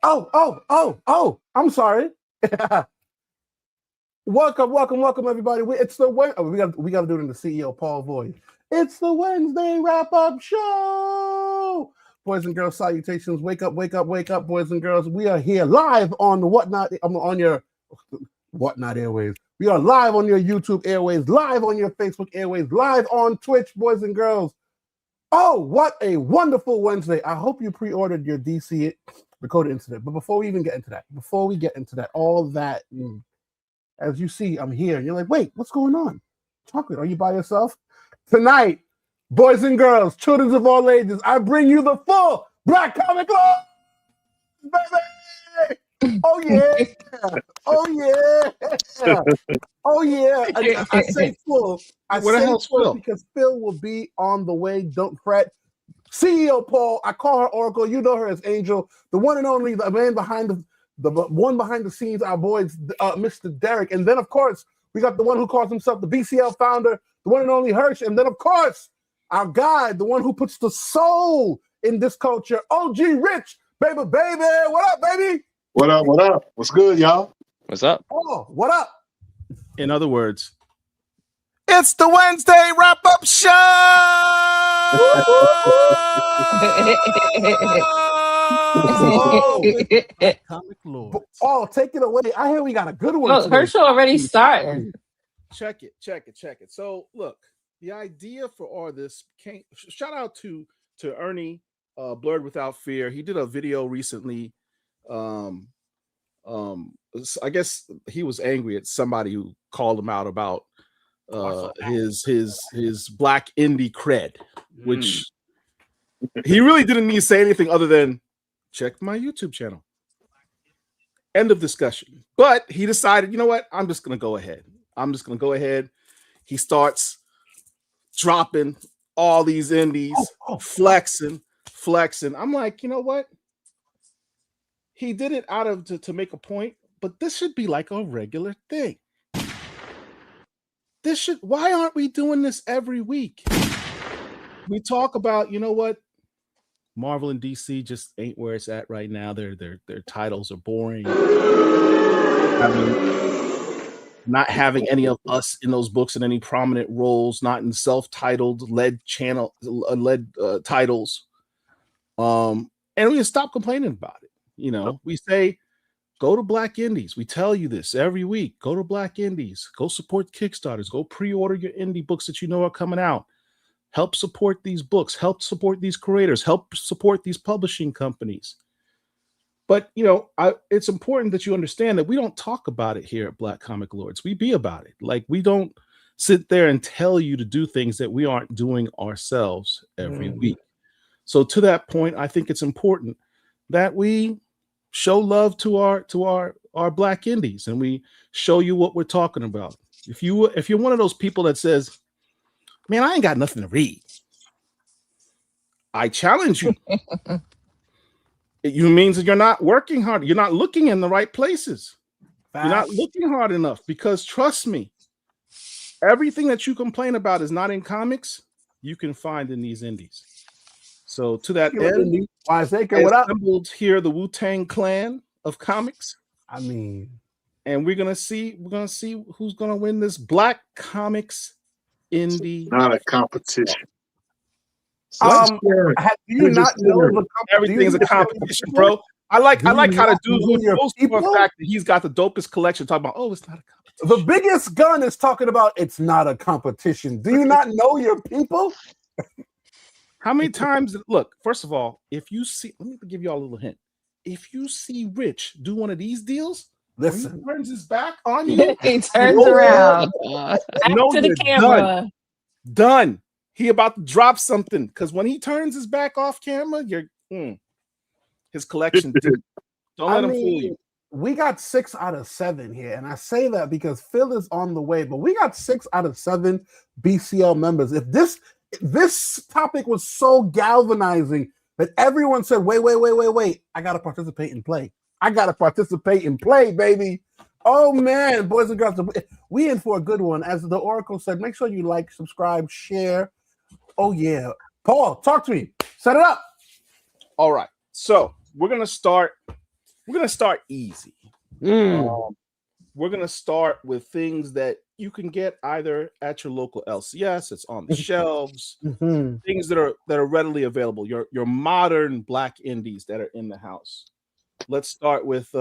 I'm sorry. welcome, everybody. It's the way we got to do it in the CEO Paul voice. It's the Wednesday wrap-up show. Boys and girls, salutations. Wake up, boys and girls. We are here live on the Whatnot. On your Whatnot airways. We are live on your YouTube airways, live on your Facebook airways, live on Twitch, boys and girls. Oh, what a wonderful Wednesday. I hope you pre-ordered your DC Dakota incident. But before we get into that, all that, as you see, I'm here. And you're like, wait, what's going on? Chocolate, are you by yourself? Tonight, boys and girls, children of all ages, I bring you the full Black Comic Lords, baby! Oh, yeah! Oh, yeah! I say full. I say full because Phil will be on the way. Don't fret. CEO Paul, I call her Oracle. You know her as Angel, the one and only, the man behind the one behind the scenes, our boys, Mr. Derek. And then, of course, we got the one who calls himself the BCL founder, the one and only Hirsch. And then, of course, our guy, the one who puts the soul in this culture, OG Rich, baby. What up, baby? What up? What's good, y'all? What's up? Oh, what up? In other words, it's the Wednesday wrap-up show! Comic Lords. Oh, take it away. I hear we got a good one. Look, Herschel already starting. Check it. So, look, the idea for all this came. Shout out to Ernie, Blurred Without Fear. He did a video recently. I guess he was angry at somebody who called him out about his black indie cred, which he really didn't need to say anything other than check my YouTube channel. End of discussion. But he decided, you know what? I'm just gonna go ahead. He starts dropping all these indies, flexing. I'm like, you know what? He did it out of to make a point, but this should be like a regular thing. Why aren't we doing this every week? We talk about, you know what? Marvel and DC just ain't where it's at right now. Their titles are boring. I mean, not having any of us in those books in any prominent roles, not in self-titled led titles. And we stop complaining about it. You know, we say, go to Black Indies. We tell you this every week. Go to Black Indies. Go support Kickstarters. Go pre-order your indie books that you know are coming out. Help support these books. Help support these creators. Help support these publishing companies. But, you know, it's important that you understand that we don't talk about it here at Black Comic Lords. We be about it. Like, we don't sit there and tell you to do things that we aren't doing ourselves every week. So to that point, I think it's important that we show love to our Black Indies, and we show you what we're talking about. If you're one of those people that says, man, I ain't got nothing to read, I challenge you. It means that you're not working hard. You're not looking in the right places. You're not looking hard enough, because trust me, everything that you complain about is not in comics, you can find in these indies. So to that end, what up? Assembled here the Wu-Tang Clan of comics. I mean, and we're gonna see who's gonna win this Black Comics indie. Not a competition. Do you not know everything's a competition, bro? I like how to do boast for the fact that he's got the dopest collection. Talking about, oh, it's not a competition. The biggest gun is talking about it's not a competition. Do you not know your people? How many times? Look, first of all, if you see, let me give you all a little hint. If you see Rich do one of these deals, listen, he turns his back on you. He turns around back to the camera. Done. He about to drop something, because when he turns his back off camera, his collection. Don't let him fool you. We got 6 out of 7 here, and I say that because Phil is on the way. But we got 6 out of 7 BCL members. If this topic was so galvanizing that everyone said, wait, I gotta participate and play. Baby. Oh man, boys and girls, we in for a good one. As the Oracle said, make sure you like, subscribe, share. Oh yeah. Paul, talk to me. Set it up. All right. So we're gonna start we're gonna start easy. We're gonna start with things that you can get either at your local LCS, it's on the shelves, things that are readily available. Your modern black indies that are in the house. Let's start with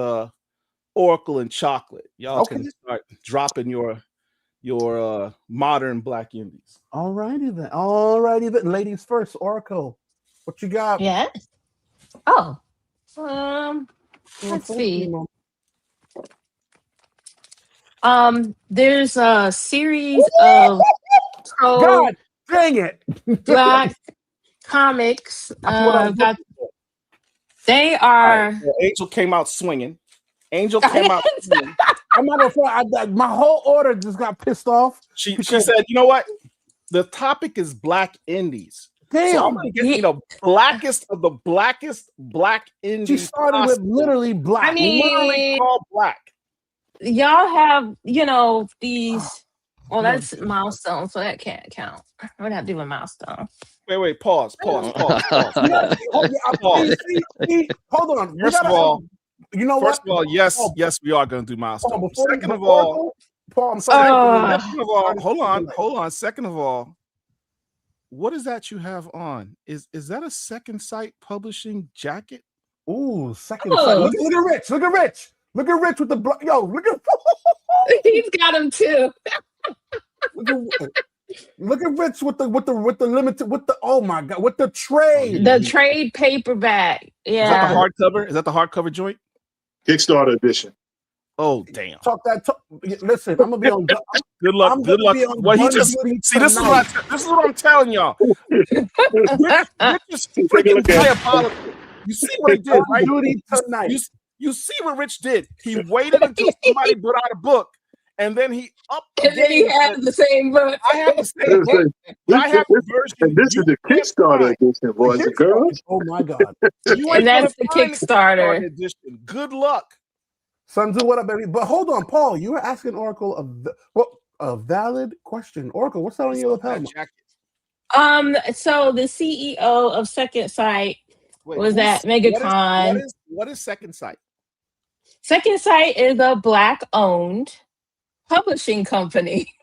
Oracle and Chocolate. Y'all can start dropping your modern black indies. All righty then. Ladies first. Oracle, what you got? Yes. Oh. Let's see. There's a series of God dang it. black comics. They are. Right. Well, Angel came out swinging. Angel came out swinging. I'm not gonna front. My whole order just got pissed off. She said, you know what? The topic is black indies. Damn. So I'm gonna get blackest of the blackest black indies. She started with literally black. I mean, literally called black. Y'all have, these. Well, that's Milestone, so that can't count. We're not doing Milestone. Wait, pause. Hold on. First of all, what? Yes, we are going to do Milestone. Second of all, hold on. Second of all, what is that you have on? Is that a Second Sight publishing jacket? Ooh, Second Sight. Look at Rich. Look at Rich with the look at. He's got him too. Look at Rich with the limited oh my god with the trade. The trade paperback. Yeah. Is that the hardcover joint? Kickstarter edition. Oh damn! Listen, I'm gonna be on. Good luck. Well, this is what I'm telling y'all. Rich is freaking diabolical. You see what he did, right? You see what Rich did. He waited until somebody put out a book, and then he and then he had the same book. I have the same book. I have the version. And this is the Kickstarter edition, boys and girls. Oh my god! And that's the Kickstarter edition. Good luck. Sons, what up, baby? But hold on, Paul. You were asking Oracle a valid question. Oracle, what's that on your lapel? So the CEO of Second Sight was at MegaCon. What is Second Sight? Second Sight is a black-owned publishing company.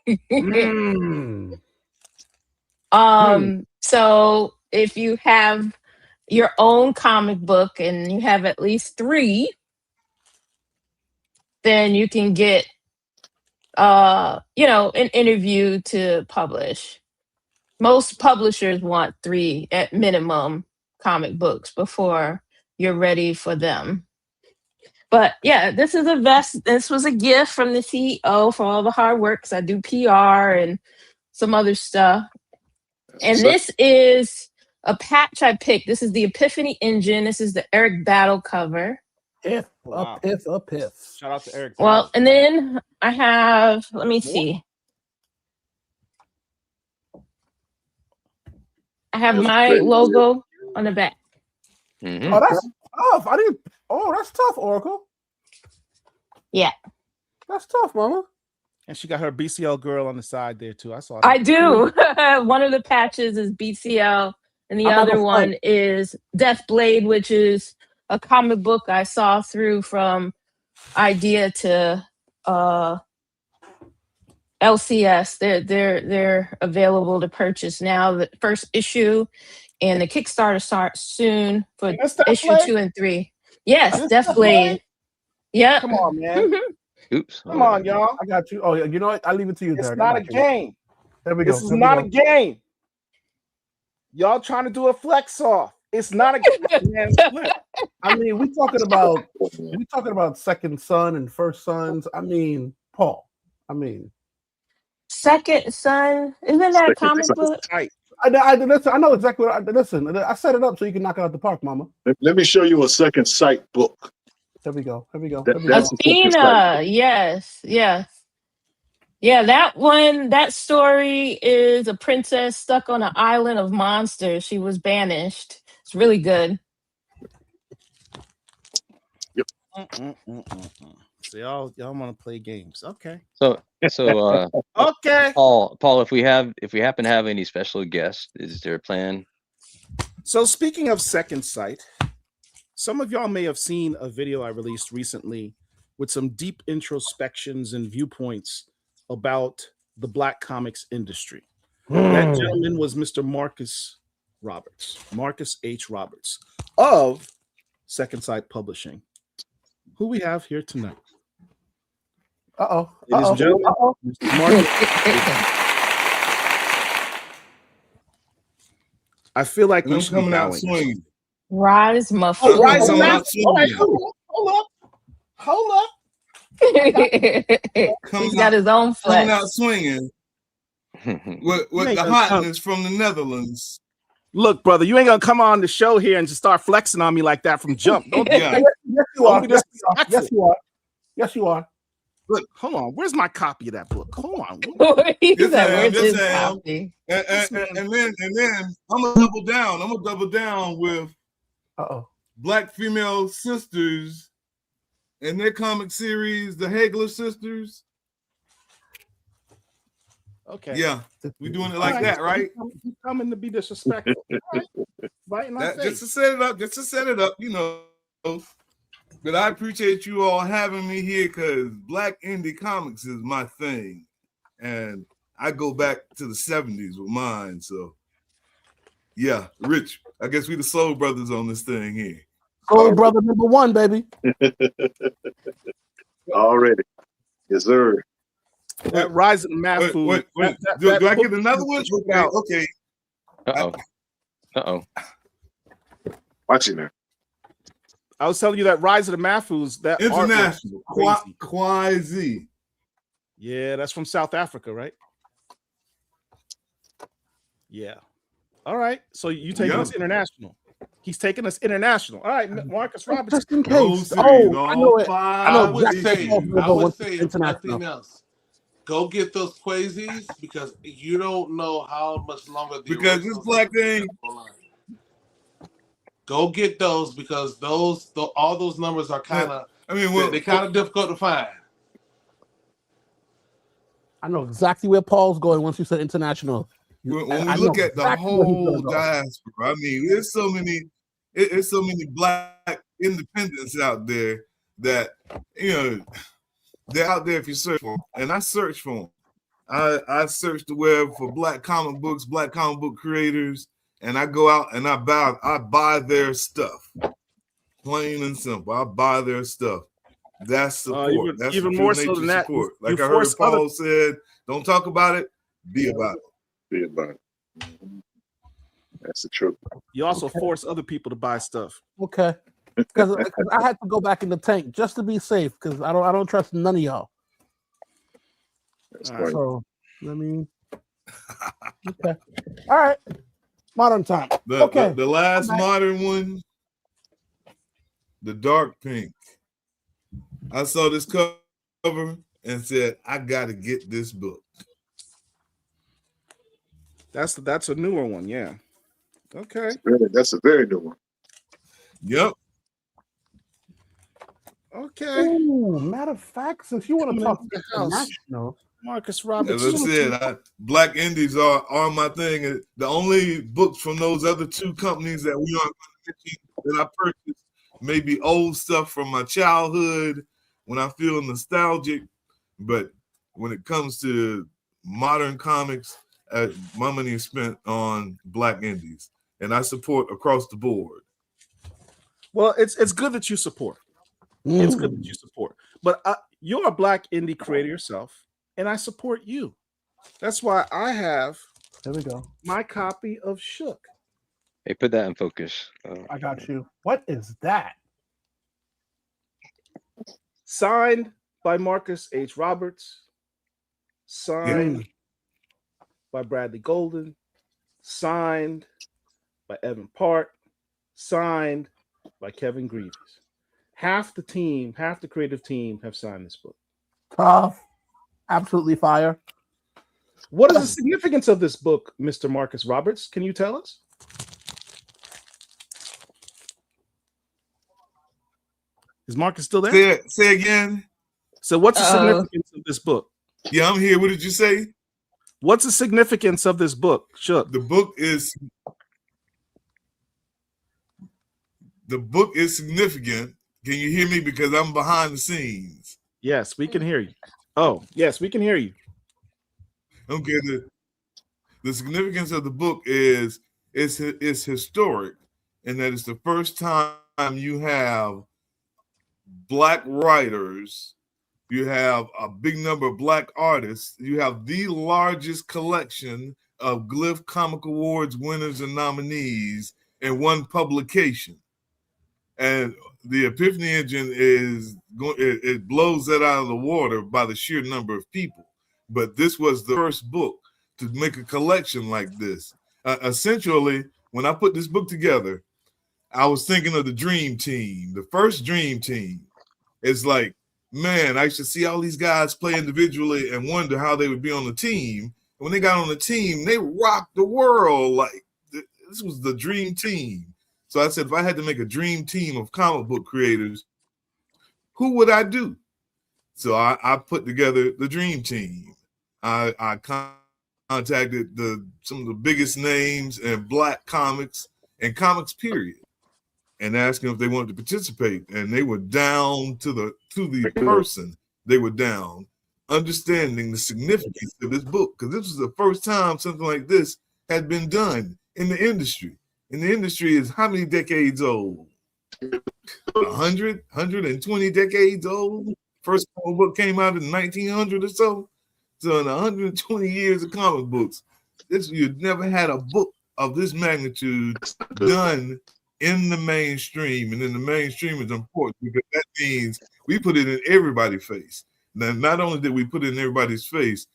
So if you have your own comic book and you have at least 3, then you can get an interview to publish. Most publishers want 3 at minimum comic books before you're ready for them. But yeah, this was a gift from the CEO for all the hard work, because I do PR and some other stuff. And this is a patch I picked. This is the Epiphany Engine. This is the Eric Battle cover. A piff. Shout out to Eric. Well, and then I have, let me see. I have my logo on the back. Mm-hmm. Oh, that's tough. That's tough, Oracle. Yeah. That's tough, Mama. And she got her BCL girl on the side there too. I saw that. I do. One of the patches is BCL, and the other one is Death Blade, which is a comic book I saw through from idea to LCS. They're available to purchase now. The first issue and the Kickstarter starts soon for issue 2 and 3. Yes, Death Blade. Yeah. Come on, man. Oops. Come on, y'all. I got you. Oh, you know what? I'll leave it to you, It's Derek. not a game. There we go. This is not a game. Y'all trying to do a flex off. It's not a game, man. I mean, we talking about Second Son and First Sons. I mean, Paul. Second Son, isn't that a comic book? I know exactly what listen. I set it up so you can knock it out the park, Mama. Let me show you a Second Sight book. There we go. Athena, yes. Yeah, that one, that story is a princess stuck on an island of monsters. She was banished. It's really good. Yep. So y'all want to play games. Okay. So okay. Paul, if we happen to have any special guests, is there a plan? So speaking of Second Sight, some of y'all may have seen a video I released recently with some deep introspections and viewpoints about the Black comics industry. That gentleman was Mr. Marcus H. Roberts of Second Sight Publishing, who we have here tonight. Ladies and gentlemen, Mr. Marcus. I feel like we should be bowing. Rise, my Oh, rise fool. up. All right, hold up. He's got his own coming flex. out swinging with ain't the gonna hotness from the Netherlands. Look, brother, you ain't gonna come on the show here and just start flexing on me like that from jump. Don't do Yeah. Yes, you are. Don't be disrespectful. Yes, you are. Yes, you are. Look, hold on. Where's my copy of that book? Hold on. He Yes, said, I am. "Where's Yes, his I am. copy?" And then I'm gonna double down. I'm gonna double down with Black female sisters and their comic series, the Hagler sisters. Okay. Yeah, we doing it like that, right? He's coming to be disrespectful. All right. Right in my That, face. just to set it up, you know. But I appreciate you all having me here because Black indie comics is my thing, and I go back to the 70s with mine. So, yeah, Rich, I guess we the Soul Brothers on this thing here. Soul Brother number 1, baby. Already. Yes, sir. That Rise of the Math Food. Wait. that Do I book get another one? check Okay, out. okay. Uh-oh. Watch it now. I was telling you that Rise of the Math Foods, that International. artwork is crazy. Quasi. Yeah, that's from South Africa, right? Yeah. All right. So you taking us international. He's taking us international. All right, Marcus Roberts. Just in No case. series, Oh, I know all it. five I know I would exactly say, what I Paul would wants say, if international. nothing else, go get those Quasies because you don't know how much longer the Because this originals Black are gonna thing, be online. Go get those because all those numbers are kind of they're kind of difficult to find. Uh, I know exactly where Paul's going once you said international. when I we look know at the exactly where he's whole gonna go. diaspora, I mean, there's so many Black independents out there that they're out there if you search for them. And I search for them. I search the web for Black comic books, Black comic book creators, and I go out and I buy their stuff. Plain and simple. I buy their stuff. That's support. That's even true more so nature than that, support. you Like I heard force Paul said, don't talk about it, be about it. Be about it. That's the truth. You also force other people to buy stuff. Okay. Because I had to go back in the tank just to be safe because I don't trust none of y'all. That's All right. right. So I mean, okay. All right. Modern time. The last modern one, the dark pink. I saw this cover and said, I gotta get this book. That's a newer one, yeah. Okay. That's a very new one. Yep. Okay. Ooh, matter of fact, since you want to Coming talk into the house. international, Marcus Roberts. As I said, Black Indies are my thing. The only books from those other two companies that we aren't going to mention that I purchased may be old stuff from my childhood when I feel nostalgic. But when it comes to modern comics, my money is spent on Black Indies, and I support across the board. Well, it's good that you support. It's good that you support. But you're a Black indie creator yourself, and I support you. That's why I have there we go. my copy of Shook. Hey, put that in focus. I got you. What is that? Signed by Marcus H. Roberts. Signed by Bradley Golden. Signed by Evan Park. Signed by Kevin Greaves. Half the creative team have signed this book. Tough. Absolutely fire. What is the significance of this book, Mr. Marcus Roberts? Can you tell us? Is Marcus still there? Say again. So what's the significance of this book? Yeah, I'm here. What did you say? What's the significance of this book? Shook. The book is the book is significant. Can you hear me? Because I'm behind the scenes. Yes, we can hear you. Oh, yes, we can hear you. Okay. The significance of the book is it's historic, and that it's the first time you have Black writers, you have a big number of Black artists, you have the largest collection of Glyph Comic Awards winners and nominees in one publication. And the Epiphany Engine it blows that out of the water by the sheer number of people. But this was the first book to make a collection like this. Essentially, when I put this book together, I was thinking of the Dream Team, the first Dream Team. It's like, man, I used to see all these guys play individually and wonder how they would be on the team. When they got on the team, they rocked the world. Like, this was the Dream Team. So I said, if I had to make a dream team of comic book creators, who would I do? So I put together the Dream Team. I contacted some of the biggest names in Black comics and comics period, and asked them if they wanted to participate. And they were down to the person. They were down, understanding the significance of this book, because this was the first time something like this had been done in the industry. And the industry is how many decades old? 100, 120 decades old. First comic book came out in 1900 or so. So in 120 years of comic books, you'd never had a book of this magnitude done in the mainstream. And in the mainstream is important because that means we put it in everybody's face. Now, not only did we put it in everybody's face,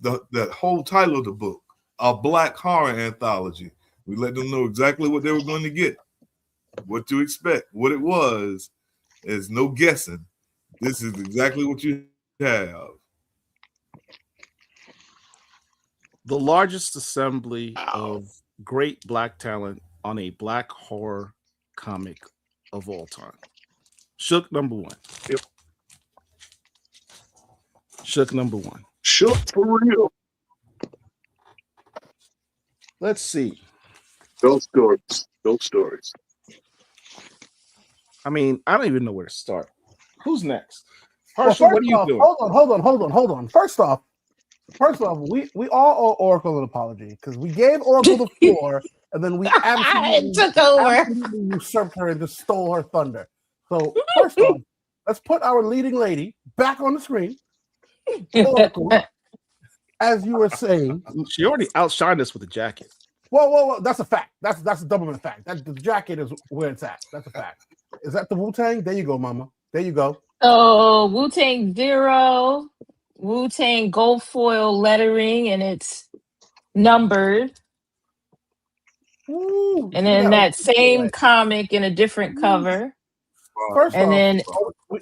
that whole title of the book, a Black horror anthology. We let them know exactly what they were going to get, what to expect, what it was. There's no guessing. This is exactly what you have. The largest assembly of great Black talent on a Black horror comic of all time. Shook number one. Yep. Shook number one. Shook for real. Let's see. Those stories. Those stories. I mean, I don't even know where to start. Who's next? Well, Herschel, what are first you off, doing? hold on. First off, we all owe Oracle an apology because we gave Oracle the floor and then we absolutely took over. Usurped her and just stole her thunder. So first off, let's put our leading lady back on the screen. Oracle, as you were saying, She already outshined us with a jacket. Whoa, that's a fact. That's a double fact. That the jacket is where it's at. That's a fact. Is that the Wu-Tang? There you go, mama. There you go. Oh, Wu-Tang Zero, Wu-Tang gold foil lettering, and it's numbered. Ooh, And then that same comic in a different cover. First And off, then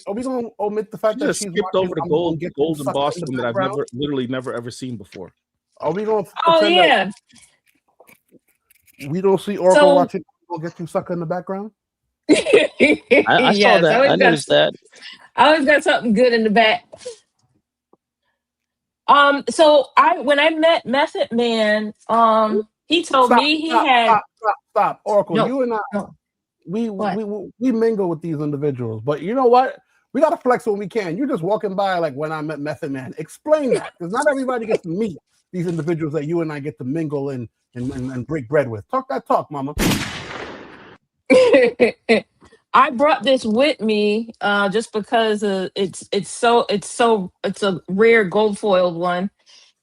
are we going to omit the fact You that just she's skipped watching over the I'm Gonna gold Get You golden Sucker in Boston the that I've background? never ever seen before. Are we going to oh pretend yeah. that we don't see Oracle So watching I'm Gonna Get You Sucker in the background? I saw yes, that. I noticed that. I always got something good in the back. So when I met Method Man, he told me he had Stop. Oracle, no, you and I, no. we What? mingle with these individuals, but you know what? We got to flex when we can. You're just walking by like when I met Method Man. Explain that, because not everybody gets to meet these individuals that you and I get to mingle and break bread with. Talk that talk, mama. I brought this with me just because it's a rare gold foiled one,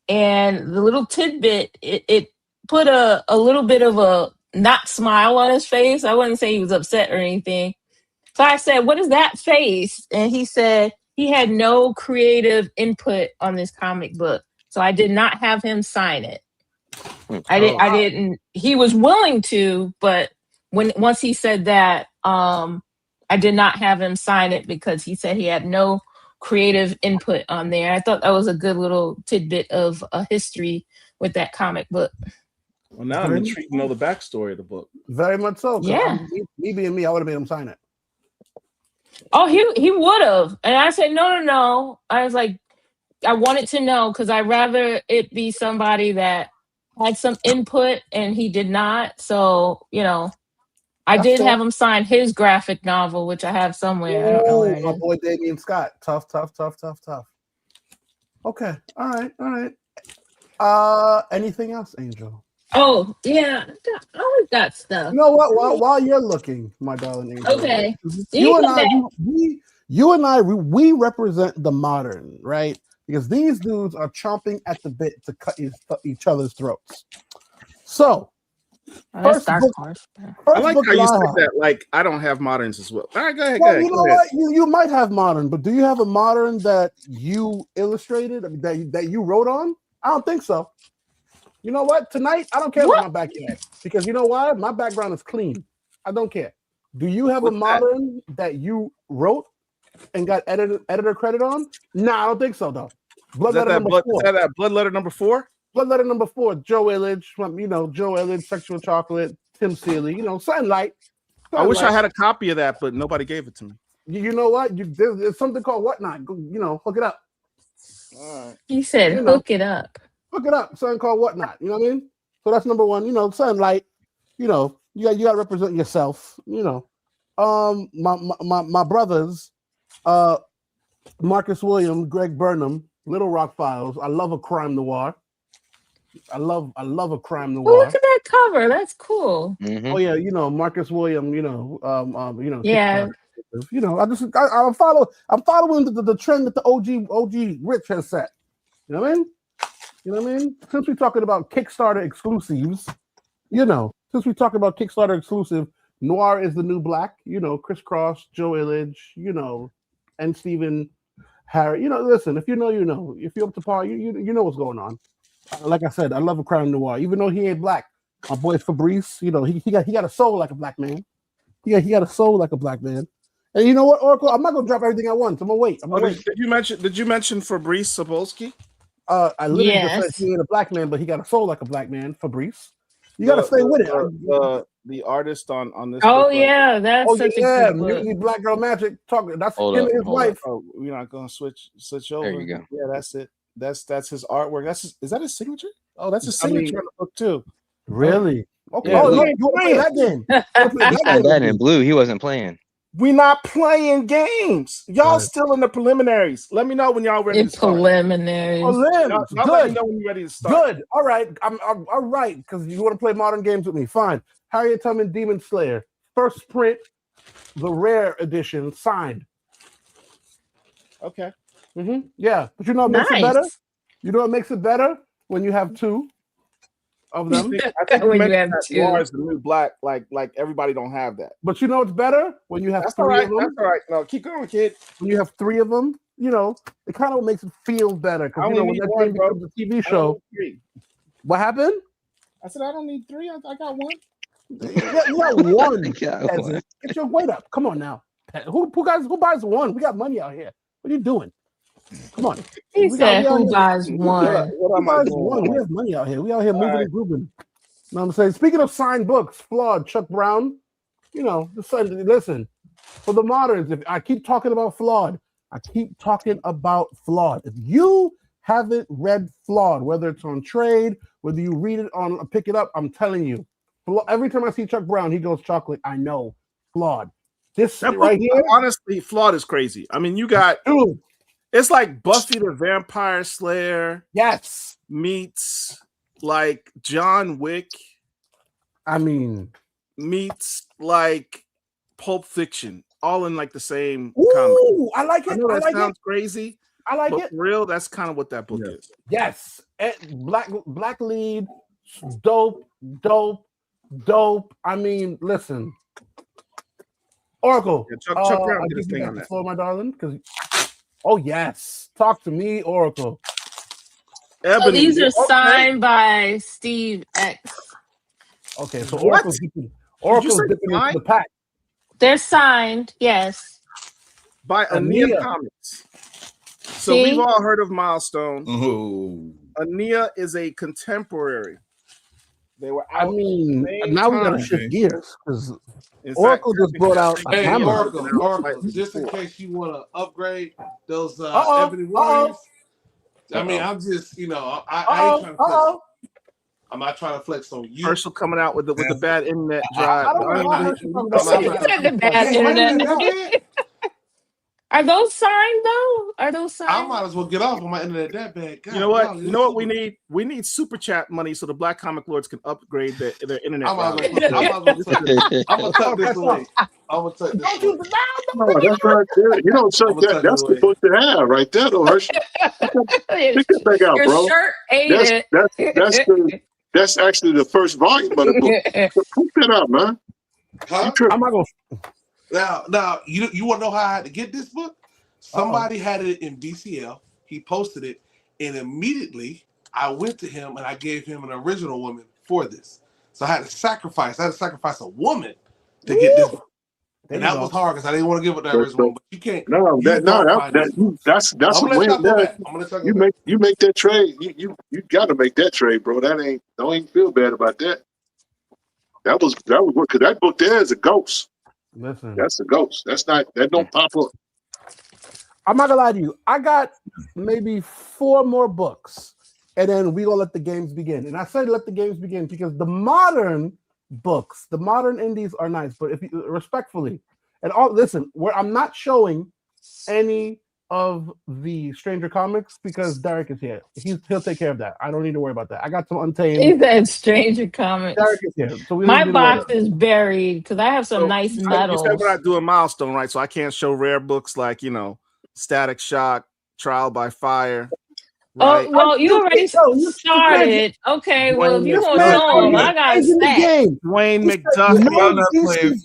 and the little tidbit it put a little bit of a not smile on his face. I wouldn't say he was upset or anything. So I said, "What is that face?" And he said he had no creative input on this comic book, so I did not have him sign it. I didn't. He was willing to, but once he said that, I did not have him sign it because he said he had no creative input on there. I thought that was a good little tidbit of a history with that comic book. Well, now I'm intrigued to know the backstory of the book. Very much so. Yeah. Me being me, I would have made him sign it. Oh, he would have, and I said no. I was like, I wanted to know because I'd rather it be somebody that had some input and he did not. So I That's did fair. have him sign his graphic novel, which I have somewhere. I don't know where it My is. boy Damian Scott. Tough. Okay. All right. Anything else, Angel? Oh, yeah. I always got stuff. You know what? While you're looking, my darling Angel, Okay. you and I, we represent the modern, right? Because these dudes are chomping at the bit to cut each other's throats. So, That's Dark Horse. I like how you said that. Like, I don't have moderns as well. All right, go ahead. Well, you know what? You might have modern, but do you have a modern that you illustrated, that you wrote on? I don't think so. You know what? Tonight, I don't care about my backyard because you know why? My background is clean. I don't care. Do you have a modern that you wrote and got editor credit on? No, I don't think so, though. Blood letter number 4. Is that blood letter number 4? Blood letter number 4. Joe Illidge, Joe Illidge, Sexual Chocolate, Tim Seeley, Sunlight. I wish I had a copy of that, but nobody gave it to me. You know what? There's something called Whatnot. Hook it up. All right. He said, hook it up. Look it up, something called Whatnot. You know what I mean? So that's number 1. Sunlight. You got to represent yourself. My brothers, Marcus Williams, Greg Burnham, Little Rock Files. I love a crime noir. I love a crime noir. Oh, look at that cover. That's cool. Mm-hmm. Oh yeah, Marcus Williams. Yeah. I'm following the trend that the OG Rich has set. You know what I mean? Since we're talking about Kickstarter exclusives, since we're talking about Kickstarter exclusive, Noir is the new black, Chris Cross, Joe Illidge, and Stephen Harry. Listen, if you know, if you're up to par, you know what's going on. Like I said, I love a crime noir, even though he ain't black. My boy Fabrice, he got a soul like a black man. He got a soul like a black man. And you know what, Oracle? I'm not gonna drop everything at once. I'm gonna wait. Did you mention Fabrice Sapolsky? I literally just said he ain't a black man, but he got a soul like a black man. Fabrice, you gotta stay with it. The artist on this. Oh yeah, that's such a good book. Mutiny Black Girl Magic. That's Hold him up, and his hold wife. Oh, we're not gonna switch over. There you go. Yeah, that's it. That's his artwork. Is that his signature? Oh, that's his signature on the book too. Really? Okay. Yeah, You want to play that game? He signed that in blue. He wasn't playing. We not playing games. Y'all still in the preliminaries. Let me know when y'all ready to start. Preliminaries. Y'all let me Good. know when you're ready to start. Good. All right. I'm all right because you want to play modern games with me. Fine. Harriet Tubman Demon Slayer. First print, the rare edition, signed. Okay. Mm-hmm. Yeah. But you know what makes it better? You know what makes it better? When you have 2 of them. I think When you have that 2. Noir is the new black. Like everybody don't have that. But you know what's better? When you have That's 3 all right. of them. That's all right. No, keep going, kid. When you have 3 of them, it kind of makes it feel better. Because when that thing becomes a TV show. What happened? I said I don't need 3. I got 1. You got 1. One. Get your weight up. Come on now. Who buys 1? We got money out here. What are you doing? Come on. He said, who buys 1? Who buys 1? We have money out here. We out here moving and grooving. You know what I'm saying? Speaking of signed books, Flawed, Chuck Brown, listen, for the moderns, if I keep talking about Flawed, If you haven't read Flawed, whether it's on trade, whether you read it on pick it up, I'm telling you, every time I see Chuck Brown, he goes chocolate. I know. Flawed. This right here. Honestly, Flawed is crazy. I mean, you got it's like Buffy the Vampire Slayer. Yes. Meets like John Wick. I mean, meets like Pulp Fiction, all in like the same comic. I like it. I know that sounds crazy. I like it. For real, that's kind of what that book is. Yes. Black lead, dope. I mean, listen. Oracle. Yeah, Chuck Brown did his thing on that. Floor, my darling, because yes. Talk to me, Oracle. So these are signed by Steve X. Okay, so Oracle's dipping into the pack. They're signed, yes. By Ania Comics. So we've all heard of Milestone. Oh. Ania is a contemporary. They were out. I mean, now we gotta shift gears because Oracle just brought out a hammer. Oracle, just in case you want to upgrade those Ebony Warriors. I mean, I'm just, I ain't trying to I'm not trying to flex on you. Herschel coming out with the bad internet drive. I don't know how Herschel comes out. You said the bad internet. Are those signed though? Are those signed? I might as well get off on my internet that bad. God, You know what? dog, You know what we need? We need super chat money so the Black Comic Lords can upgrade their internet. I'm gonna tuck this away. I'm gonna tuck this away. No, that's right there. You don't tuck that. That's the book to have right there, though, Hershey. Pick that thing out, Your bro. shirt ate it. That's actually the first volume of the book. So pick that out, man. Huh? I'm not gonna. Now, you want to know how I had to get this book? Somebody had it in DCL. He posted it, and immediately I went to him and I gave him an original woman for this. So I had to sacrifice. I had to sacrifice a woman to get this book. And that was hard because I didn't want to give it that original one. But you can't. That's you make that trade. You got to make that trade, bro. Don't even feel bad about that. That was what, because that book there is a ghost. Listen, that's a ghost. That don't pop up. I'm not gonna lie to you. I got maybe 4 more books, and then we gonna let the games begin. And I say let the games begin because the modern books, the modern indies are nice, but if you respectfully, and all listen, I'm not showing any of the Stranger comics because Derek is here. He'll take care of that. I don't need to worry about that. I got some Untamed. He said Stranger comics. Derek is here, so my box is buried because I have some nice titles. You said we're not doing Milestone, right? So I can't show rare books like Static Shock, Trial by Fire. Right? Oh well, you already started. Okay, well if you want to show them, I got stacks. Wayne McDuffie,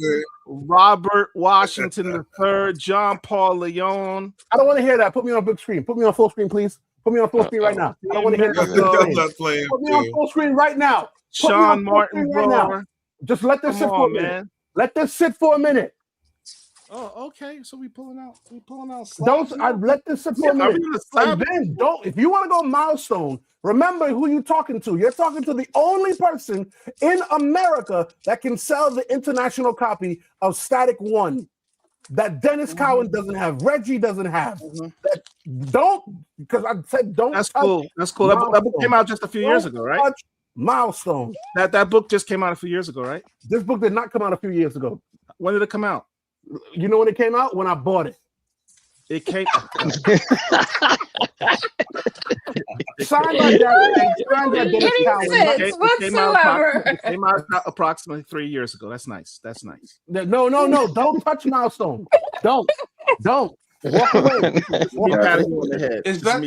Robert Washington III, John Paul Leon. I don't want to hear that. Put me on big screen. Put me on full screen, please. Put me on full screen right now. I don't want to hear that. Put me on full screen right now. Sean Martin right. Just let this sit for a minute. Let this sit for a minute. Oh, okay. So we pulling out. Let this sit for a minute. And then if you want to go Milestone, remember who you're talking to. You're talking to the only person in America that can sell the international copy of Static 1 that Dennis Cowan doesn't have, Reggie doesn't have. Because I said don't. That's cool. That's cool. That book came out just a few years ago, right? Milestone. That book just came out a few years ago, right? This book did not come out a few years ago. When did it come out? You know when it came out? When I bought it. It came. Signed by Dennis Cowan. It came out approximately 3 years ago. That's nice. No. Don't touch Milestone. Don't. Walk away. Is that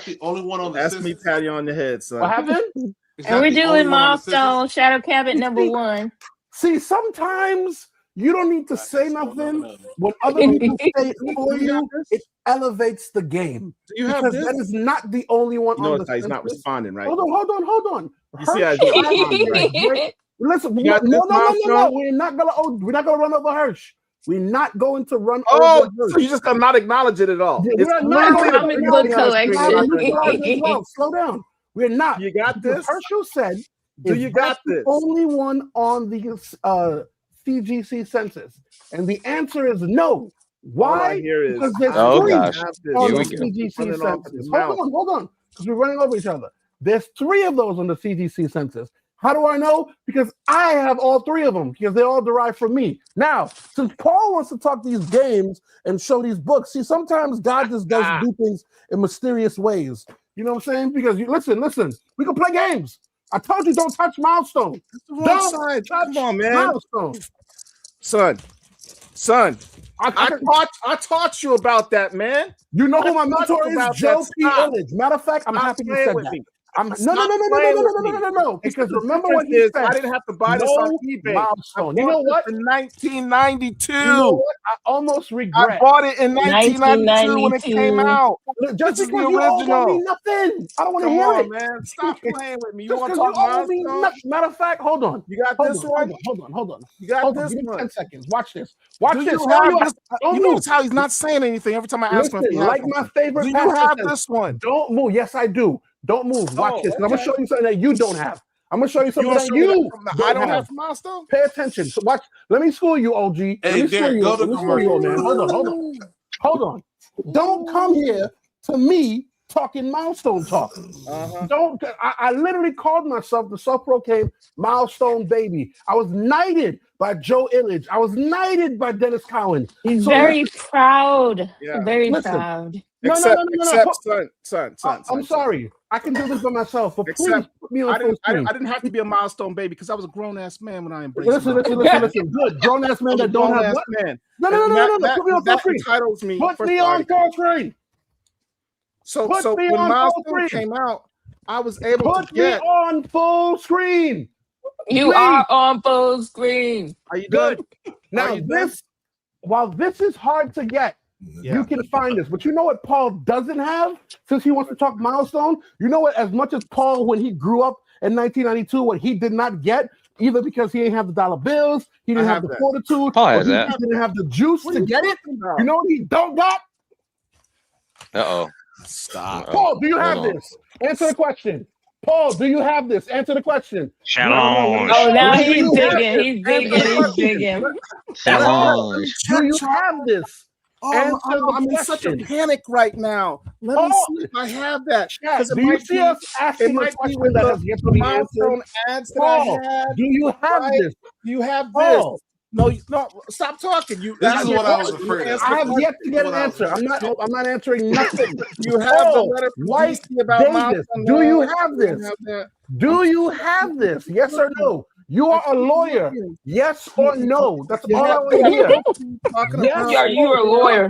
the only one on the system? Ask me, patty on the head, son. What happened? And we're doing Milestone Shadow Cabinet #1. See, sometimes you don't need to say nothing. When other people say it for you, it elevates the game. Do you have this? That is not the only one on the he's not responding, right? Hold on. You see how he's responding, right? Listen, no. We're not gonna run over Hirsch. We're not going to run over Hirsch. So you just not acknowledge it at all. It's not comic book collection. Slow down. We're not. You got this? Herschel said, you got this? The only one on the CGC census? And the answer is no. Why? Because there's 3 on the CGC census. Hold on. Because we're running over each other. There's 3 of those on the CGC census. How do I know? Because I have all 3 of them, because they all derive from me. Now, since Paul wants to talk these games and show these books, see, sometimes God just does do things in mysterious ways. You know what I'm saying? Because listen, we can play games. I told you don't touch Milestone. Don't touch Milestone. Son. I taught you about that, man. You know who my mentor is? Joe P. Illich. Matter of fact, I'm happy you said that. No. Because remember what he said. I didn't have to buy this on eBay. Milestone. You know what? In 1992. You know what? I almost regret. I bought it in 1992 when it came out. Just because you owe me nothing. I don't want to hear it, man. Stop playing with me. You want to talk Milestone? Matter of fact, hold on. You got this one? Hold on. You got this one? 10 seconds. Watch this. You notice how he's not saying anything every time I ask him. Like my favorite. Do you have this one? Don't move. Yes, I do. Don't move. Watch this. I'm gonna show you something that you don't have. I'm gonna show you something that you I don't have Milestone. Pay attention. So watch. Let me school you, OG. Let me school you, man. Hold on. Don't come here to me talking Milestone talk. Uh-huh. Don't I literally called myself the self-proclaimed Milestone baby. I was knighted by Joe Illidge. I was knighted by Dennis Cowan. He's So very proud. Yeah. Very Listen. proud. No. Son. I'm sorry. I can do this by myself, but please Except put me on full screen. I didn't have to be a Milestone baby because I was a grown ass man when I embraced. Listen. Good. Grown ass man that don't have what? Man. No. Put me on full That screen. entitles me. Put me on full screen. So Put me when on full Milestone screen. came out, I was able Put to me get. on full screen. You Please. are on full screen. Are you done? Good. Now you done? while this is hard to get, you can find this. But you know what Paul doesn't have? Since he wants to talk Milestone, you know what? As much as Paul, when he grew up in 1992, what he did not get, either because he didn't have the dollar bills, he didn't have the fortitude, Paul or has he that. just didn't have the juice to get it. You know what he don't got? Uh-oh. Stop. Paul, do you have Hold on. this? Answer the question. Paul, do you have this? Answer the question. Challenge. Oh, now Do he's you have digging. this? He's digging. He's digging. Challenge. Do you have this? Answer the I'm in such a question. panic right now. Let me see if I have that. Chat, 'Cause it do you might see be- us It asking a might be question with that the has yet to be answered? Milestone ads that Paul, I had. do you have Right? this? You have this. Paul, No, stop talking. You. This that's is your what I was question. afraid of. I have yet to get an What I was answer. I'm not answering nothing. You have the Paul, letter from White DC about Davis, Milestone. do you No, have I this? don't have that. Do you have this? Yes or no? You are a lawyer. Yes or no? That's all I want to hear. Talking Yes. about- You're a lawyer.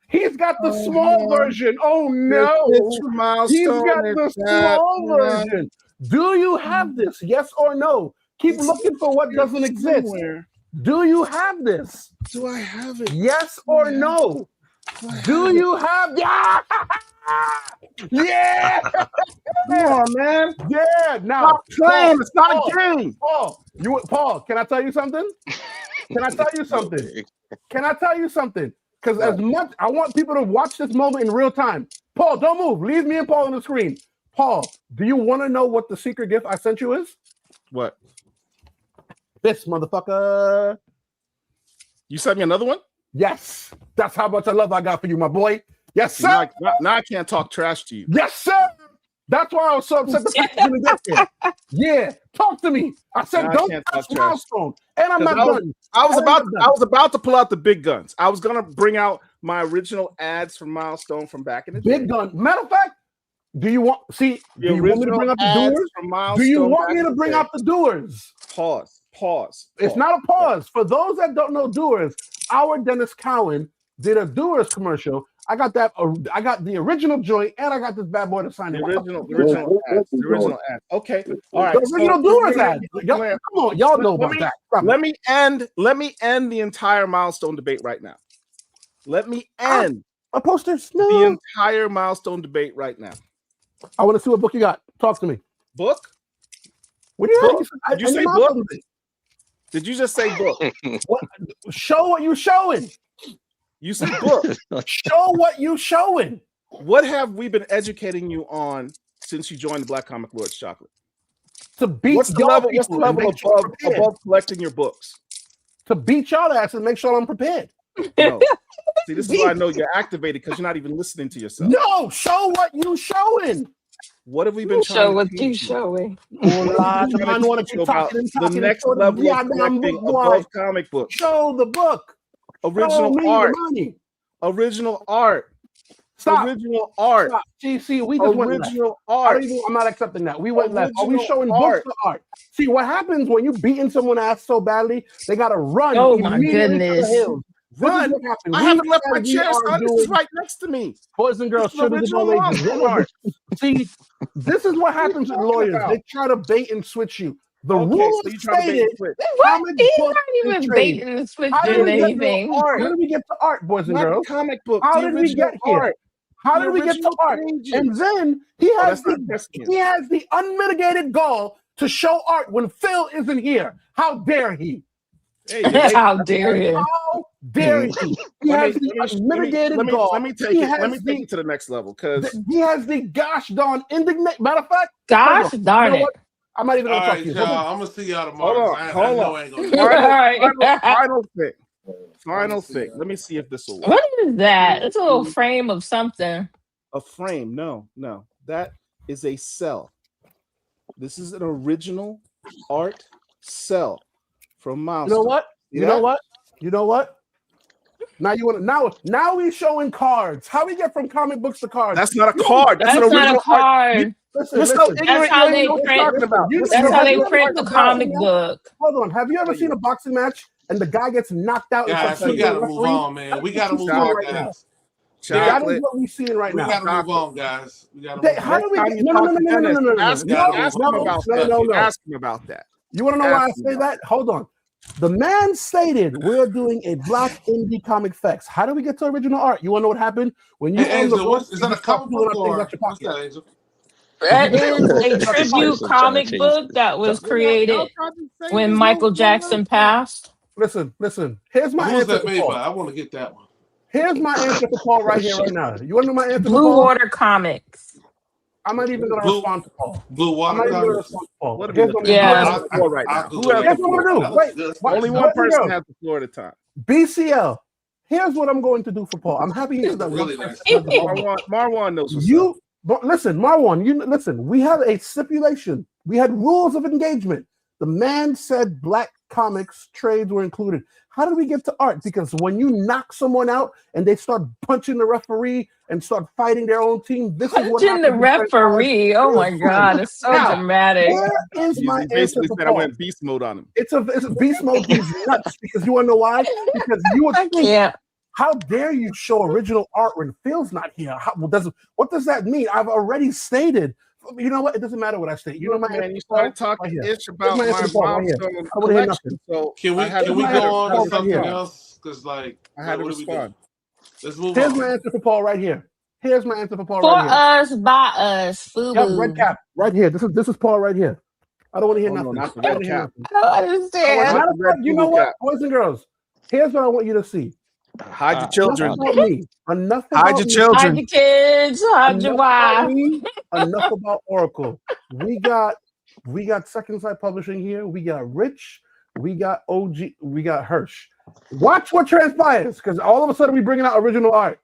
He's got the small version. Oh no. It's your Milestone. He's got the It's that, small you know. version. Do you have this? Yes or no? Keep It's looking for what doesn't exist. somewhere. Do you have this? Do I have it? Yes or no? Do you have? Yeah, yeah, Come on, man. yeah. Now, Stop playing. It's not Paul, a game. Paul. Can I tell you something? Can I tell you something? Can I tell you something? Because as much I want people to watch this moment in real time. Paul, don't move. Leave me and Paul on the screen. Paul, do you want to know what the secret gift I sent you is? What? This motherfucker. You sent me another one? Yes, that's how much love I got for you, my boy. Yes, sir. Now I can't talk trash to you. Yes, sir. That's why I was so upset the fact you didn't get there. Yeah, talk to me. I said, Nah, I don't can't touch talk trash. Milestone. And I'm 'Cause not done. I was done. about to pull out the big guns. I was gonna bring out my original ads from Milestone from back in the day. Big gun. Matter of fact, do you want do you want me to bring up the ads doers? from Do Milestone you want back me in to the bring day. out the doers? Pause. It's not a pause. For those that don't know doers, our Dennis Cowan did a doers commercial. I got that. I got the original joint, and I got this bad boy to sign The it. original ads. Okay. All right. The original doers so- ad. Come on, y'all know about that. Let me end the entire Milestone debate right now. Let me end A poster. the No. entire Milestone debate right now. I want to see what book you got. Talk to me. Book? What do you Book? Did you say book? Did you just say book? Show what you showing. You said book. Show what you showing. What have we been educating you on since you joined the Black Comic Lords, Chocolate? To beat What's the y'all level people and make sure I'm prepared. above collecting your books? To beat y'all ass and make sure I'm prepared. No. See, this is why I know you're activated because you're not even listening to yourself. No, show what you showing. What have we been trying Show to what teach you you? showing. Oh, Lord, Trying to man, wanna teach keep you about talking and the talking next and talking. level Yeah, of damn collecting book, boy. above comic books. Show the book. Show Original me art. the money. Original art. Stop. Original art. Stop. See, we just went left. Original I art. don't even, I'm not accepting that. We went left. Are we Original showing art. books or art? See, what happens when you beating someone ass so badly, they got to run Oh, my immediately to goodness. the hills. This is Run. what happens. I We, haven't left my as we chair, are son. This is doing- right next to me. Boys and girls, This is should have original been Milestone art. See, this is what happens with talking lawyers. about? They try to bait and switch you. The Okay, rules so you trying to bait stated and switch. What? comic He's book not and even trade. baiting and How switching did we get anything. to art? How did we get to art, boys and Not girls? the comic book. How the did we original get here? art. How The did we get to original art? pages. And then he Oh, has that's not Thespian. he has the unmitigated gall to show art when Phil isn't here. How dare he? Hey, How dare you? How dare he? He has the unmitigated gall. Let me take He it. has Let me the- take it to the next level because He has the gosh darn indignation. Matter of fact, Gosh darn you know it. what? I'm not even All gonna talk right, to you. y'all. I'm gonna see y'all tomorrow. Hold on, I hold know on. I ain't gonna. All right. final thing. Final thing. Let me see if this will work. What is that? It's a little frame of something. A frame. No. That is a cell. This is an original art cell from Milestone. You know what? See You know that? what? You know what? Now you want to now we're showing cards. How we get from comic books to cards? That's not a card. That's an That's not original a card. Listen, You're so listen. ignorant. That's how You don't they even know what print- you're talking about. That's how they Have you print ever the seen a comic boxing book. match? Hold on. Have you ever seen a boxing match and the guy gets knocked out? Guys, we gotta move on, man. We gotta move on, guys. That is Chocolate. what we're seeing right We now. gotta move on, guys. We gotta move How on. do we Next get? time you No, no, talk no, to no, no, no, Dennis, no, no, ask no, him no, about no, that. no, no. Ask him about that. You want to know why I Ask him say about that? Hold on. The man stated we're doing a black indie comic flex. How do we get to original art? You want to know what happened when you Hey, own the Angel, book? is that a comic book or what's pocket? that, Angel? That is a That's tribute some comic change book this. that was Y'all created tried to say when there's Michael no Jackson passed. Listen. Here's my Who's answer that for made Paul. by? I want to get that one. Here's my answer for Paul right here, right now. You want to know my answer for Blue Paul? Water Comics. I'm not even going to respond to Paul. Blue I'm Water not even going to Comics. respond to Paul. What are we Here's looking what I'm Yeah. gonna Who has the floor right now? Who has Here's the what I'm floor? going to do. Wait. Only one Boys and person girls, has the floor at a time. BCL. Here's what I'm going to do for Paul. I'm happy he said that. Really one nice. person has the floor. Marwan knows what's up. You but listen, Marwan, you listen, we have a stipulation. We had rules of engagement. The man said black comics trades were included. How do we get to art? Because when you knock someone out and they start punching the referee and start fighting their own team, this is what Punching the happens in referee. Oh my God, it's so Now, dramatic. where is my He answer basically for said I Paul? went beast mode on him. It's a beast mode. He's nuts because you want to know why? Because you would I think, can't. how dare you show original art when Phil's not here? What does that mean? I've already stated. You know what? It doesn't matter what I state. You know my man, answer you to Paul started talking right here. ish about Here's my my answer to Paul right here. Milestone I wanna hear collection. So Can we I had to go on to right something here. else? Because I had to what are we doing? respond. Let's move Here's on. my answer for Paul right here. Here's my answer for Paul For right here. us, by us, Yep, FUBU. red cap right here. This is Paul right here. I don't want to hear Oh, no, nothing. not the I don't red wanna hear cap. nothing. I don't understand. Not Matter the of red fact, you know Fubu what, cap. boys and girls? Here's what I want you to see. Hide your children. Enough about me. Enough Hide about your me. Hide children. your kids, hide your Enough about wife. me. Enough about Oracle. We got Second Sight Publishing here. We got Rich. We got OG. We got Hirsch. Watch what transpires, because all of a sudden we bringing out original art.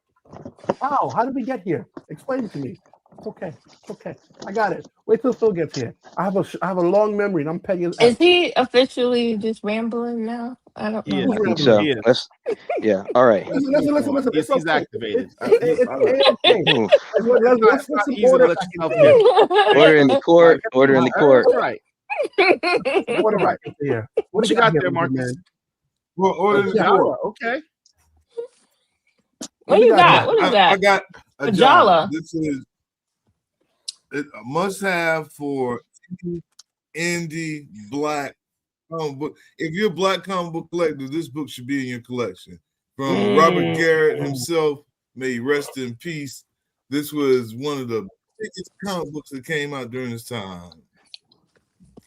Wow, how did we get here? Explain it to me. It's okay. It's okay. I got it. Wait till Phil gets here. I have a long memory, and I'm petty as Is he officially just rambling now? I don't know. Yeah, I think so. He is. Yeah. All right. Listen. He's It's okay. activated. It's A-okay. Ooh. Let's Not put some easy to order let back yourself into here. get. Order in the court. Order in the court. All right. Order back into here. What you got there, Marcus? man? Well, order in the Yeah. court. Okay. What you got? What is I that? got A Jala. This is a must-have for indie black comic book. If you're a black comic book collector, this book should be in your collection. From Robert Garrett himself, may he rest in peace. This was one of the biggest comic books that came out during this time.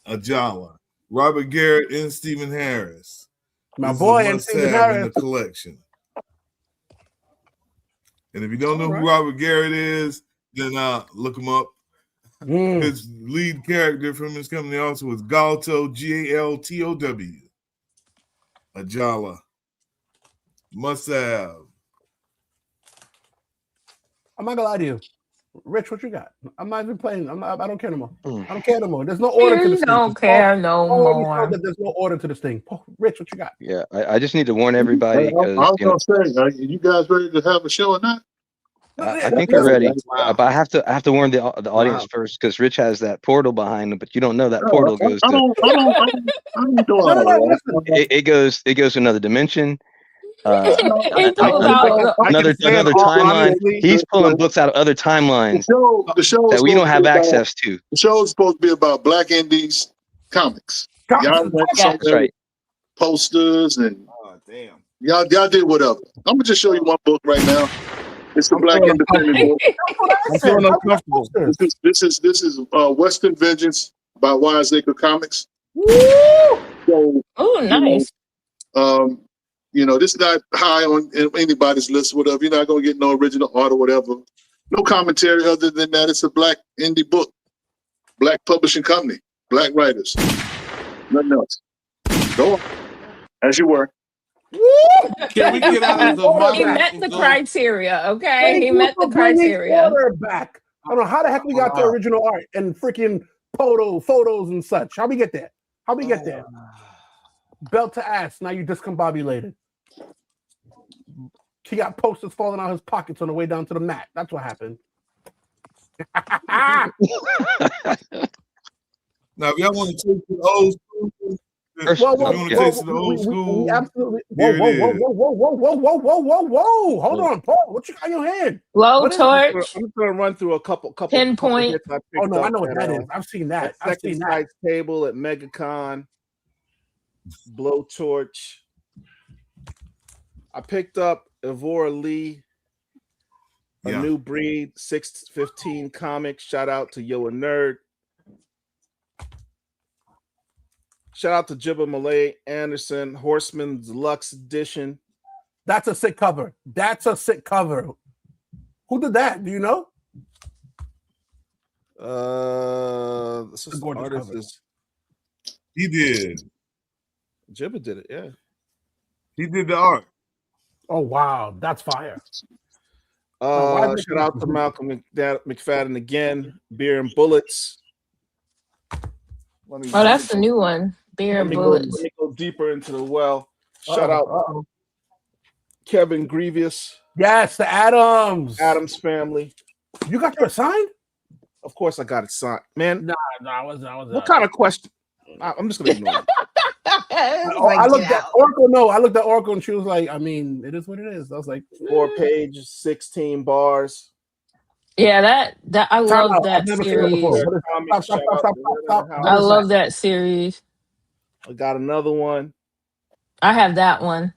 Ajala, Robert Garrett and Stephen Harris. My This boy is a and Stephen must-have in Harris. the collection. And if you don't know All who right. Robert Garrett is, then look him up. His lead character from his company also was Galto, Galtow. Ajala. Must have. I'm not gonna lie to you. Rich, what you got? I'm not even playing. I don't care no more. Mm. I don't care no more. There's no order to You this thing. don't care no Already more. showed that there's no order to this thing. Rich, what you got? Yeah. I just need to warn everybody I because was gonna say, are you guys ready to have a show or not? I think we're ready. Wow. But I have to warn the audience first because Rich has that portal behind him, but you don't know that portal goes I to don't do all that. it goes to another dimension. He pulls out Another timeline. He's pulling books out of other timelines The show that we don't have access to. The show is supposed to be about Black Indies comics. Y'all went Yeah. somewhere That's right. posters and Oh, damn. y'all did whatever. I'm gonna just show you one book right now. It's the Black Independent book. I'm feeling uncomfortable. This is Western Vengeance by Wiseacre Comics. So Oh, nice. This is not high on anybody's list, whatever. You're not gonna get no original art or whatever. No commentary other than that. It's a black indie book, black publishing company, black writers. Nothing else. Go on. As you were. Can we get out of the He mountain met and the go? criteria, okay? Thank He you met for the bringing criteria. order back. I don't know how the heck we got the original art and freaking photos and such. How we get there? How we get there? Belt to ass. Now you discombobulated. He got posters falling out his pockets on the way down to the mat. That's what happened. Now, if y'all want to take the old school, First- Whoa, if you whoa, want to yeah. taste the old school, we absolutely. Whoa, here it whoa, whoa, is. whoa, whoa, whoa, whoa, whoa, whoa, whoa, whoa! Hold on, Paul. What you got in your hand? Low What is torch. I'm just gonna run through a couple Pinpoint. hits I Oh picked no, I up know what at, that is. I've seen that. at I've Second seen that. Sight's table at MegaCon. Blowtorch. I picked up Evora Lee, a Yeah. new breed, 615 comics. Shout out to Yo a Nerd. Shout out to Jibba Malay Anderson, Horseman Deluxe Edition. That's a sick cover. That's a sick cover. Who did that? Do you know? This A is gorgeous artist cover. is He did. Jibba did it, yeah. He did the art. Oh wow, that's fire. why is it- Shout out to Malcolm McFadden again. Beer and Bullets. Let me- Oh, that's the new one. Beer and let bullets. me go deeper into the well. Shout out Uh-oh. Kevin Grievous, Yes, the Adams. Adams family. You got your signed? Of course, I got it signed. Man, No, I was. what kind of question? I'm just gonna ignore it. I looked at Oracle. No, I looked at Oracle and she was like, I mean, it is what it is. I was like, 4 pages, 16 bars. Yeah, that I Time love out. that I've never seen it before. series. What is- Comics, Stop. shout out to Women in I House. love that series. I got another one. I have that one.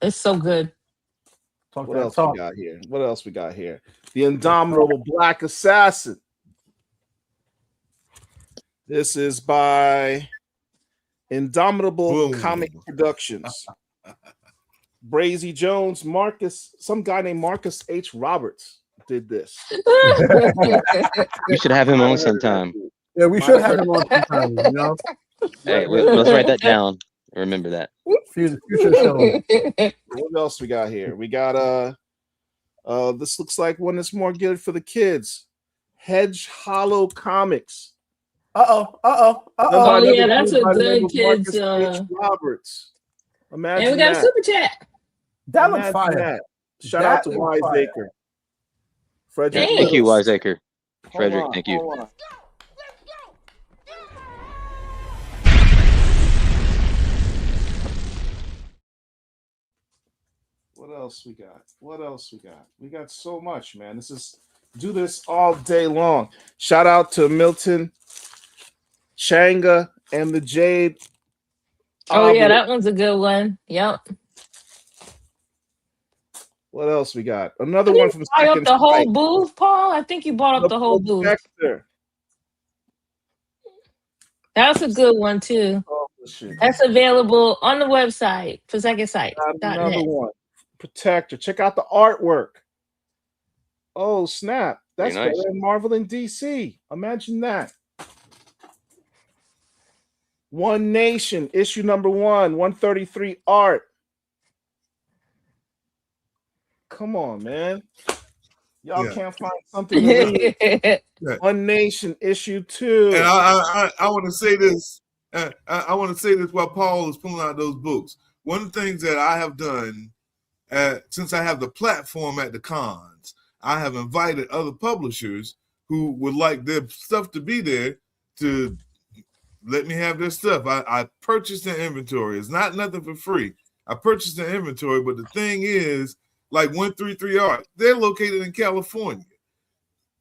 It's so good. Talk What that else talk. we got here? What else we got here? The Indomitable Black Assassin. This is by Indomitable Boom. Comic Productions. Brazy Jones, some guy named Marcus H. Roberts did this. We should have him on sometime. Yeah, we should have him on sometime. You know, Hey, let's write that down. Remember that. future show. What else we got here? We got this looks like one that's more geared for the kids. Hedge Hollow Comics. Oh, yeah, that's a By the name good of kids. Marcus H. Roberts. Imagine And we got a that. super chat. That looks Imagine fire. that. Shout That out to looks fire. Wiseacre. Frederick. Thanks. Thank you, Littles. Wiseacre. Hold Frederick, on, thank you. hold on. What else we got? What else we got? We got so much, man. Do this all day long. Shout out to Milton Changa and the Jade. Oh yeah, Omelet. that one's a good one. Yep. What else we got? Another one from Buy up Second the whole Sight. booth, Paul. I think you bought up the whole booth. Spectre. That's a good one too. Oh, shit. That's available on the website for Second Sight. Got another one. Protector. Check out the artwork. Oh, snap. That's Very nice. better than Marvel and DC. Imagine that. One Nation, issue number 133 art. Come on, man. Y'all Yeah. can't find something to read. One Nation, issue 2. And I want to say this. I want to say this while Paul is pulling out those books. One of the things that I have done, since I have the platform at the cons, I have invited other publishers who would like their stuff to be there to let me have their stuff. I purchased their inventory. It's not nothing for free. I purchased their inventory, but the thing is, like 133 Art, they're located in California.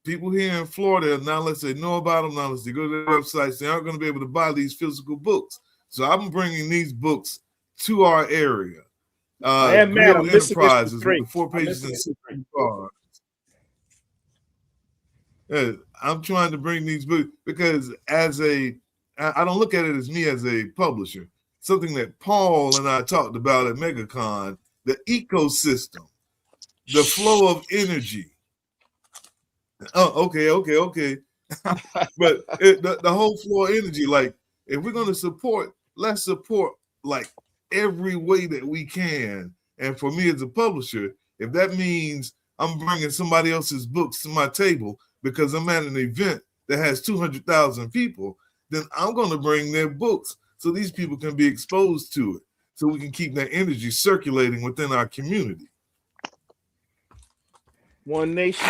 People here in Florida, not unless they know about them, not unless they go to their websites, they aren't going to be able to buy these physical books. So I'm bringing these books to our area. Man, Real I'm missing Enterprises issue 3. with the 4 pages and 16 cards. I'm trying to bring these books because I don't look at it as me as a publisher. Something that Paul and I talked about at MegaCon, the ecosystem, the flow of energy. Oh, okay. But the whole flow of energy, like if we're going to support, let's support like every way that we can. And for me as a publisher, if that means I'm bringing somebody else's books to my table because I'm at an event that has 200,000 people, then I'm going to bring their books so these people can be exposed to it, so we can keep that energy circulating within our community. One Nation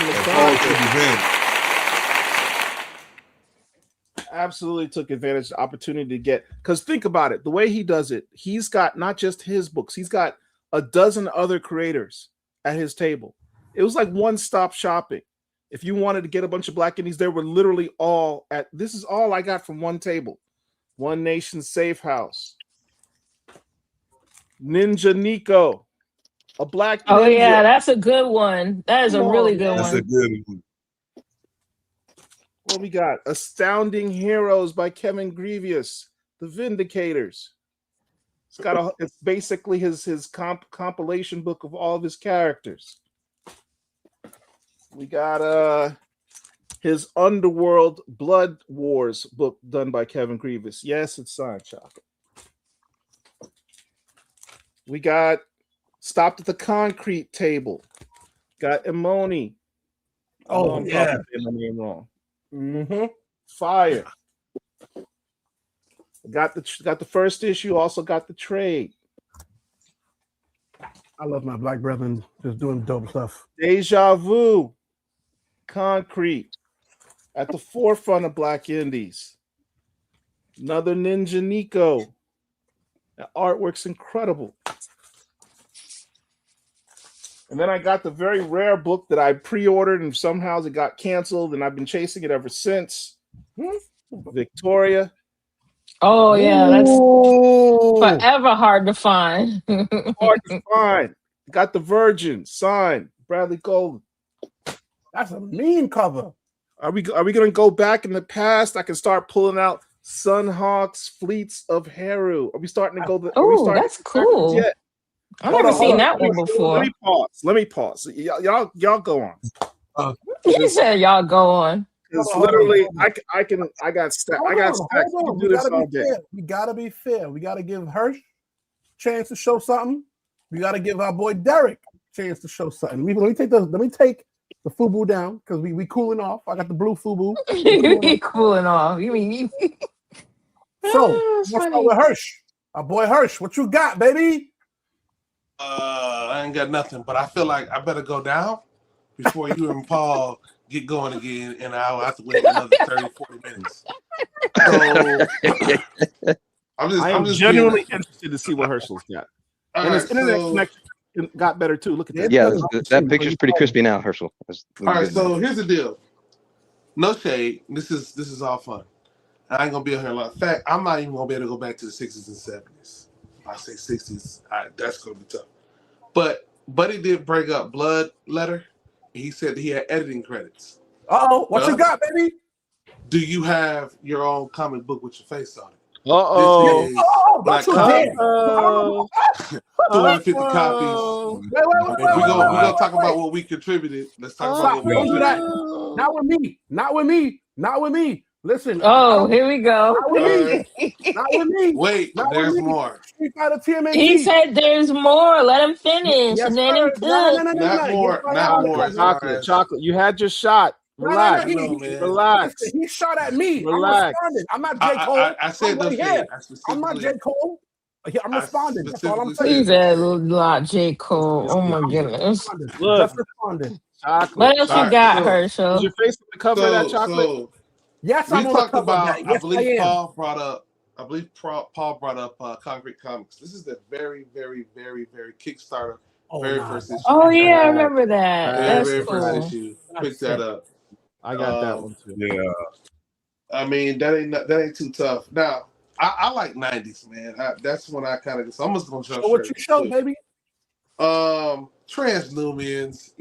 absolutely took advantage of the opportunity to get, because think about it, the way he does it, he's got not just his books, he's got a dozen other creators at his table. It was like one-stop shopping. If you wanted to get a bunch of Black Indies, they were literally all at, this is all I got from one table. One Nation Safe House. Ninja Nico. A Black Ninja. Oh yeah, that's a good one. That is a really good That's one. a good one. What we got? Astounding Heroes by Kevin Grievous. The Vindicators. It's basically his compilation book of all of his characters. We got his Underworld Blood Wars book done by Kevin Grievous. Yes, it's signed, Chocolate. We got Stopped at the Concrete Table. Got Imoni. Oh, I'm yeah. probably saying my name wrong. Mm-hmm. Fire. Got the first issue, also got the trade. I love my Black brethren just doing dope stuff. Deja Vu. Concrete. At the forefront of Black Indies. Another Ninja Nico. The artwork's incredible. And then I got the very rare book that I pre-ordered and somehow it got canceled, and I've been chasing it ever since. Victoria. Oh yeah, that's Ooh. forever hard to find. Hard to find. Got the Virgin signed. Bradley Golden. That's a mean cover. Are we gonna go back in the past? I can start pulling out Sunhawk's Fleets of Heru. Are we starting to go? Oh, that's cool. Yeah. I've never seen that one before. Let me pause. Y'all go on. You said y'all go on. Because literally, I got stacks. I got stacks. We can do this all day. We gotta be fair. We gotta give Hirsch a chance to show something. We gotta give our boy Derek a chance to show something. Let me take the FUBU down because we cooling off. I got the blue FUBU. You cooling off. You mean So let's start with Hirsch. Our boy Hirsch. What you got, baby? I ain't got nothing, but I feel like I better go down before you and Paul get going again, and I'll have to wait another 30, 40 minutes. So I'm just genuinely interested to see what Herschel's got. And his internet connection got better too. Look at that. Yeah, that picture's pretty crispy now, Herschel. All right, so here's the deal. No shade. This is all fun. I ain't gonna be on here a lot. In fact, I'm not even gonna be able to go back to the 60s and 70s. I say 60s, that's gonna be tough. But Buddy did bring up Blood Letter. He said that he had editing credits. What you got, baby? Do you have your own comic book with your face on it? Uh-oh. Black Comic. 250 copies. Wait. We're gonna talk about what we contributed. Let's talk about what we contributed. Not with me. Listen. Here we go. Not with me. Wait, there's more. Street Fighter TMNT. He said there's more. Let him finish. Yes, Let him cook. Not more. Chocolate. You had your shot. Relax. Relax. Listen, he shot at me. Relax. I'm responding. I'm not J. Cole. I said no shade. I'm not J. Cole. I'm responding. That's all I'm saying. He's a lot J. Cole. Oh my goodness. Just responding. Chocolate. What else you got, Herschel? Is your face on the cover of that chocolate? Yes, we I'm talked about. Yes, I believe Paul brought up Concrete Comics. This is the very, very, very, very Kickstarter first issue. Oh yeah, I remember that. That's Very cool. first issue. Pick that up. I got that one too. Yeah. I mean, that ain't too tough. Now, I like 90s, man. That's when I kind of. So I'm just gonna jump. So what you show, baby? Transnubians.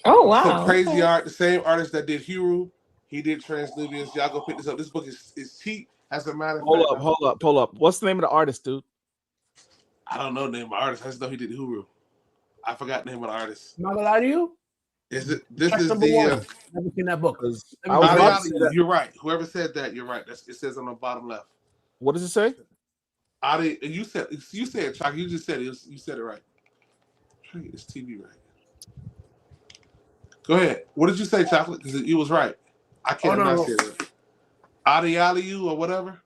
Oh wow. Some crazy art. The same artist that did Hero. He did Transnubians. Y'all go pick this up. This book is cheap. As a matter of fact. Hold up. What's the name of the artist, dude? I don't know the name of the artist. I just know he did Huru. I forgot the name of the artist. Not gonna lie to you. This is the never seen that book. You're right. Whoever said that, you're right. It says on the bottom left. What does it say? Adi, you said it, Chuck. You just said it. You said it right. I'm trying to get this TV right. Go ahead. What did you say, Chocolate? Because you was right. I can't no, not no. say it. Adi Aliu or whatever.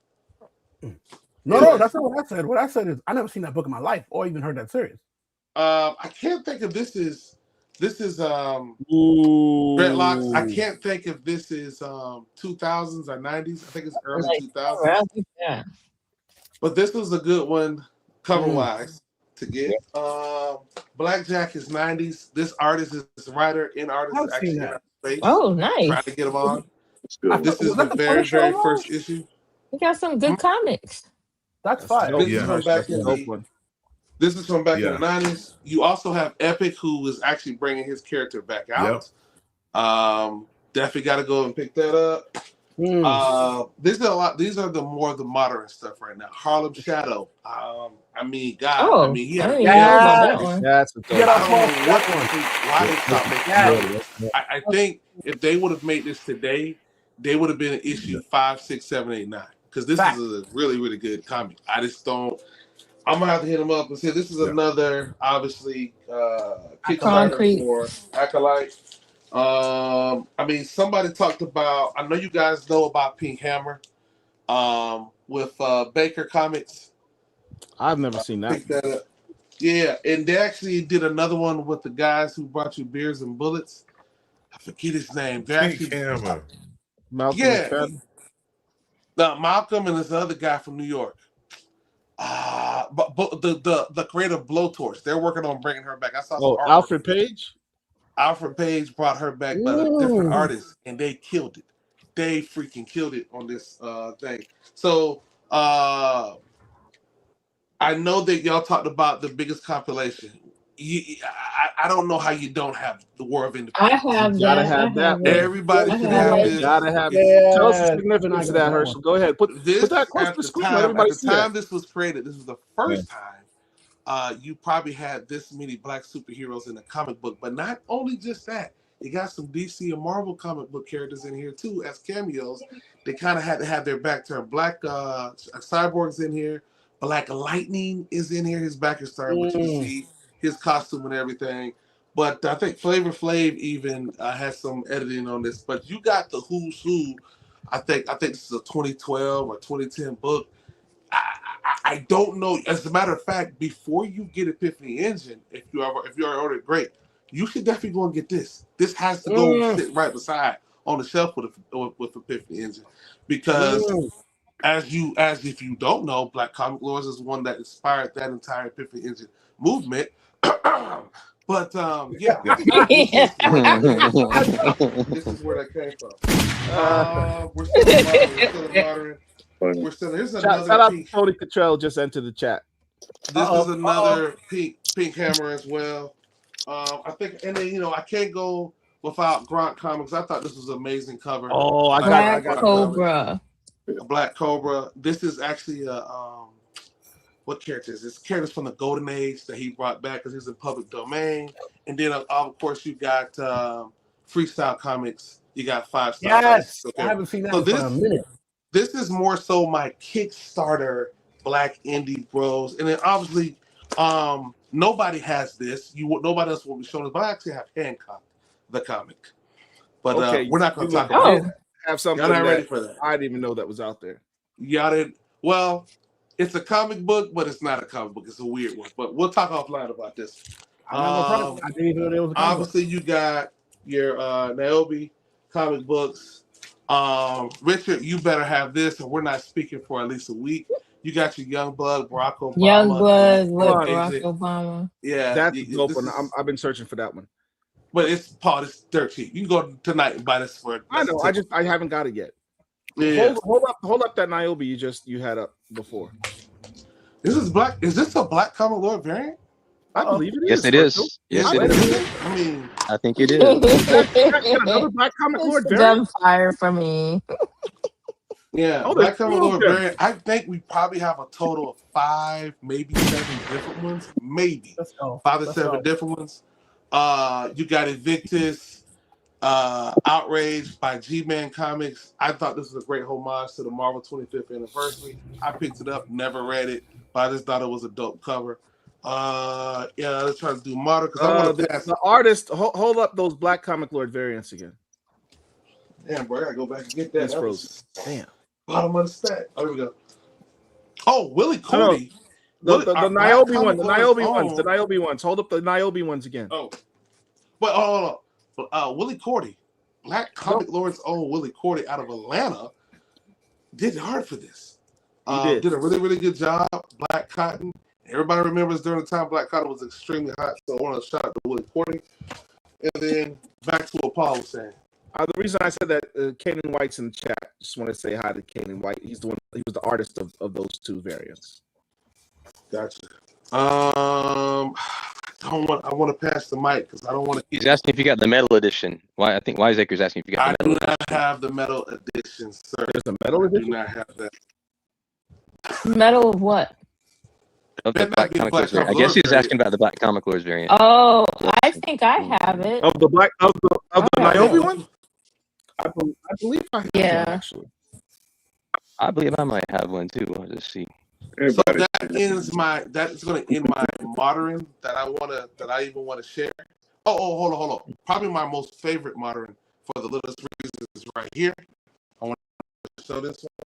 No, that's not what I said. What I said is I never seen that book in my life or even heard that series. I can't think if this is Ooh. Dreadlocks. I can't think if this is 2000s or 90s. I think it's early 2000s. Yeah. But this was a good one cover wise to get. Blackjack is 90s. This artist is writer in artist I've actually seen in that. outer space. Oh, nice. Trying to get him on. That's good. This is Was the that the very, Punisher very one? first issue. We got some good comics. That's That's fire. dope. This is Yeah. from back in Dope the one. This is from back in Yeah. the 90s. You also have Epic, who is actually bringing his character back out. Definitely got to go and pick that up. These are a lot. These are the more of the modern stuff right now. Harlem Shadow. I mean, God. Oh, I mean, he I had. don't even know about that one. That's a dope. Get I off don't my know what that why they stopped making Yeah. it. I think if they would have made this today, they would have been in issue 5, 6, 7, 8, 9. Because this Fact. is a really, really good comic. I just don't. I'm gonna have to hit him up and say this is another obviously Kickstarter Concrete. for Acolyte. I mean, somebody talked about. I know you guys know about Pink Hammer, with Baker Comics. I've never seen that. Pick that up. Yeah, and they actually did another one with the guys who brought you beers and bullets. I forget his name. They're Pink actually Hammer. Malcolm Yeah. McFadden. Malcolm and this other guy from New York. But the creator of Blowtorch, they're working on bringing her back. I saw some Oh, artwork. Alfred Page. Alfred Page brought her back, but a different artist, and they killed it. They freaking killed it on this thing. So I know that y'all talked about the biggest compilation. I don't know how you don't have the War of Independence. I have You gotta that. have that one. Everybody I should have have it. this. Gotta have It's- it. Tell us the Yeah. significance of that, Herschel. Go ahead. Put This that close at to the the screen. Let time, everybody at the see that. time this was created, this was the first time you probably had this many black superheroes in a comic book. But not only just that, you got some DC and Marvel comic book characters in here too as cameos. They kind of had to have their back turned. Black Cyborg's in here. Black Lightning is in here. His back is turned, but you can see his costume and everything. But I think Flavor Flav even has some editing on this. But you got the who's who. I think this is a 2012 or 2010 book. I don't know. As a matter of fact, before you get Epiphany Engine, if you are ordered, great. You should definitely go and get this. This has to go sit right beside on the shelf with Epiphany Engine, because as if you don't know, Black Comic Lords is one that inspired that entire Epiphany Engine movement. But yeah, this is where that came from. We're still modern. We're still here's Shout another out to pink. Tony Cottrell just entered the chat. This is another pink hammer as well. I think, and then I can't go without Grant Comics. I thought this was an amazing cover. Oh, I Black got Cobra. A Black Cobra. This is actually a what character is this? Characters from the Golden Age that he brought back because he's in public domain. And then of course you got Freestyle Comics. You got 5 Star. Yes, Okay. I haven't seen that So for a minute. This is more so my Kickstarter Black Indie Bros. And then obviously nobody has this. Nobody else will be showing this, but I actually have Hancock, the comic. But we're not going to talk about it. Have something Y'all not ready that for that. I didn't even know that was out there. Y'all didn't. Well, it's a comic book, but it's not a comic book. It's a weird one. But we'll talk offline about this. I'm not gonna front. I didn't even know there was a comic book. Obviously, you got your Niobe comic books. Richard, you better have this, and we're not speaking for at least a week. You got your Youngblood, Barack Obama. Youngblood with Barack Obama. Yeah, that's a dope one. I've been searching for that one. But it's dirt cheap. You can go tonight and buy this for. I know. I haven't got it yet. Yeah. Hold up that Niobe you had up before. This is black. Is this a Black Comic Lord variant? I believe it is. Yes, it is. Yes, it is. I mean, I think it is. Another Black Comic Lord It's variant. fire for me. Yeah, Black Comic Lord variant. I think we probably have a total of 5, maybe 7 different ones. Maybe 5 or 7 different ones. You got Invictus. Outrage by G-Man Comics. I thought this was a great homage to the Marvel 25th anniversary. I picked it up, never read it, but I just thought it was a dope cover. Yeah, let's try to do modern because I want to pass. The artist, hold up those Black Comic Lord variants again. Damn, bro, I gotta go back and get that. It's That frozen. was Damn. bottom of the stack. Oh, here we go. Oh, Willie No, no. Cordy. The Our Black Niobe one, Comic the Lord's Niobe ones, the own- Niobe ones. Hold up the Niobe ones again. Oh, but hold on. Willie Cordy, Black Comic Lord's own Willie Cordy out of Atlanta, did hard for this. He did. Did a really, really good job. Black Cotton. Everybody remembers during the time Black Cotton was extremely hot, so I want to shout out to Willie Cordy. And then back to what Paul was saying. The reason I said that, Kanan White's in the chat. Just want to say hi to Kanan White. He's the one. He was the artist of those two variants. Gotcha. I want to pass the mic because I don't want to. He's asking if you got the metal edition. I think Wiseacre's asking if you got I the do metal not have the metal edition, sir. There's a metal I edition? do not have that. Metal of what? of the That might Black be the Comic Black Lords variant. I Comic guess he Lord was variant. asking about the Black Comic Lords variant. Oh, I think I have it. Of the Black of the Okay. Niobe one? I believe I have Yeah. one, actually. I believe I might have one too. I'll just see. So that is going to end my modern that I even want to share. Hold on. Probably my most favorite modern for the littlest reasons is right here. I want to show this one.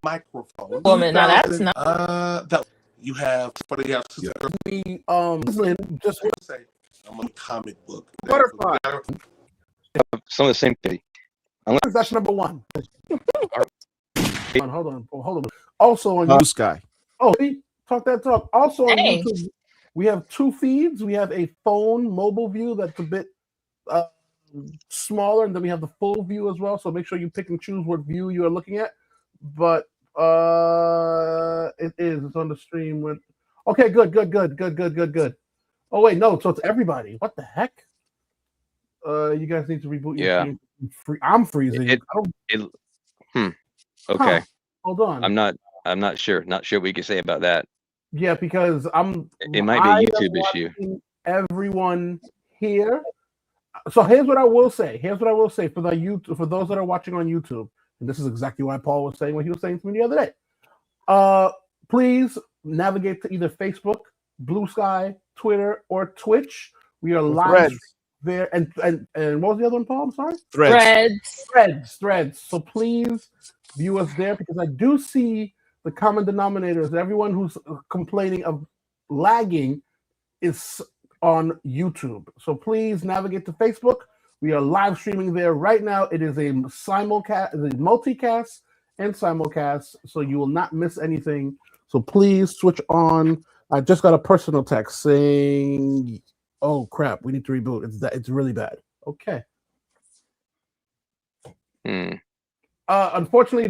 Microphone. Woman, now that's not. That you have, but you have We just want to say, I'm a comic book. Butterfly. Some of the same thing. That's number one. Hold on. Also on Blue Sky. Oh, talk that talk. Also on Hey. YouTube, we have two feeds. We have a phone mobile view that's a bit smaller, and then we have the full view as well. So make sure you pick and choose what view you are looking at. But it's on the stream with. Okay, good. Oh wait, no. So it's everybody. What the heck? You guys need to reboot your stream. I'm freezing. Okay. Hold on. I'm not sure. Not sure what we can say about that. Yeah, because It might be a YouTube issue. Everyone here. So here's what I will say. For those that are watching on YouTube, and this is exactly why Paul was saying what he was saying to me the other day. Please navigate to either Facebook, Blue Sky, Twitter, or Twitch. We are live there. And what was the other one, Paul? I'm sorry? Threads. So please view us there, because I do see the common denominators. Everyone who's complaining of lagging is on YouTube. So please navigate to Facebook. We are live streaming there right now. It is a simulcast, a multicast and simulcast, so you will not miss anything. So please switch on. I just got a personal text saying, "Oh crap, we need to reboot. It's really bad." Okay. Unfortunately,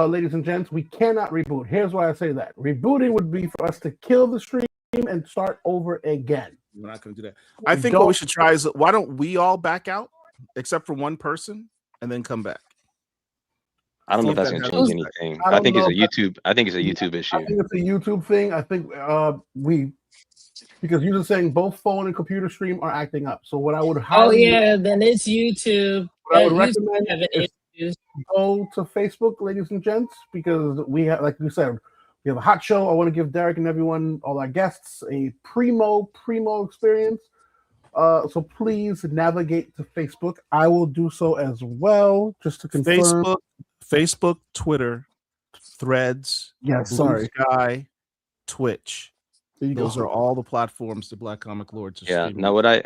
ladies and gents, we cannot reboot. Here's why I say that. Rebooting would be for us to kill the stream and start over again. We're not going to do that. I think what we should try is, why don't we all back out, except for one person, and then come back? I don't know if that's going to change anything. I think it's a YouTube. I think it's a YouTube issue. I think it's a YouTube thing. I think because you're saying both phone and computer stream are acting up. So what I would then it's YouTube. What I would recommend is go to Facebook, ladies and gents, because we have, like you said, we have a hot show. I want to give Derek and everyone, all our guests, a primo experience. So please navigate to Facebook. I will do so as well, just to confirm. Facebook, Twitter, Threads, Blue Sky, Twitch. Those are all the platforms the Black Comic Lords are streaming. Now what I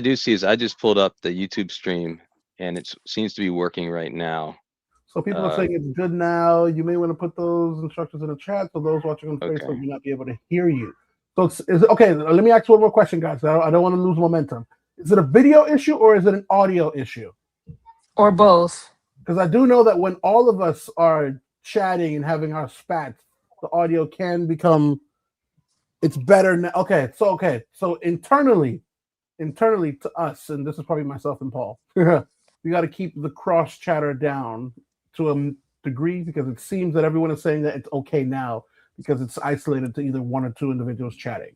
do see is I just pulled up the YouTube stream, and it seems to be working right now. So people are saying it's good now. You may want to put those instructions in the chat, so those watching on Facebook may not be able to hear you. So is it okay? Let me ask one more question, guys. I don't want to lose momentum. Is it a video issue or is it an audio issue? Or both? Because I do know that when all of us are chatting and having our spats, the audio can become. It's better now. Okay. So internally to us, and this is probably myself and Paul, we got to keep the cross chatter down to a degree, because it seems that everyone is saying that it's okay now because it's isolated to either one or two individuals chatting.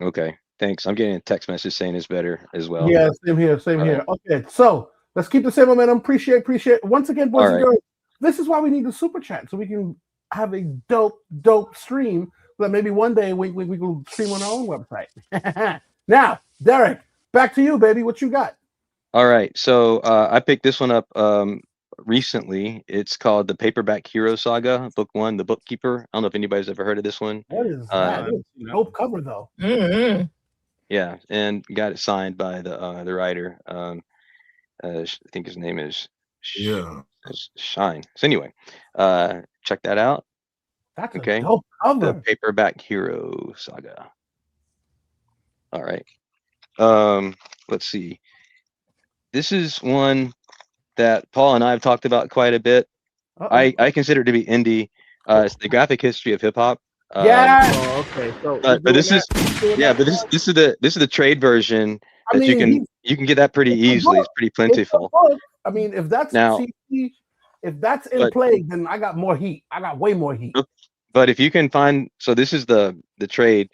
Okay, thanks. I'm getting a text message saying it's better as well. Yeah, same here. Okay, so let's keep the same momentum. Appreciate. Once again, boys and girls, this is why we need the super chat, so we can have a dope stream that maybe one day we can stream on our own website. Now, Derek, back to you, baby. What you got? All right, so I picked this one up recently. It's called the Paperback Hero Saga, Book 1, The Bookkeeper. I don't know if anybody's ever heard of this one. What is that? Dope cover though. Mm-hmm. Yeah, and got it signed by the writer. I think his name is Shine. So anyway, check that out. That's a dope cover. The Paperback Hero Saga. All right. Let's see. This is one that Paul and I have talked about quite a bit. I consider it to be indie. It's the graphic history of hip hop. Okay. So, but this is the trade version that you can get that pretty easily. It's pretty plentiful. I mean, if that's CC, if that's in play, then I got more heat. I got way more heat. But if you can find, so this is the trade.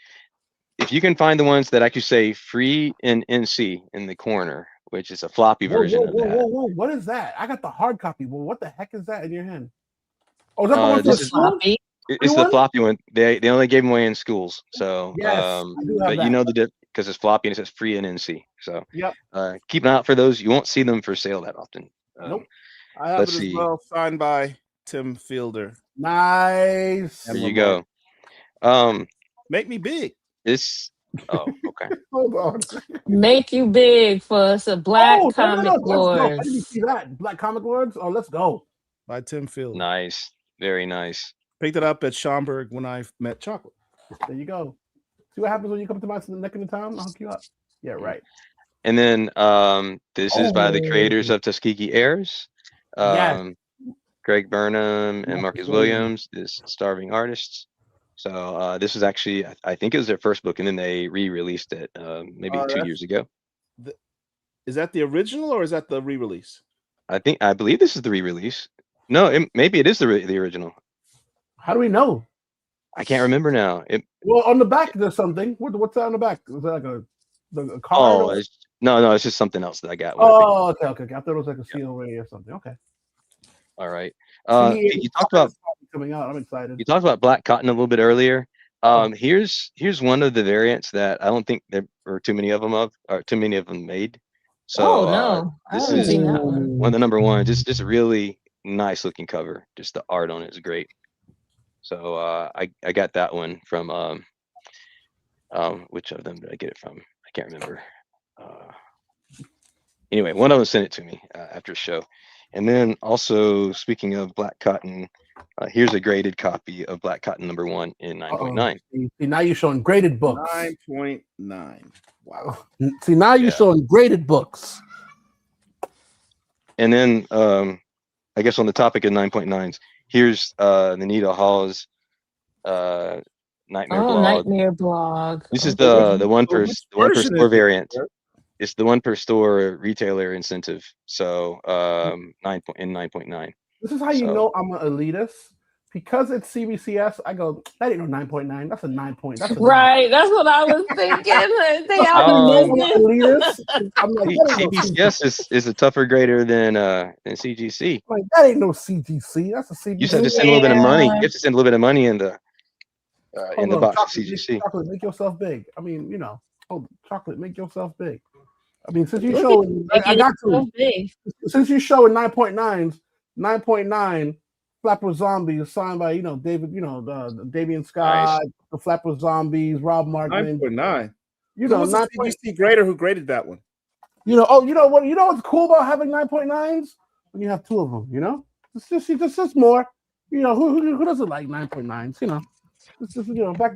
If you can find the ones that actually say free in NC in the corner, which is a floppy version of that. Whoa. What is that? I got the hard copy. Well, what the heck is that in your hand? Oh, is that the one this is floppy? It's the floppy one. They only gave them away in schools. So yes, but you know because it's floppy and it says free NNC. So Yep. keep an eye out for those. You won't see them for sale that often. Nope. I have Let's it as see. well, signed by Tim Fielder. Nice. There you go. Make me big. This. Oh, okay. Hold on. Make you big for some Black Oh, Comic Let's go. I didn't Lords. see that. Black Comic Lords. Oh, let's go. By Tim Fielder. Nice. Very nice. Picked it up at Schaumburg when I met Chocolate. There you go. See what happens when you come to my neck of the town? I'll hook you up. Yeah, right. And then this is by the creators of Tuskegee Heirs. Yes. Greg Burnham and Marcus Marcus Williams. Williams is Starving Artists. So this is actually, I think it was their first book, and then they re-released it maybe 2 years ago. Is that the original or is that the re-release? I believe this is the re-release. No, maybe it is the original. How do we know? I can't remember now. Well, on the back there's something. What's that on the back? Is that like a card? Oh, or... no, it's just something else that I got. Oh, okay. I thought it was like a seal ray or something. Okay. All right. See, You talked about coming out. I'm excited. You talked about black cotton a little bit earlier. Here's one of the variants that I don't think there were too many of them made. So No, I this haven't is seen that one. one of the number one. Just a really nice looking cover. Just the art on it is great. So I got that one from which of them did I get it from? I can't remember. Anyway, one of them sent it to me after the show. And then also, speaking of black cotton, here's a graded copy of Black Cotton #1 in 9.9. See, now you're showing graded books. 9.9. Wow. See, now you're showing graded books. And then, I guess on the topic of 9.9s, here's the Nita Hall's Nightmare Blog. Nightmare Blog. This is the one per store variant. It? It's the one per store retailer incentive. So 9.9. This is how you know I'm an elitist. Because it's CBCS, I go, that ain't no 9.9. That's a 9 point. That's Right. That's what I was thinking. They out the business. I'm like, CBCS is a tougher grader than CGC. Like, that ain't no CGC. That's a CBCS. You just have to send a little bit of money. You have to send a little bit of money in the box of CGC. Chocolate, make yourself big. I mean, chocolate, make yourself big. I mean, since you showing, I got to. Since you showing 9.9s, 9.9 Flapper Zombies signed by David, Damian Scott, nice. The Flapper Zombies, Rob Markman. 9.9. Not CGC grader who graded that one. You know what's cool about having 9.9s? When you have two of them, it's just more. Who doesn't like 9.9s? It's just,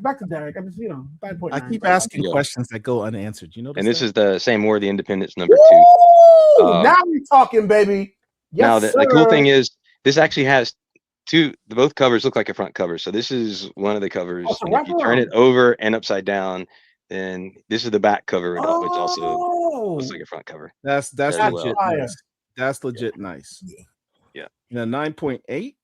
back to Derek. I just 9.9. I keep asking questions that go unanswered. And this is the same War of the Independents #2. Now we're talking, baby. Yes, now the cool thing is this actually has both covers look like a front cover. So this is one of the covers. And if you turn it over and upside down, then this is the back cover, which also looks like a front cover. That's legit nice. That's legit nice. Yeah. 9.8.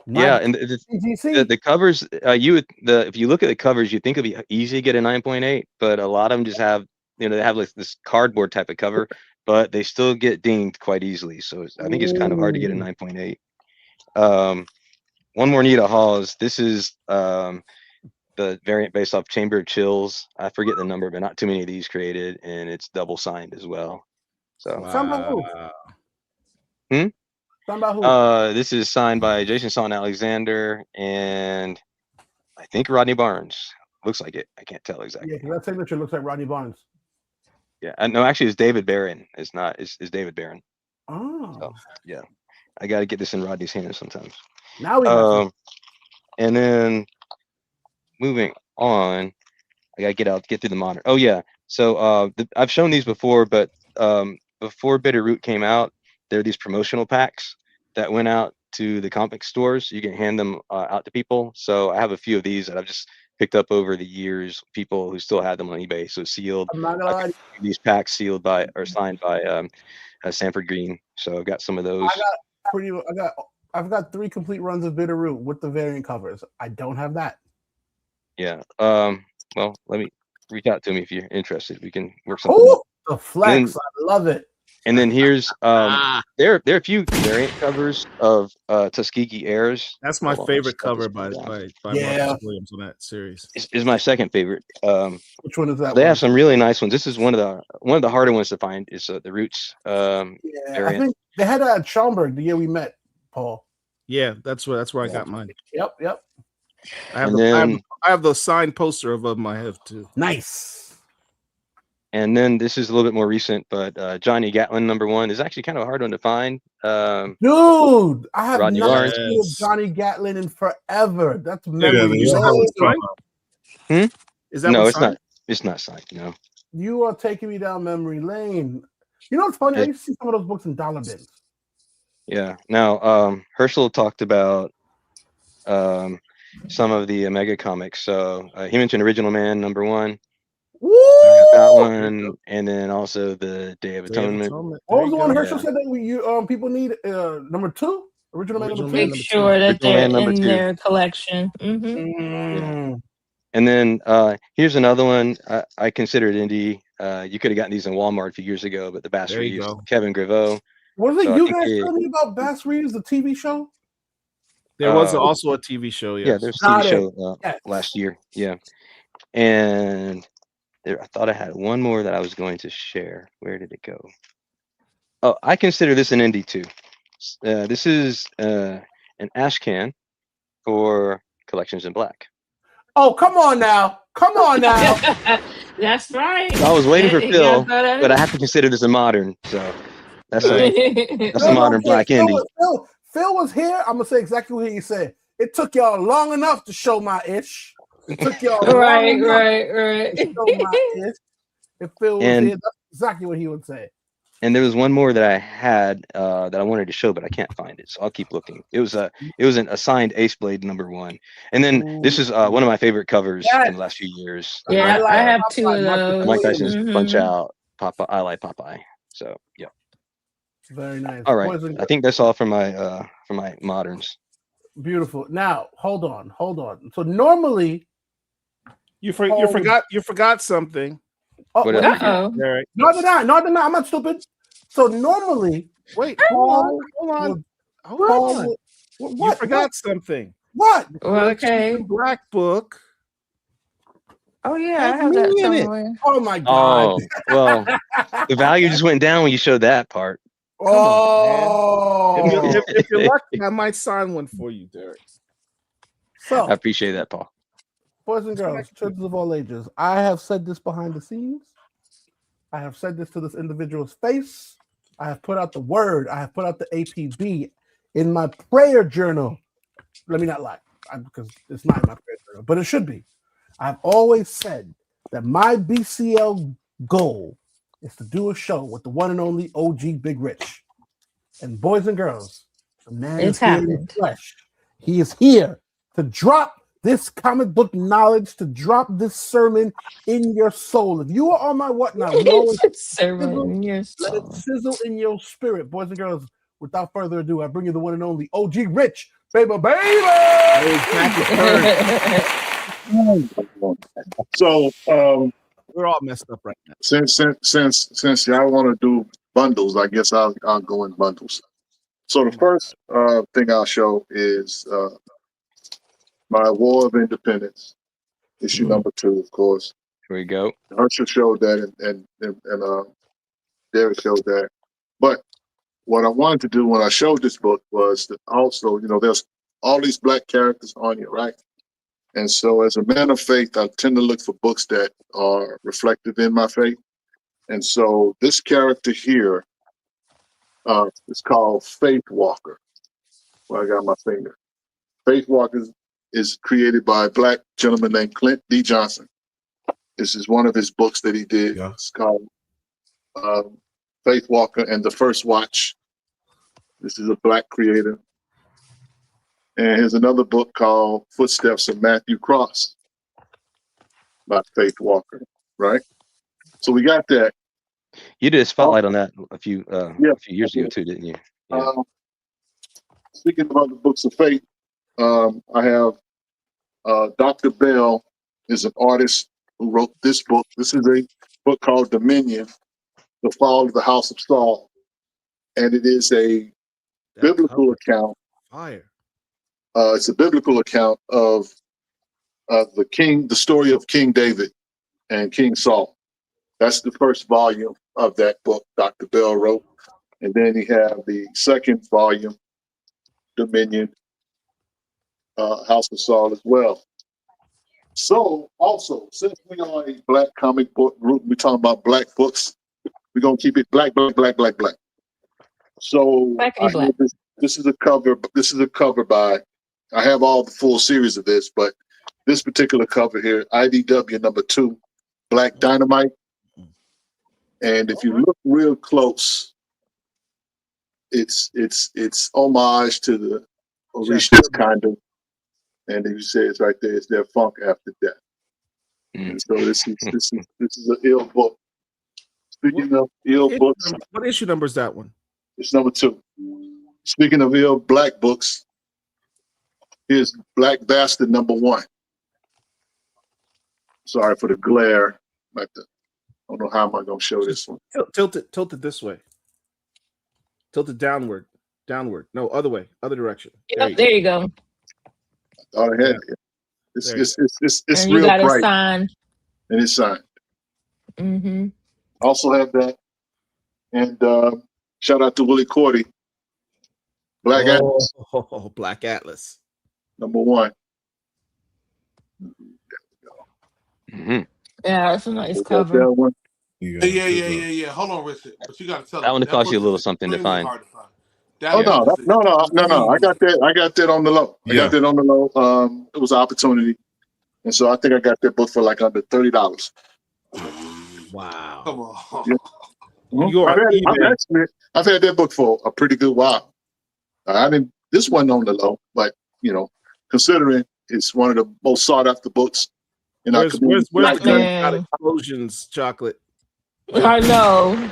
Yeah, and the covers, if you look at the covers, you think it'd be easy to get a 9.8, but a lot of them just have, they have like this cardboard type of cover, but they still get dinged quite easily. So I think it's kind of hard to get a 9.8. One more Nita Hall's. This is the variant based off Chamber of Chills. I forget the number, but not too many of these created, and it's double signed as well. So. This is signed by Jason Son Alexander and I think Rodney Barnes. Looks like it. I can't tell exactly. Yeah, that signature looks like Rodney Barnes. Yeah, no, actually, it's David Barron. It's not. It's David Barron. Oh. So, yeah, I got to get this in Rodney's hands sometimes. Now we. And then moving on, I got to get through the monitor. Oh yeah. So I've shown these before, but before Bitterroot came out, there are these promotional packs that went out to the comic stores. You can hand them out to people. So I have a few of these that I've just picked up over the years. People who still have them on eBay. So sealed. I'm not gonna lie. These packs sealed by or signed by Sanford Green. So I've got some of those. I've got 3 complete runs of Bitterroot with the variant covers. I don't have that. Yeah. Well, let me reach out to me if you're interested. We can work something. Oh, the flex! I love it. And then here's there are a few variant covers of Tuskegee Airs. That's my Hold on, favorite let's cover scroll by down. Yeah. Marcus Williams on that series. Is my second favorite. Which one is that? They one? have some really nice ones. This is one of the harder ones to find. Is the Roots Yeah, I variant. think they had that at Schaumburg the year we met, Paul. Yeah, that's where I Yeah. got mine. Yep. I And have the signed poster of them I have too. Nice. And then this is a little bit more recent, but Johnny Gatlin #1 is actually kind of a hard one to find. Dude, I have Rodney not Lawrence. seen of Johnny Gatlin in forever. That's Yeah, memory. yeah. lane. Is that No, one it's signed? not. It's not signed. No. You are taking me down memory lane. You know what's funny? I used to see some of those books in dollar bins. Yeah. Now, Herschel talked about some of the Omega comics. So he mentioned Original Man #1. Woo! That one, and then also the Day of Atonement. What was the one There you Herschel Yeah. said that people need? #2, Original Man Original #2. Man Make sure that Original they're Man in #2. their collection. And then here's another one. I consider it indie. You could have gotten these in Walmart a few years ago, but the Bass There you Reeves, go. Kevin Graveau. Was it So I you think guys they- telling me about Bass Reeves, the TV show? There was Uh, also a TV show. Yes. Yeah, there's a Got TV it. show Yes. last year. Yeah, and I thought I had one more that I was going to share. Where did it go? Oh, I consider this an indie too. This is an ash can for Collections in Black. Oh, come on now. Come on now. That's right. I was waiting for You Phil, gotta throw that but I in. have to consider this a modern. So that's Nice. that's a modern Black Phil indie. Phil was here. I'm gonna say exactly what he said. It took y'all long enough to show my ish. It took y'all long right. enough to show my ish. If Phil was And- here, that's exactly what he would say. And there was one more that I had that I wanted to show, but I can't find it. So I'll keep looking. It was an assigned Ace Blade #1. And then this is one of my favorite covers in the last few years. Yeah, I have two of Popeye, those. Mike Tyson's Mhm. Punch Out, Popeye. I like Popeye. So yeah. Very nice. All right. Poison I think that's all for my moderns. Beautiful. Now, hold on. So normally, You forgot something. What else? Uh-oh. Derek. No, I'm not stupid. So normally, Wait, Paul hold on. would- Hold Paul on. would- You what? forgot something. What? Well, okay. Black book. Oh yeah, I Has have that me in it. somewhere. Oh my god. Oh well, the value just went down when you showed that part. Oh. If you're lucky, I might sign one for you, Derek. So, I appreciate that, Paul. boys and girls, children of all ages, I have said this behind the scenes. I have said this to this individual's face. I have put out the word. I have put out the APB in my prayer journal. Let me not lie, because it's not in my prayer journal, but it should be. I've always said that my BCL goal is to do a show with the one and only OG Big Rich. And boys and girls, the man It's is here in the happened. flesh. He is here to drop this comic book knowledge, to drop this sermon in your soul. If you are on my whatnot, we always Sermon in your let it soul. sizzle in your spirit. Boys and girls, without further ado, I bring you the one and only OG Rich, baby. So We're all messed up right now. since y'all want to do bundles, I guess I'll go in bundles. So the first thing I'll show is my War of Independence, issue #2, of course. Here we go. Herschel showed that, and Derek showed that. But what I wanted to do when I showed this book was to also, there's all these Black characters on here, right? And so as a man of faith, I tend to look for books that are reflective in my faith. And so this character here is called Faith Walker. Well, I got my finger. Faith Walker is created by a Black gentleman named Clint D. Johnson. This is one of his books that he did. Yeah. It's called Faith Walker and the First Watch. This is a Black creator. And here's another book called Footsteps of Matthew Cross by Faith Walker, right? So we got that. You did a spotlight on that a few years I ago did. too, didn't you? Yeah. Speaking about the books of faith, I have Dr. Bell is an artist who wrote this book. This is a book called Dominion, The Fall of the House of Saul. and it is a That biblical cover, account. fire. It's a biblical account of the story of King David and King Saul. That's the first volume of that book Dr. Bell wrote. And then he have the second volume, Dominion, House of Saul as well. So also, since we are a black comic book group, we're talking about black books, we're going to keep it black, black, black, black, black. So Blackity black. this is a cover. This is a cover by, I have all the full series of this, but this particular cover here, IDW number 2, Black Dynamite. And if you look real close, it's homage to the Orishas kind of, and you say it's right there. It's their funk after death. And so this is an ill book. Speaking of ill books, What issue number is that one? it's number 2. Speaking of ill black books, here's Black Bastard number 1. Sorry for the glare. I don't know how am I going to show this one. Tilt it this way. Tilt it downward. No, other way, other direction. Yep, there you go. Oh, yeah. It's And you real got it bright, signed. and it's signed. Mm-hmm. Also have that, and shout out to Willie Cordy, Black Atlas Black Atlas number 1. Mm-hmm. Yeah, that's a nice That cover. one. Yeah. Hold on, Richard. But you got to tell That one them, cost you a book little is something to extremely find. hard to find. Oh no! I got that on the low. I got that on the low. It was an opportunity, and so I think I got that book for like under $30. Wow. Come on. Yeah. I've had that book for a pretty good while. This wasn't on the low, but considering it's one of the most sought after books in our community. Where's the Man. explosions chocolate? I know.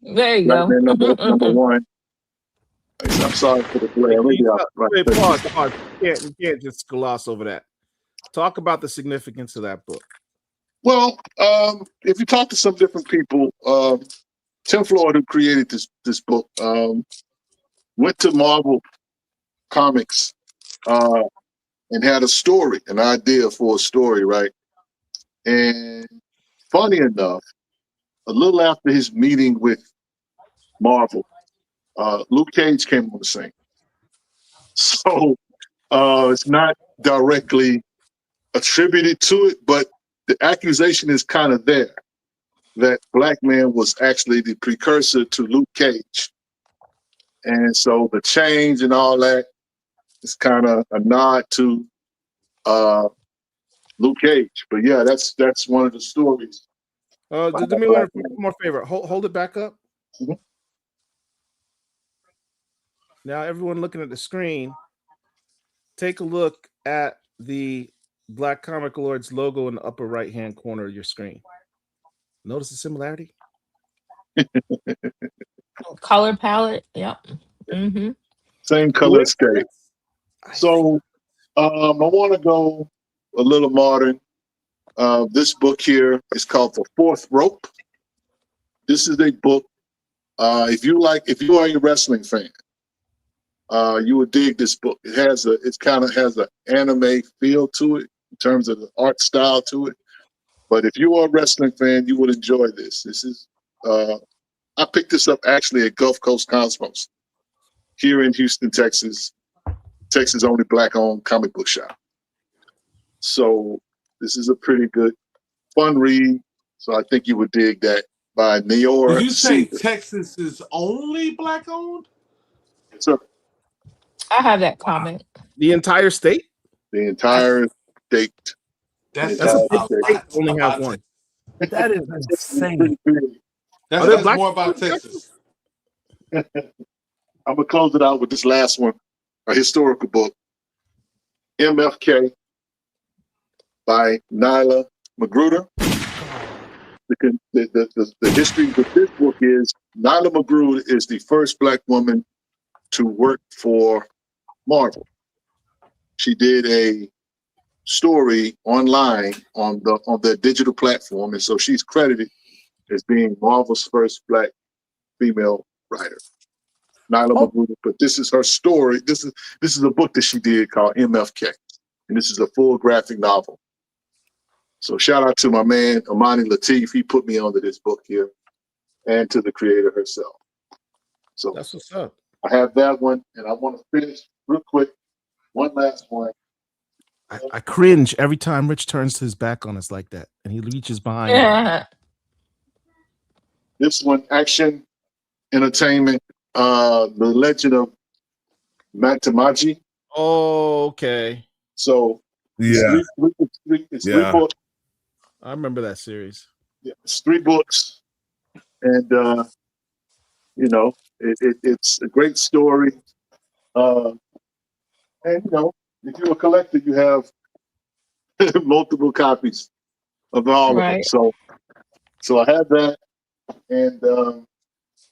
There you Black go. Man number 1. I'm sorry for the glare. Wait, pause. You can't just gloss over that. Talk about the significance of that book. Well, if you talk to some different people, Tim Floyd, who created this book, went to Marvel Comics and had an idea for a story, right? And funny enough, a little after his meeting with Marvel, Luke Cage came on the scene. So it's not directly attributed to it, but the accusation is kind of there that Black Man was actually the precursor to Luke Cage. And so the change and all that is kind of a nod to Luke Cage. But yeah, that's one of the stories. Do me one more favor. Hold it back up. Mhm. Now, everyone looking at the screen, take a look at the Black Comic Lords logo in the upper right-hand corner of your screen. Notice the similarity? Color palette. Yep. Mm-hmm. Same color scheme. So I want to go a little modern. This book here is called The Fourth Rope. This is a book. If you are a wrestling fan, you would dig this book. It kind of has an anime feel to it in terms of the art style to it. But if you are a wrestling fan, you would enjoy this. This is I picked this up actually at Gulf Coast Cosmos here in Houston, Texas. Texas' only Black-owned comic book shop. So this is a pretty good, fun read. So I think you would dig that by Neor. Did you say Caesar. Texas is only Black-owned? So I have that comment. The entire state? the entire state. That's a big a state. lot Only have about one. That is insane. That Are there says Black more about people in Texas. I'm gonna close it out with this last one, a historical book, MFK by Nyla Magruder. The history of this book is Nyla Magruder is the first Black woman to work for Marvel. She did a story online on their digital platform, and so she's credited as being Marvel's first Black female writer. Nyla Oh. Magruder, but this is her story. This is a book that she did called MFK, and this is a full graphic novel. So shout out to my man Amani Latif. He put me onto this book here, and to the creator herself. So That's what's up. I have that one, and I want to finish real quick. One last one. I cringe every time Rich turns his back on us like that, and he reaches behind. him. Yeah. This one, action, entertainment, The Legend of Matamaji. Oh, okay. So Yeah. it's three Yeah. books. I remember that series. Yeah, it's 3 books, and you know, it's a great story. And you know, if you're a collector, you have multiple copies of all of them. Right. So I have that, and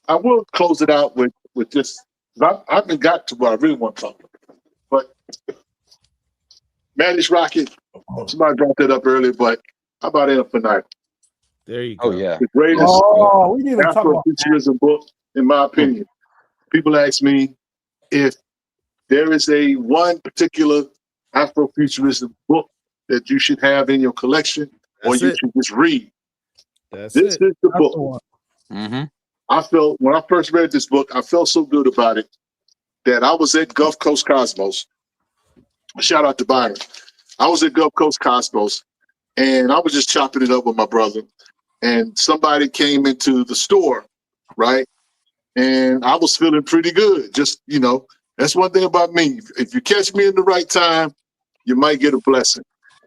I will close it out with just. I haven't got to what I really want to talk about, but Manny's Rocket. Somebody brought that up earlier, but how about Infinite? There you go. Oh yeah. The greatest Oh, we didn't even talk about Afrofuturism book, in my opinion. People ask me if there is a one particular Afrofuturism book that you should have in your collection, or That's you it. should just read. That's This it. is the That's book. the one. Mm-hmm. I felt when I first read this book, I felt so good about it that I was at Gulf Coast Cosmos. Shout out to Byron. I was at Gulf Coast Cosmos, and I was just chopping it up with my brother. And somebody came into the store, right? And I was feeling pretty good. Just, you know, that's one thing about me. If you catch me in the right time, you might get a blessing.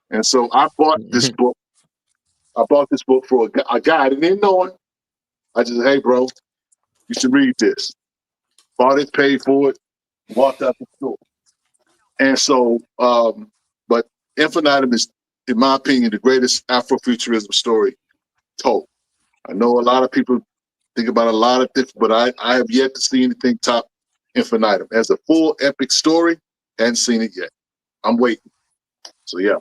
And so I bought this book. I bought this book for a guy. I didn't know him. I just, hey, bro, you should read this. Bought it, paid for it, walked out the store. And so, but Infinitum is, in my opinion, the greatest Afrofuturism story told. I know a lot of people think about a lot of different, but I have yet to see anything top Infinitum. As a full epic story, hadn't seen it yet. I'm waiting. So yeah,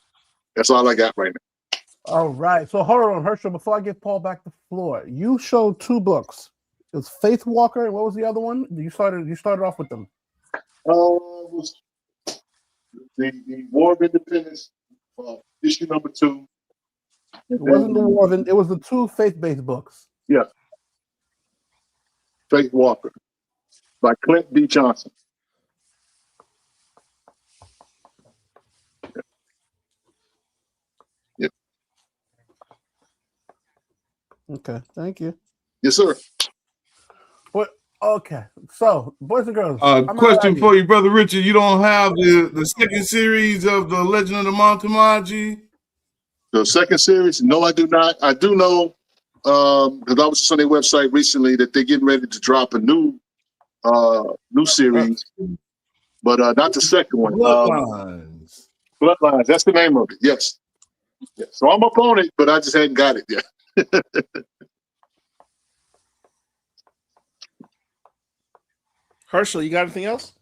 that's all I got right now. All right. So hold on, Herschel. Before I give Paul back the floor, you showed 2 books. It was Faith Walker, and what was the other one? You started off with them. It was the War of Independence, issue number 2. It wasn't the War. It was the 2 faith-based books. Yeah. Faith Walker by Clint D. Johnson. Yep. Okay. Thank you. Yes, sir. But okay. So, boys and girls. I'm not Question idea. for you, brother Richard. You don't have the second series of the Legend of the Matamaji? The second series, no, I do not. I do know, because I was just on their website recently, that they're getting ready to drop a new series, but not the second one. Bloodlines. Bloodlines, that's the name of it. Yes. So I'm up on it, but I just hadn't got it yet. Herschel, you got anything else?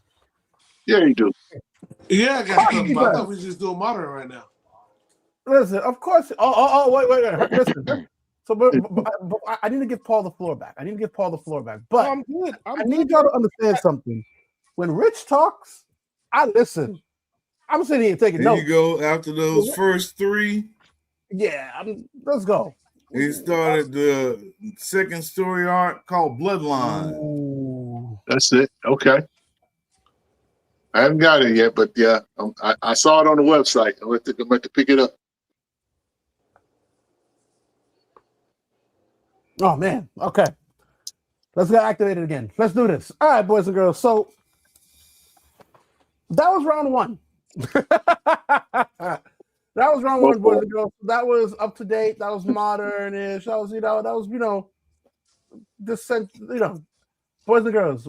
Yeah, you do. Yeah, I got stuff. you But I got thought we was just doing modern right now. Listen, of course. Wait. Listen. So, but I need to give Paul the floor back. But I'm good. I need y'all to understand something. When Rich talks, I listen. I'm sitting here taking There notes. you go. After those first 3, Yeah, let's go. he started the second story arc called Bloodline. Ooh. That's it. Okay. I haven't got it yet, but yeah, I saw it on the website. I'm going to pick it up. Oh man. Okay. Let's get activated again. Let's do this. All right, boys and girls. So that was round 1. That was round 1, boys and girls. That was up to date. That was modern-ish. That was, boys and girls.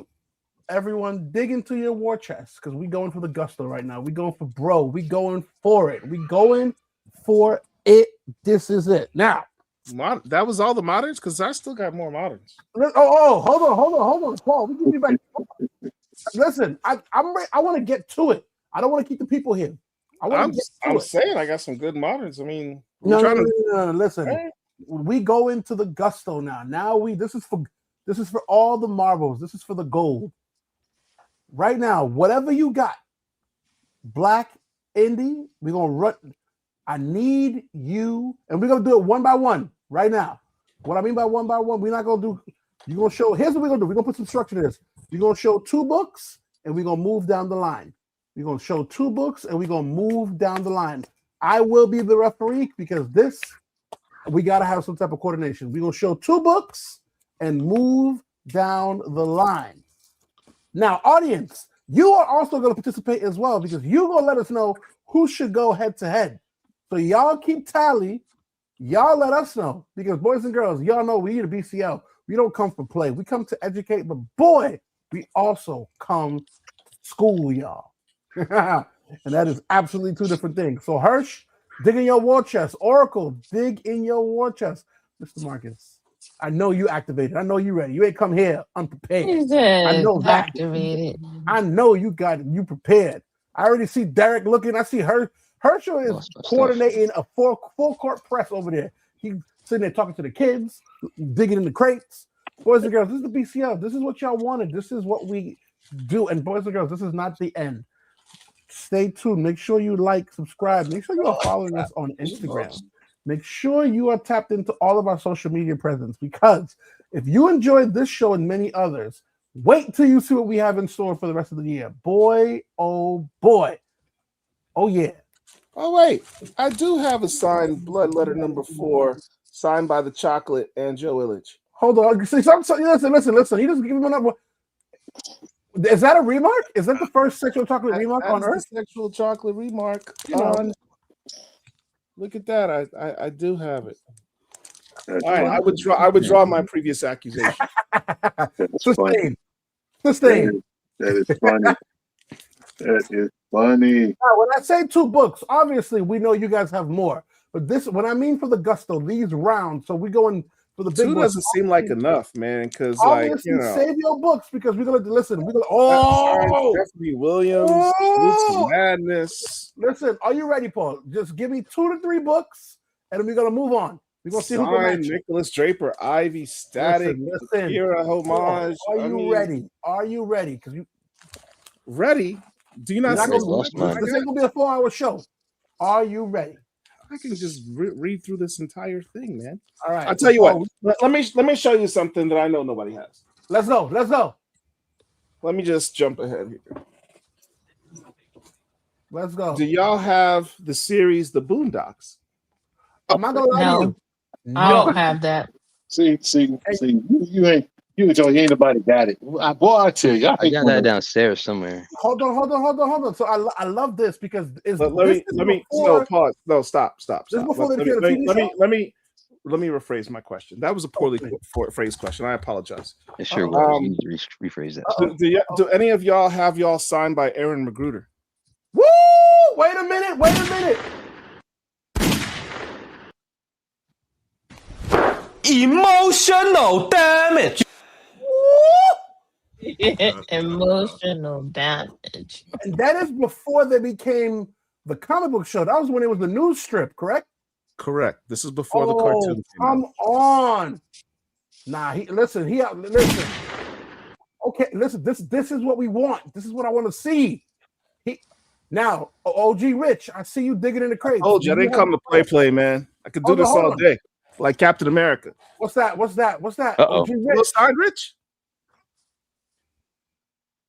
Everyone, dig into your war chest because we going for the gusto right now. We going for bro. We going for it. We going for it. This is it. Now, That was all the moderns, because I still got more moderns. hold on, Paul. We give you back. Listen, I'm ready. I want to get to it. I don't want to keep the people here. I'm saying I got some good moderns. I mean, No. Listen, Hey. we go into the gusto now. This is for all the marbles. This is for the gold. right now, whatever you got, black, indie, we're gonna run. I need you, and we're gonna do it one by one right now. What I mean by one, we're not gonna do. You're gonna show. Here's what we're gonna do. We're gonna put some structure to this. You're gonna show 2 books, and we're gonna move down the line. We're gonna show 2 books, and we're gonna move down the line. I will be the referee because this we gotta have some type of coordination. We're gonna show 2 books and move down the line. Now, audience, you are also gonna participate as well because you're gonna let us know who should go head to head. So y'all keep tally. Y'all let us know because boys and girls, y'all know we need a BCL. We don't come for play. We come to educate, but boy, we also come to school y'all. And that is absolutely 2 different things. So Hirsch, dig in your war chest. Oracle, dig in your war chest. Mr. Marcus, I know you activated. I know you ready. You ain't come here unprepared. He's I know that. activated. I know you got you prepared. I already see Derek looking. I see Herschel is coordinating a full court press over there. He's sitting there talking to the kids, digging in the crates. Boys and girls, this is the BCL. This is what y'all wanted. This is what we do. And boys and girls, this is not the end. Stay tuned. Make sure you like, subscribe. Make sure you are following us on Instagram. Make sure you are tapped into all of our social media presence because if you enjoyed this show and many others, wait till you see what we have in store for the rest of the year. Boy, oh boy. Oh yeah. Oh wait, I do have a signed blood letter number 4, signed by the Chocolate and Joe Illich. Hold on. See, listen. He doesn't give him a number. Is that a remark? Is that the first sexual chocolate remark on Earth? Sexual chocolate remark. Look at that. I do have it. All right, I withdraw my previous accusation. Sustained. That is funny. That is funny. Now, when I say 2 books, obviously we know you guys have more. But this, when I mean for the gusto, these rounds, so we going for the big 2 doesn't seem like enough, man. Because like save your books because we're gonna listen. We're gonna Stephanie Williams, Madness. Listen, are you ready, Paul? Just give me 2 to 3 books, and then we're gonna move on. We're gonna see who can match. Nicholas Draper, Ivy, Static, Kira, Homage. Ready? Are you ready? Because you ready? Do you not see this ain't gonna be a 4-hour show. Are you ready? I can just read through this entire thing, man. All right. I'll tell you what. Let me show you something that I know nobody has. Let's go. Let me just jump ahead here. Let's go. Do y'all have the series The Boondocks? I'm not gonna lie to you. I don't have that. See, you ain't nobody got it. Boy, I tell you, I got that downstairs somewhere. Hold on. So I love this because pause. No, stop. This before let me rephrase my question. That was a poorly phrased question. I apologize. It sure was. You need to rephrase that. Do any of y'all have y'all signed by Aaron Magruder? Woo! Wait a minute. Emotional damage. Emotional damage. And that is before they became the comic book show. That was when it was the news strip, correct? Correct. This is before the cartoon. Come on. Nah, listen. Okay, listen. This is what we want. This is what I want to see. Now, OG Rich, I see you digging in the crates. I didn't come to play, man. I could do this all day, like Captain America. What's that? Uh-oh. OG Rich. Are those signed, Rich?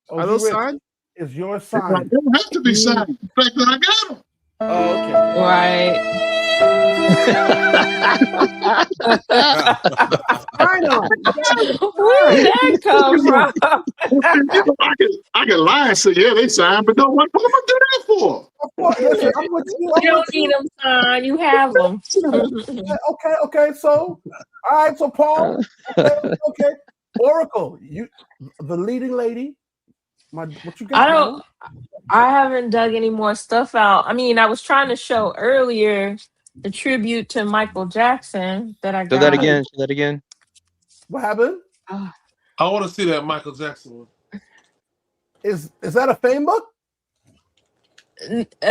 Are those signed? Is your sign? They don't have to be signed. I got them. Oh, okay. Right. Where did that come from? I can lie and say, yeah, they signed, but what am I doing that for? Listen, You don't need them signed. You have them. Okay. So, all right. So, Paul. Okay. Oracle, you, the leading lady. What you got? I haven't dug any more stuff out. I mean, I was trying to show earlier the tribute to Michael Jackson that I got. Say that again. What happened? I want to see that Michael Jackson one. Is that a fame book?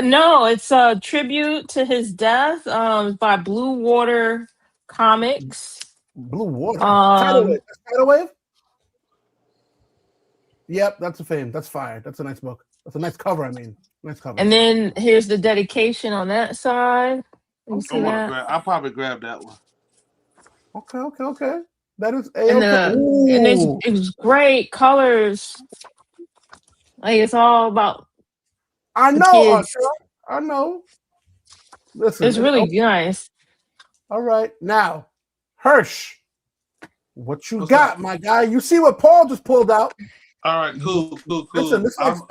No, it's a tribute to his death by Blue Water Comics. Blue Water. Tidal Wave. Yep, that's a fame. That's fire. That's a nice book. That's a nice cover. I mean, nice cover. And then here's the dedication on that side. You see that? I'll probably grab that one. Okay. That is And A-okay. it's great colors. Like it's all about I the know, kids. I know. Listen, It's really nice. all right. Now, Hirsch, what you What's got, up? my guy? You see what Paul just pulled out? All right, cool. Listen, this is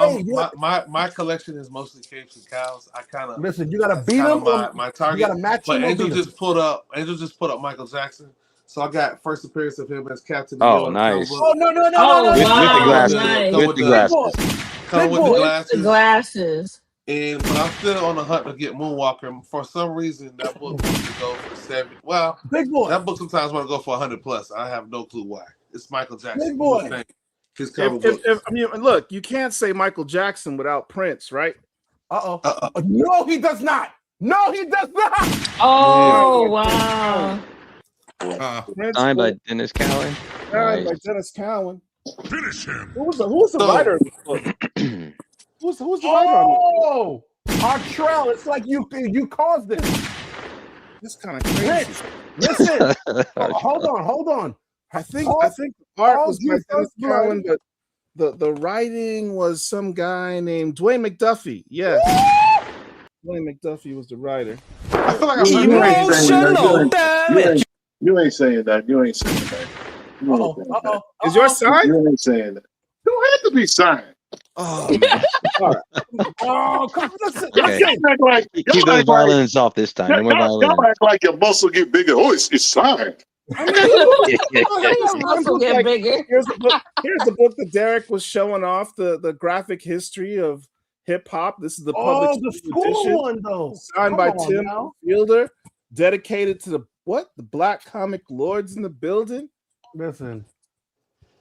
My collection is mostly capes and cows. I kind of listen. You gotta beat him. my target. You gotta match But him. Angel just put up Michael Jackson. So I got first appearance of him as Captain. Oh, nice. Oh no! Oh, With the wow, glasses. nice. With the glasses. Come with the glasses. The glasses. But I'm still on the hunt to get Moonwalker. For some reason, that book wants to go for 70. Well, Big boy. that book sometimes want to go for 100 plus. I have no clue why. It's Michael Jackson. Big boy. His cover book. I mean, look, you can't say Michael Jackson without Prince, right? No, he does not. No, he does not. Oh, wow. Prince Signed by Dennis Cowan. signed by Nice. Dennis Cowan. Finish him. Who was the writer of this book? Who's the writer on Oh, Artrell. It's like you caused this. this? Kind of crazy. Listen. Hold on. I think Paul- the art was by Paul's Dennis first Cowan, but the writing was some guy named Dwayne McDuffie. Yes. Dwayne McDuffie was the writer. I feel like I'm You ain't saying that. You ain't saying that. Is yours signed? You ain't saying that. You don't have to be signed. Oh, man. Oh, come on, listen. Okay. Y'all act like, Keep y'all those act like, violins off this time. No more y'all violins. act like your muscle get bigger. Oh, it's signed. Your muscle get bigger. Here's the book that Derek was showing off, the graphic history of hip hop. This is the public the school edition, one though. signed Come by on Tim now. Fielder, dedicated to the Black comic lords in the building. Listen,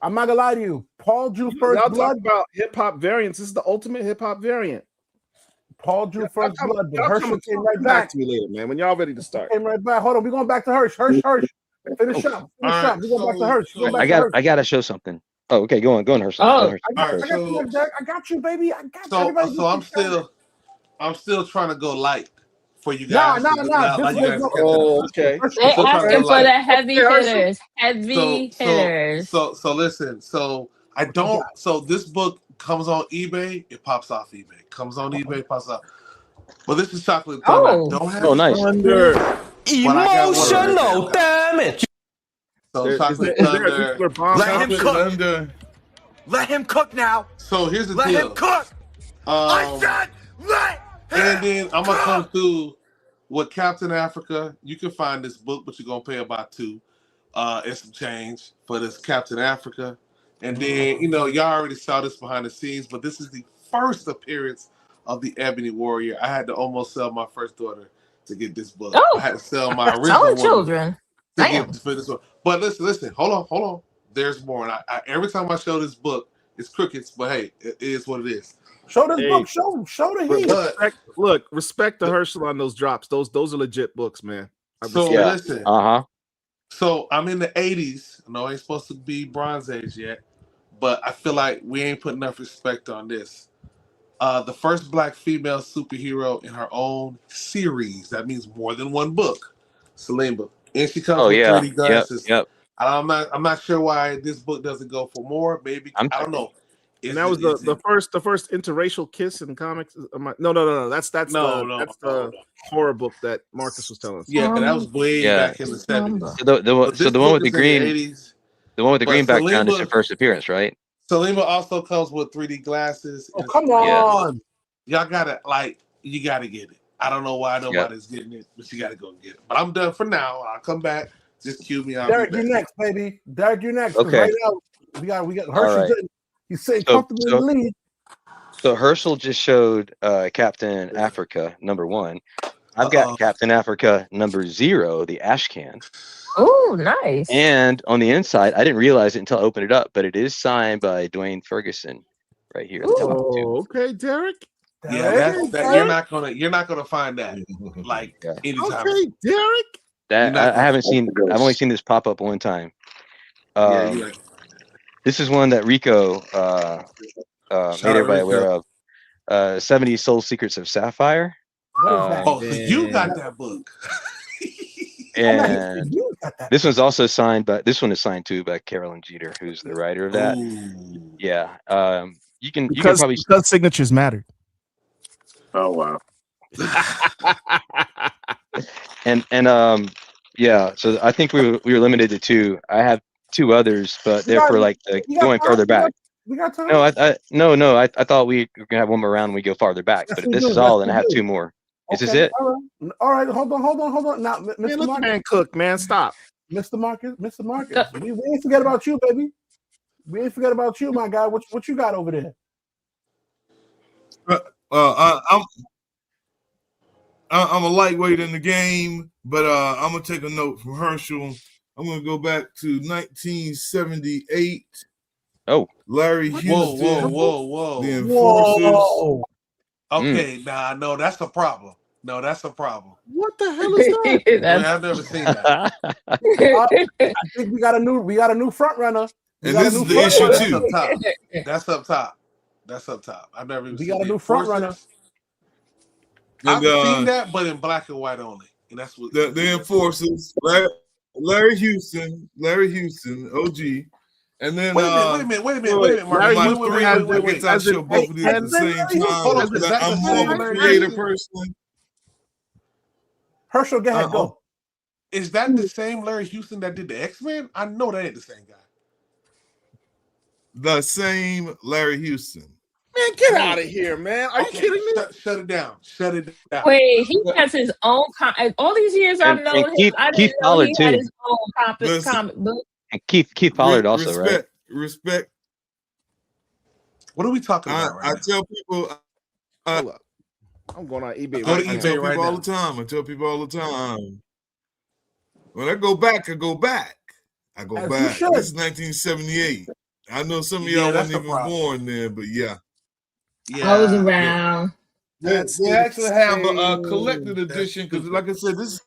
I'm not gonna lie to you. Paul drew first Y'all blood. talk about hip hop variants. This is the ultimate hip hop variant. Paul drew first blood, but Y'all Herschel come came right back back. to me later, man. When y'all ready to start. Came right back. Hold on, we're going back to Hirsch. Finish up. right, We're going back to Hirsch. We're going back I to got Hirsch. I gotta show something. Oh, okay, go on, Herschel. Oh. Go on, Herschel. I got you, Derek. I got you, baby. I got you. so Everybody so just I'm still trying to go light for you Nah. guys. This You way guys go- catch up. Oh, okay. They So asking trying to for go the light. heavy hitters. Heavy hitters. So listen. So I don't. So this book comes on eBay. It pops off eBay. Comes on eBay. Pops off. But this is Chocolate Thunder. Oh. I don't have Oh, nice. Thunder. Emotional damage. So Chocolate Is there a Thunder. nuclear bomb? Let him out there? cook. Let him cook now. So here's the Let deal. him cook. I said let And him then I'm gonna come through with Captain Africa. You can find this book, but you're gonna pay about $2 and some change for this Captain Africa. And then y'all already saw this behind the scenes, but this is the first appearance of the Ebony Warrior. I had to almost sell my first daughter to get this book. Oh. I had to sell my original Selling woman children. to Damn. get for this one. But listen, hold on. There's more. And I every time I show this book, it's crickets, but hey, it is what it is. Show this Hey. book. Show the heat. Respect the Herschel on those drops. Those are legit books, man. So Yeah. listen. So I'm in the 80s. I know I ain't supposed to be Bronze Age yet, but I feel like we ain't put enough respect on this. The first Black female superhero in her own series. That means more than one book. Salimba. And she comes with 3D glasses. Yep. I'm not sure why this book doesn't go for more. Maybe I don't know. And that was the first interracial kiss in comics. No. That's the horror book that Marcus was telling us. Yeah, that was way back in the 70s. So the one with the green, 80s. the one with the green background is Salimba- your first appearance, right? Salima also comes with 3D glasses. Oh, come on. Y'all gotta you gotta get it. I don't know why nobody's getting it, but you gotta go get it. But I'm done for now. I'll come back. Just cue me. Derek, you next, baby. Derek, you next. Okay. Right now, we got Herschel. right. He's sitting comfortably in the lead. So Herschel just showed Captain Africa #1. I've got Captain Africa #0, the Ashcan. Oh, nice. And on the inside, I didn't realize it until I opened it up, but it is signed by Dwayne Ferguson right here. Oh, okay, Derek. Yeah, you're not gonna find that anytime. Okay, Derek. That I haven't seen. I've only seen this pop up one time. This is one that Rico Shout made out everybody aware Rico. of. 70 Soul Secrets of Sapphire. What is that? Oh, so you Damn. got that book. Oh, no, he said And you got that. this one's also signed, but this one is signed too by Carolyn Jeter, who's the writer of that. Ooh. Yeah. You can Because probably signatures matter. Oh wow. and yeah. So I think we were limited to 2. I have 2 others, but We they're got- for like the we got going time, farther back. We got time. No, I thought we were gonna have one more round and we go farther back. Yes, But we if this do. is all, Yes, then I we have do. 2 more. Is this Okay, it? All right. Hold on. Now, Man, Mr. let the Marcus, man cook, man. Stop. Mr. Marcus, we ain't forget about you, baby. We ain't forget about you, my guy. What you got over there? I'm a lightweight in the game, but I'm gonna take a note from Herschel. I'm gonna go back to 1978. Oh, Larry Whoa, Houston, whoa. the Enforcers. Whoa. Okay, nah, no, that's a problem. No, that's a problem. What the hell is that? I mean, That's- I've never seen that. I think we got a new front runner. And this is the issue That's too. up top. That's up top. I've never even We seen got a the new front Enforcers. And I've seen that, but in black and white only. And that's what the Enforcers, Larry Houston, OG. And then Wait a minute, Larry my Marcus. Houston three, has I guess I'll show both of these at the same time. Hold on, because is that I'm the more same of a Larry creative Houston? person. Herschel, go ahead, go. Is that the same Larry Houston that did the X-Men? I know that ain't the same guy. The same Larry Houston. Man, get out of here, man. Are you kidding me? Shut it down. Shut it down. Wait, he has his own all these years I've And known him. Keith- I Keith didn't know Pollard, he had too. his own Listen. comic book. And Keith Pollard also, right? Respect. What are we talking about right I now? tell people. Hold up. I'm going on eBay. Go to right now. I eBay tell right people all now. the time. I tell people all the time. When I go back. I go back. As you This should. is 1978. I know some of Yeah, y'all that's wasn't the even problem. born then, but yeah. I was around. They actually have a insane. collected edition because, stupid. like I said, this is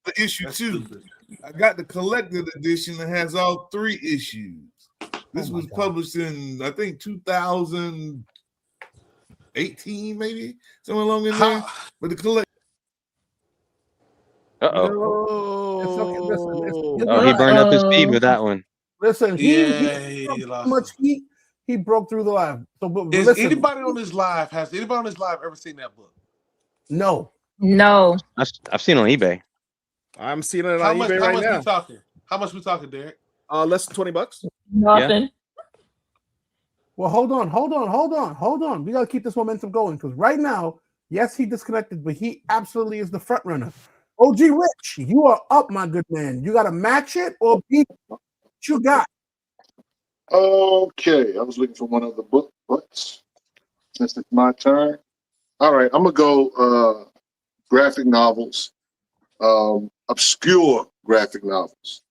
the issue That's too. stupid. I got the collected edition that has all 3 issues. This my was God. published in, I think, 2018, maybe somewhere along in there. But the collect. Uh-oh. No. It's okay, listen, Oh, he burned up his feed Uh-oh. with that one. Listen, Yeah, he he so lost much him. heat. He broke through the live. So, but Has listen, anybody on this live ever seen that book? no. No. I've seen it on eBay. I'm seeing it How on much eBay right now. we talking? How much we talking, Derek? Less than $20. Nothing. Well, hold on. We gotta keep this momentum going because right now, yes, he disconnected, but he absolutely is the front runner. OG Rich, you are up, my good man. You gotta match it or beat what you got. Okay, I was looking for one of the books. Since it's my turn. All right, I'm gonna go graphic novels, obscure graphic novels.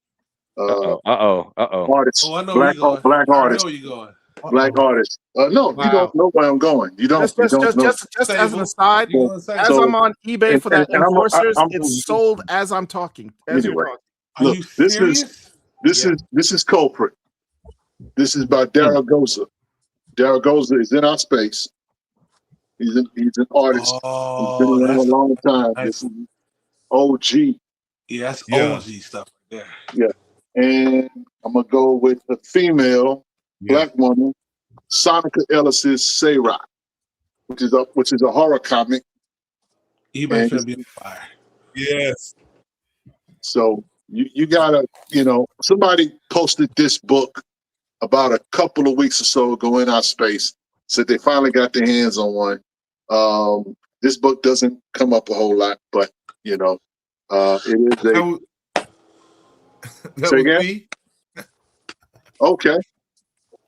Uh-oh. Artists, Oh, I know where black you're going. black I know artists, where you're going. black artists. No, you Wow. don't know where I'm going. You don't. Just you don't know. as an Sable. aside, You going as So- I'm on eBay for that and I'm- Enforcers, I'm- it's sold as I'm talking. As Anyway. you're talking. Are Look, you this serious? This is Culprit. This is by Daryl Goza. Daryl Goza is in our space. He's an artist. He's been Oh, around a that's long time. nice. This is OG. yeah, that's Yeah. OG stuff right there. And I'm gonna go with a female black woman, Sonica Ellis's Say Rock, which is a horror comic. eBay And- should be on fire. Yes. So you gotta, somebody posted this book about a couple of weeks or so ago in our space. Said they finally got their hands on one. This book doesn't come up a whole lot, but it is That a was, that Say was again? me. okay.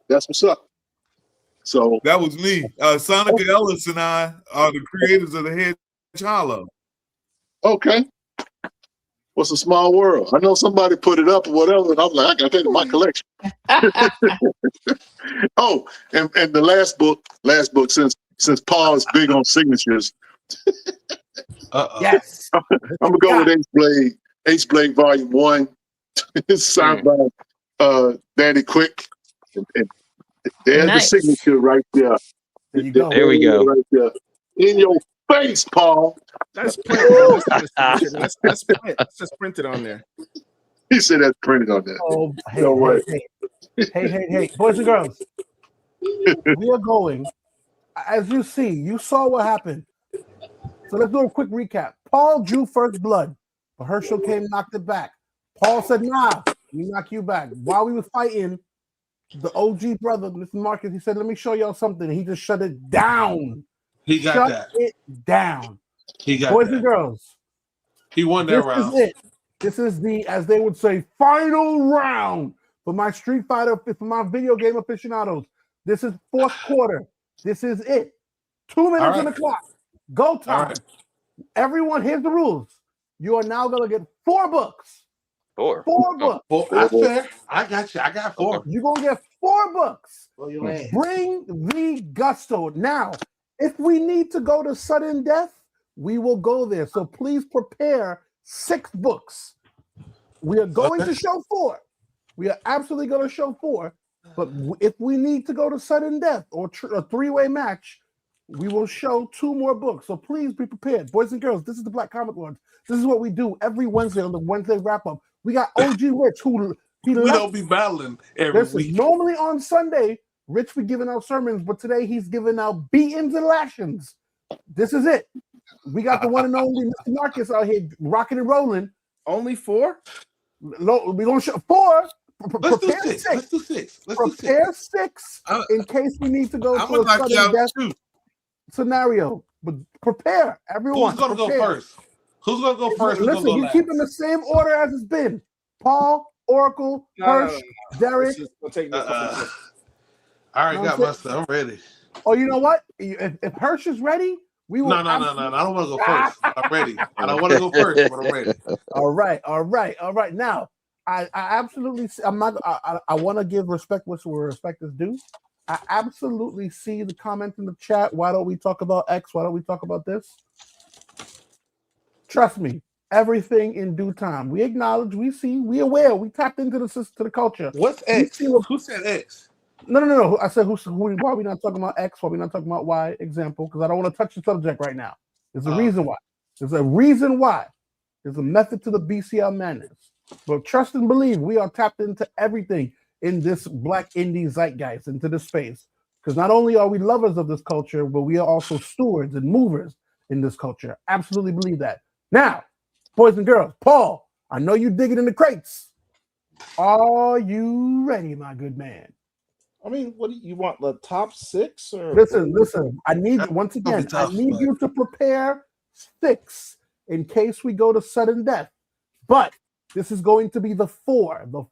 That's what's up. So That was me. Sonica Ellis and I are the creators of the Hedge Hollow. okay. What's a small world? I know somebody put it up or whatever, and I'm like, I got that in my collection. Oh, and the last book, since Paul is big on signatures, Uh-oh. Yes. I'm gonna go with Ace Blade Volume 1. It's signed by Danny Quick. And there's Nice. the signature right there. There you go. There we go. Right there. In your face, Paul. That's printed. That's not a signature. That's print. It's just printed on there. He said that's printed on there. Oh, hey, No way. hey, boys and girls. We are going. As you see, you saw what happened. So let's do a quick recap. Paul drew first blood, but Herschel came and knocked it back. Paul said, nah, let me knock you back. While we were fighting, the OG brother, Mr. Marcus, he said, let me show y'all something. And he just shut it down. He got Shut that. it down. He got Boys that. and girls, He won that this round. is it. This is the, as they would say, final round for my Street Fighter, for my video game aficionados. This is fourth quarter. This is it. 2 minutes on the clock. Go time. right. Everyone, here's the rules. You are now going to get 4 books. 4. 4 books. Well, that's fair. I got you. I got 4. You're going to get 4 books. Blow your ass. Bring the gusto. Now, if we need to go to sudden death, we will go there. So please prepare 6 books. We are going to show 4. We are absolutely going to show 4. But if we need to go to sudden death or a 3-way match, we will show 2 more books. So please be prepared. Boys and girls, this is the Black Comic Lords. This is what we do every Wednesday on the Wednesday wrap-up. We got OG Rich, who We don't be battling every week. Normally on Sunday, Rich be giving out sermons, but today he's giving out beatings and lashings. This is it. We got the one and only Mr. Marcus out here rocking and rolling. Only 4? We're going to show 4. Let's do 6. Let's do 6. Let's do 6. Prepare 6 in case we need to go I'm to a gonna knock you sudden out death too. scenario. But prepare, everyone. Who's going to go prepare. first? Who's going to go first? Who's Listen, gonna go you last? keep in the same order as it's been. Paul, Oracle, Hirsch, Derek. We'll take this. I already got my stuff. I'm ready. Oh, you know what? If Hirsch is ready, we will. No. I don't want to go first. I'm ready. I don't want to go first, but I'm ready. All right. Now, I absolutely. I'm not. I want to give respect where respect is due. I absolutely see the comment in the chat. Why don't we talk about X? Why don't we talk about this? Trust me, everything in due time. We acknowledge, we see, we aware, we tapped into the system, to the culture. What's X? Who said X? No. I said, why are we not talking about X? Why are we not talking about Y? Example, because I don't want to touch the subject right now. There's a reason why. There's a reason why. There's a method to the BCL madness. But trust and believe, we are tapped into everything in this Black indie zeitgeist, into this space. Because not only are we lovers of this culture, but we are also stewards and movers in this culture. Absolutely believe that. Now, boys and girls, Paul, I know you digging in the crates. Are you ready, my good man? I mean, what do you want? The top 6? Or Listen. I need once again. I need you to prepare 6 in case we go to sudden death. But this is going to be the 4. The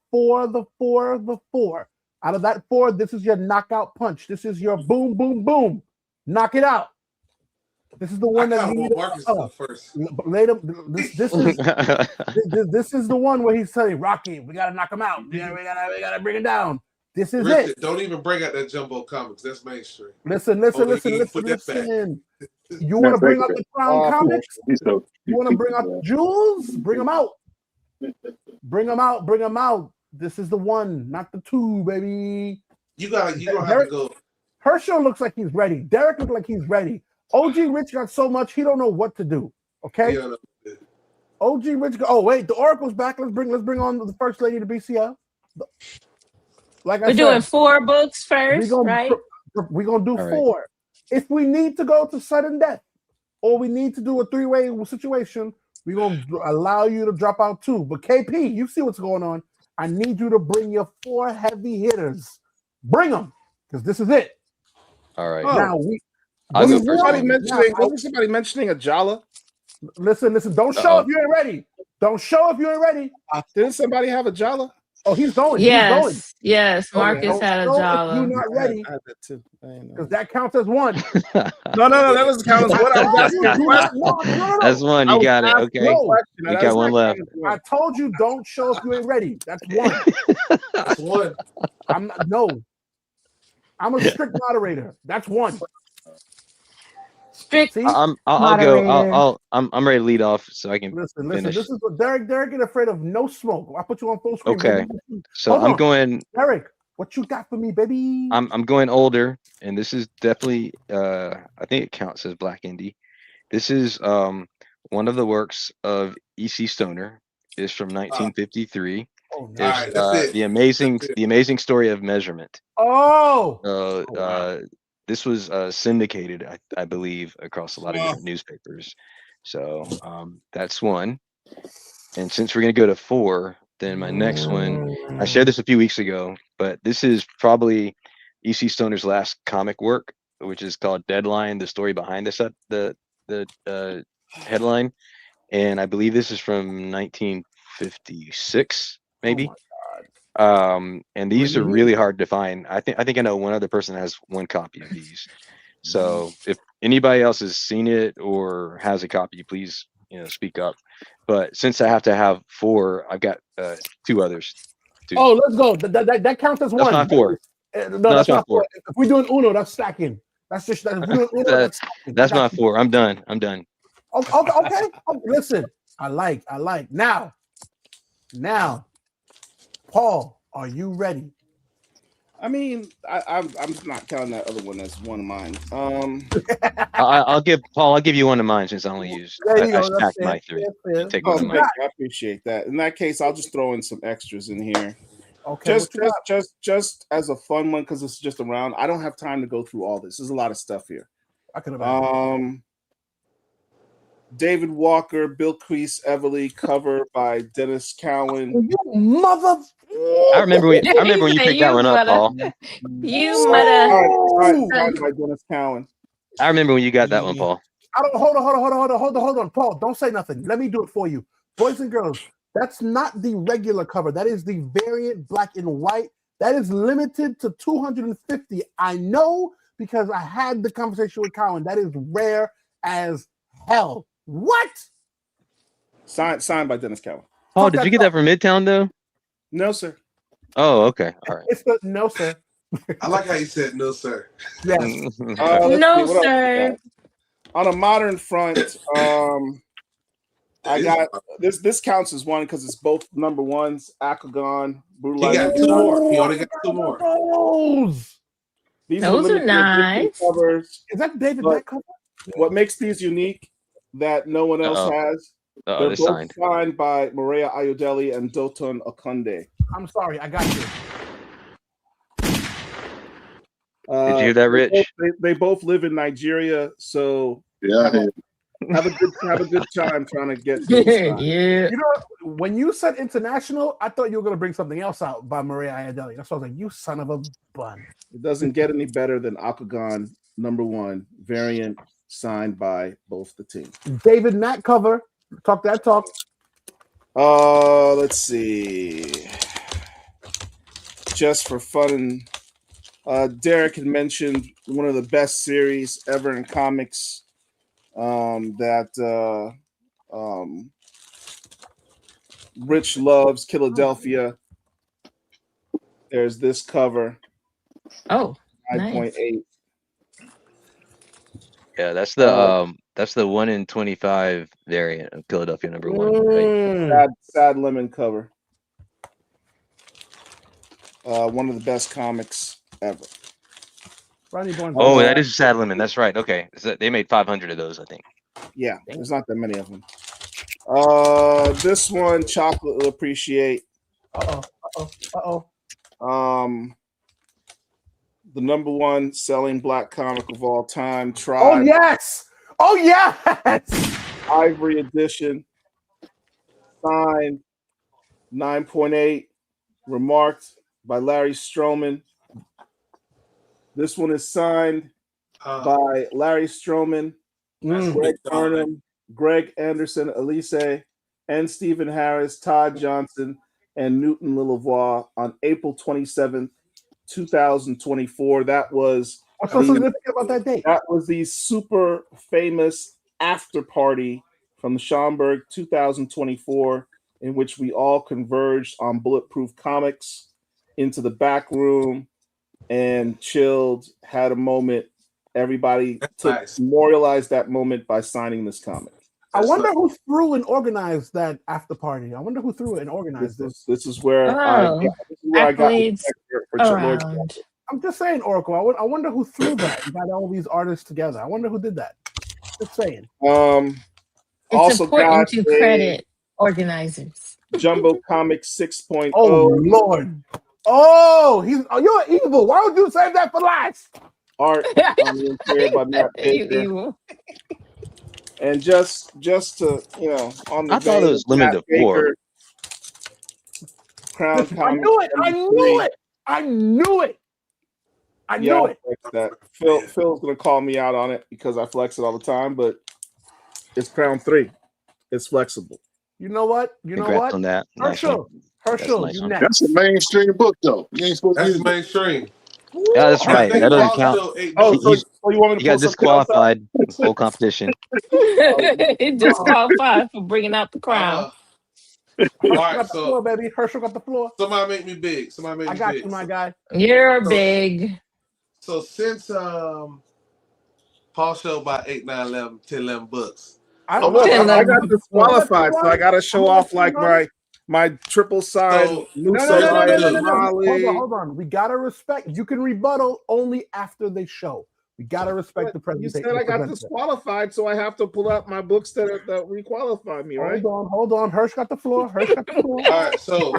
4. Out of that 4, this is your knockout punch. This is your boom, boom, boom. Knock it out. This is the one that he Marcus go first. Later, this is the one where he's saying, Rocky, we gotta knock him out. We gotta bring it down. This is Richard, it. Don't even bring out that Jumbo Comics. That's mainstream. Listen. Put that You want to bring up the Crown Comics? You want to bring up Jules? Bring them out. Bring them out. This is the one, not the 2, baby. You gonna have to go. Herschel looks like he's ready. Derek looks like he's ready. OG Rich got so much he don't know what to do. Okay. Yeah, OG Rich. Oh wait, the Oracle's back. Let's bring on the first lady to BCL. Like I We're said, doing 4 books first, right? We're gonna do All 4. right. If we need to go to sudden death, or we need to do a 3-way situation, we're gonna allow you to drop out 2. But KP, you see what's going on. I need you to bring your 4 heavy hitters. Bring them, because this is it. All right. Now I'll go Wasn't somebody mentioning a Jala? Listen. Don't show if you ain't ready. Don't show if you ain't ready. Didn't somebody have a Jala? Oh, he's going. Yes. Marcus had a Jala. You're not ready, I had that too. because that counts as 1. No, that doesn't count as what I was asking. No. That's 1. You got it. Okay. You got 1 left. I told you don't show if you ain't ready. That's 1. That's 1. I'm not. No. I'm a strict moderator. That's 1. Strict. See? I'll Moderator. go. I'm ready to lead off so I can Listen. finish. This is what Derek get afraid of no smoke. I put you on full screen. Okay. So Hold I'm on. going. Derek, What you got for me, baby? I'm going older, and this is definitely I think it counts as Black Indie. This is one of the works of E.C. Stoner. It's from 1953. Oh, All no. right, that's it. The amazing story of measurement. Oh, Uh, this was syndicated, I believe, across a lot of Oh. different newspapers. So that's one. And since we're gonna go to 4, then my next one, I shared this a few weeks ago, but this is probably E.C. Stoner's last comic work, which is called Deadline: The Story Behind the headline. And I believe this is from 1956, maybe. And these are really hard to find. I think I know one other person has one copy of these. So if anybody else has seen it or has a copy, please speak up. But since I have to have 4, I've got 2 others. Oh, let's go. That counts as That's one. not 4. No, No, that's that's not not 4. If we're doing Uno, that's stacking. That's just if we're doing Uno, that's stacking. That's not 4. I'm done. Okay. Okay. Listen, I like. Now, Paul, are you ready? I mean, I'm not counting that other one as one of mine. I'll give you one of mine since I only used. There you I go. That's stacked fair, my 3. fair. You take Oh, one of thank mine. you. I appreciate that. In that case, I'll just throw in some extras in here. Okay. Just as a fun one, because it's just around. I don't have time to go through all this. There's a lot of stuff here. I could have. David Walker, Bill Crease, Everly, cover by Dennis Cowan. You mother. I remember when you picked that one up, Paul. You mother. Signed by Dennis Cowan. I remember when you got that one, Paul. I don't. Hold on, Paul. Don't say nothing. Let me do it for you, boys and girls. That's not the regular cover. That is the variant black and white. That is limited to 250. I know because I had the conversation with Cowan. That is rare as hell. What? Signed by Dennis Cowan. Paul, did you get that from Midtown though? No, sir. Oh, okay. All right. It's the no, sir. I like how you said no, sir. Yes. No, sir. On a modern front, I got this. This counts as one because it's both number ones. Akagon, He got 2 more. He only got 2 more. These Those are limited nice. edition covers. Is that David But Black cover? What makes these unique that no one else has? Oh, They're they're both signed. signed by Maria Ayodele and Dotun Okunde. I'm sorry, I got you. Did you hear that, Rich? They both live in Nigeria, so Yeah, have a good time trying to get. To Yeah. You know, when you said international, I thought you were going to bring something else out by Maria Ayodele. That's why I was like, you son of a bun. It doesn't get any better than Akagon #1 variant signed by both the teams. David Mack cover. Talk that talk. Let's see. Just for fun, Derek had mentioned one of the best series ever in comics. Rich loves Philadelphia. There's this cover. Oh, 9.8. Yeah, that's the 1 in 25 variant of Philadelphia #1. Right? Sad lemon cover. One of the best comics ever. Oh, that is a sad lemon. That's right. Okay, they made 500 of those, I think. Yeah, there's not that many of them. This one, Chocolate will appreciate. The #1 selling black comic of all time, Tribe. Oh yes! Oh yes! Ivory edition. Signed 9.8. Remarked by Larry Stroman. This one is signed by Larry Stroman, Greg Burnham, Greg Anderson, Elise, and Stephen Harris, Todd Johnson, and Newton Lilavoie on April 27th, 2024. That was what's so significant about that date? That was the super famous after party from Schaumburg 2024, in which we all converged on Bulletproof Comics into the back room and chilled, had a moment. Everybody memorialized that moment by signing this comic. I wonder who threw and organized that after party. I wonder who threw it and organized it. This is where Oh, I got accolades for Lord. around. I'm just saying, Oracle. I wonder who threw that and got all these artists together. I wonder who did that. Just saying. It's Also important got to credit organizers. Jumbo Comics 6.0. Oh Lord. Oh, you're evil. Why would you save that for last? Art here by Matt You Baker. evil. And just to on the I thought it was limited to 4. Crown Listen, I Comics. knew it. I knew it. I knew it. I knew it. That. Phil's gonna call me out on it because I flex it all the time, but it's Crown 3. It's flexible. You know what? You know Congrats what? on that. Nice one. Herschel, nice you one. next. That's a mainstream book, though. You ain't supposed to That's use it. mainstream. Yeah, that's right. That doesn't Paul count. still ate Oh, those. so you want me to He got pull something else up? disqualified in full competition. Disqualified for bringing out the crown. All Herschel right, got the floor, baby. Herschel got the floor. somebody make me big. Somebody make me I got big. you, my guy. You're So- big. So since Paul showed about 8, 9, 11, 10, 11 books. I got disqualified, so I got to show off like my triple side. So- No. Hold on. We gotta respect. You can rebuttal only after they show. We gotta respect the You presentation. said I got disqualified, so I have to pull out my books that requalified me, right? Hold on. Hirsch got the floor. All right, so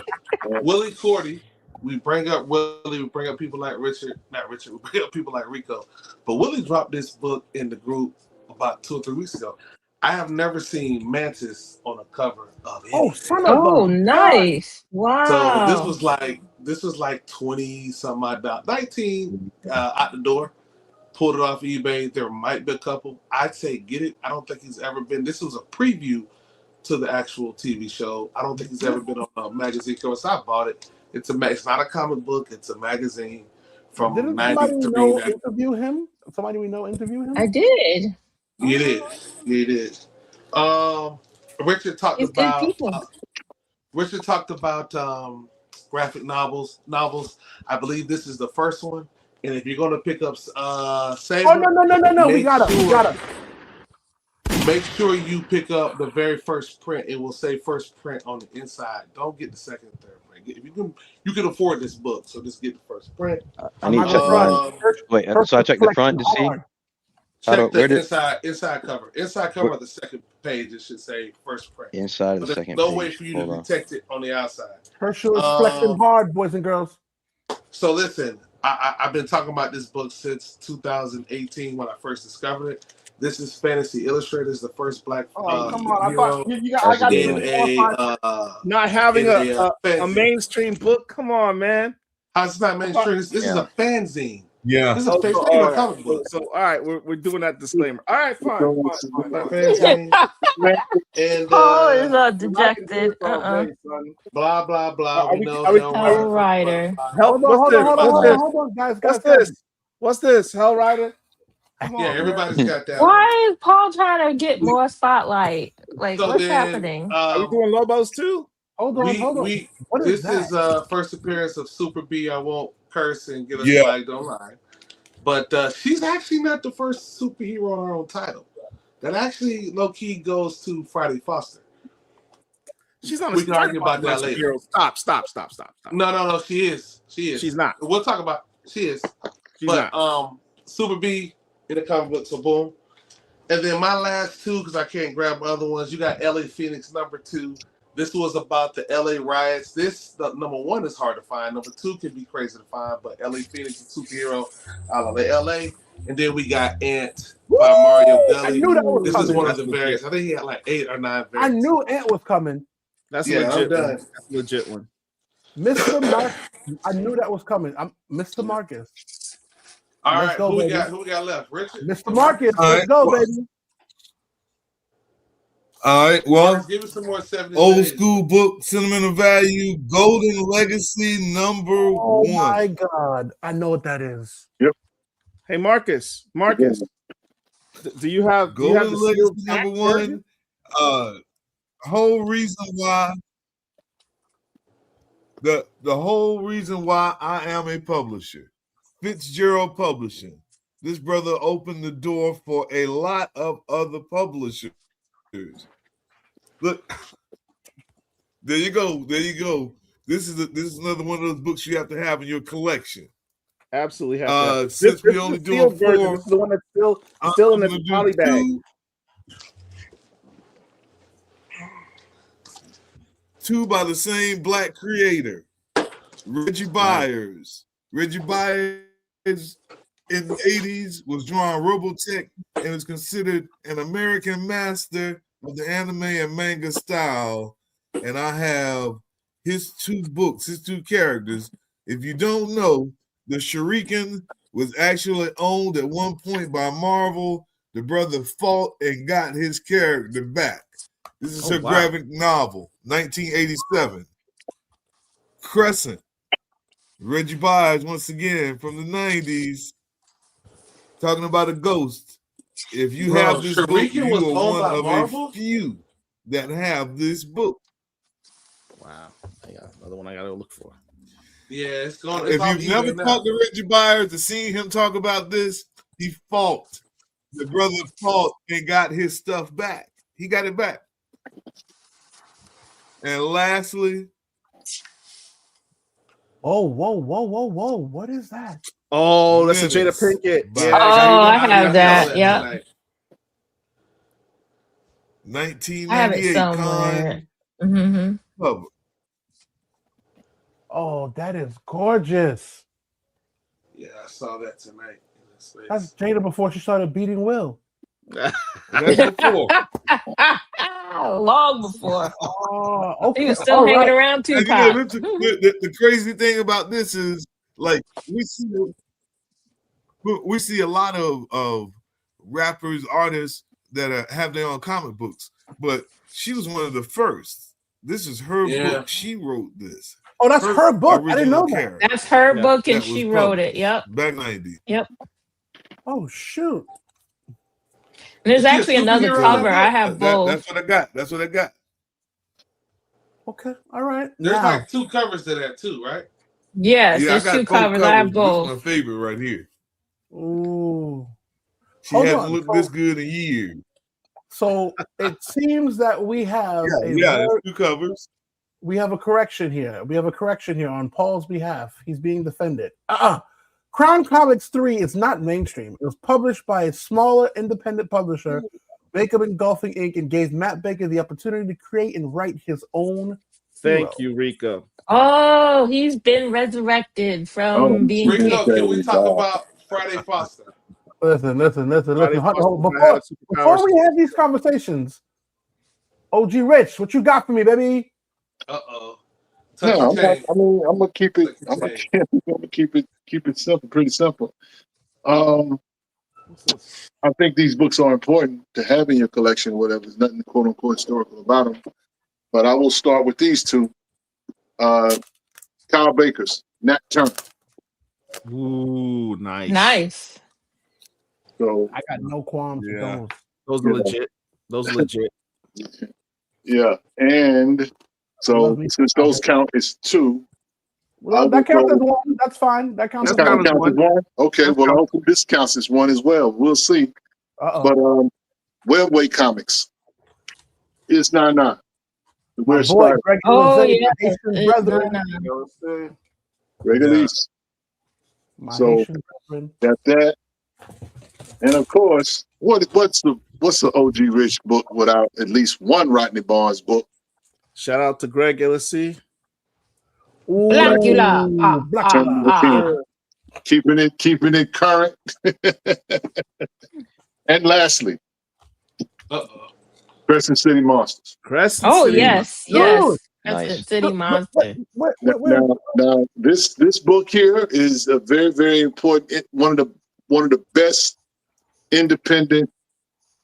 Willie Cordy, we bring up Willie, we bring up people like Richard, not Richard, we bring up people like Rico. But Willie dropped this book in the group about 2 or 3 weeks ago. I have never seen Mantis on a cover of anything. Oh, nice. Wow. So this was like 20 something about 19 out the door. Pulled it off eBay. There might be a couple. I'd say get it. I don't think he's ever been. This was a preview to the actual TV show. I don't think he's ever been on a magazine cover. So I bought it. It's not a comic book. It's a magazine from Didn't 93. somebody know interview him? Somebody we know interview him? I did. It is. Richard talked It's good about people. graphic novels. I believe this is the first one. And if you're gonna pick up Saber, no. We got him. Make sure you pick up the very first print. It will say first print on the inside. Don't get the second and third print. If you can afford this book, so just get the first print. I need to check mine. Wait, so I checked the front to see. Check the inside cover. Inside cover of the second page, it should say first print. Inside of the There's second no page. way for you to detect it on the outside. Herschel is flexing hard, boys and girls. So listen, I've been talking about this book since 2018 when I first discovered it. This is Fantasy Illustrated. It's the first black Come on, I hero got in not having a mainstream book. Come on, man. It's not mainstream. This is a fanzine. Yeah. This is a comic book. So all right, we're doing that disclaimer. All right, fine. And Paul is dejected. Blah blah blah. Hell Rider. Hold on, guys. What's this? Hell Rider? Yeah, everybody's got that. Why is Paul trying to get more spotlight? Like, So what's then, happening? Are we doing Lobos too? Hold on. This is first appearance of Super B. I won't curse and get us flagged online. But she's actually not the first superhero on her own title. That actually low key goes to Friday Foster. She's not. We can argue about that later. Stop. No. She is. She's not. We'll talk about. She is. She's not. Super B in the comic book. So boom. And then my last two, because I can't grab other ones. You got LA Phoenix #2. This was about the LA riots. The number 1 is hard to find. Number 2 can be crazy to find, but LA Phoenix is a superhero out of LA. And then we got Ant by Mario Gully. I knew that was This coming. is one of the variants. I think he had like 8 or 9 variants. I knew Ant was coming. That's Yeah, legit. I'm done. That's a legit one. Mr. Marcus. I knew that was coming. I'm Mr. Marcus. All Let's right, go, who we baby. got left? Richard? Mr. Marcus, All let's right. go, baby. All right. Well, Give us some more 70s. old school book, sentimental value, Golden Legacy #1. Oh my God. I know what that is. Hey, Marcus. Do you have Golden the Legacy sealed pack #1. Whole reason why the whole reason why I am a publisher, Fitzgerald Publishing. This brother opened the door for a lot of other publishers Look, there you go. There you go. This is another one of those books you have to have in your collection. Absolutely have to. Since we is only the doing sealed version. 4, This is the one that's still in I'm the gonna poly do bag. two by the same black creator, Reggie Byers. Reggie Byers in the 80s was drawing Robotech and was considered an American master of the anime and manga style. And I have his 2 books, his 2 characters. If you don't know, the Shuriken was actually owned at one point by Marvel. The brother fought and got his character back. This is her graphic novel, 1987. Crescent. Reggie Byers, once again, from the 90s, talking about a ghost. If you have this book, Shuriken you was are owned one by of Marvel? a few that have this book. Wow. I got another one I gotta look for. Yeah, it's going. If you've never talked to Reggie Byers to see him talk about this, he fought. The brother fought and got his stuff back. He got it back. And lastly, whoa. What is that? Oh, that's a Jada Menace Pinkett. by Yeah, I have Jada that. Pinkett. Yep. Tonight. 1998 I have it somewhere. Con cover. Oh, that is gorgeous. Yeah, I saw that tonight. That's Jada before she started beating Will. That's before. Long before. Oh, okay. He was still All hanging right. around And you Tupac. know, the crazy thing about this is, like, we see a lot of rappers, artists that have their own comic books, but she was one of the first. This is her book. She wrote this. Oh, that's her book. I didn't know original that. character That's her book, and that she was wrote it. published Yep. back 90. Yep. Oh, shoot. And there's Is she a actually another superhero in cover. that I have both. That's what I got. That's what I got. Okay. All right. There's Now, like 2 covers to that too, right? Yes, Yeah, I there's got 2 both covers. I have This is both. my favorite right here. ooh. She Hold hasn't on. looked this good in years. So it seems that we have Yeah, it's 2 covers. we have a correction here. We have a correction here on Paul's behalf. He's being defended. Crown Comics 3 is not mainstream. It was published by a smaller independent publisher, Baker Engulfing Inc., and gave Matt Baker the opportunity to create and write his own. Thank hero. you, Rika. Oh, he's been resurrected from being Rico, dead. can we talk about Friday Foster? Listen. Friday Hold on. Foster had a superpower Before we have these conversations, OG Rich, what you got for me, baby? Uh-oh. No, I'm gonna keep it. I'm gonna keep it simple, pretty simple. I think these books are important to have in your collection. Whatever, there's nothing quote unquote historical about them. But I will start with these 2. Kyle Baker's Nat Turner. Ooh, nice. Nice. So I got no qualms with those. Those are legit. Those are legit. yeah, and so Love me. since those count as 2, Well, that counts as one. That's fine. That counts this as counts one. as one. Okay, well, hopefully this counts as one as well. We'll see. But Webway Comics is 99. My boy, Greg Oh, Lizette, yeah. my Haitian It's brethren. not- Release. My So Haitian brethren. got that. And of course, what's the OG Rich book without at least one Rodney Barnes book? Shout out to Greg Illicy. Blackula. Blackula. Keeping it current. And lastly, Crescent City Monsters. Crescent Oh, City. yes. Dude. That's Nice. a City Monster. Now, this book here is a very, very important. One of the best independent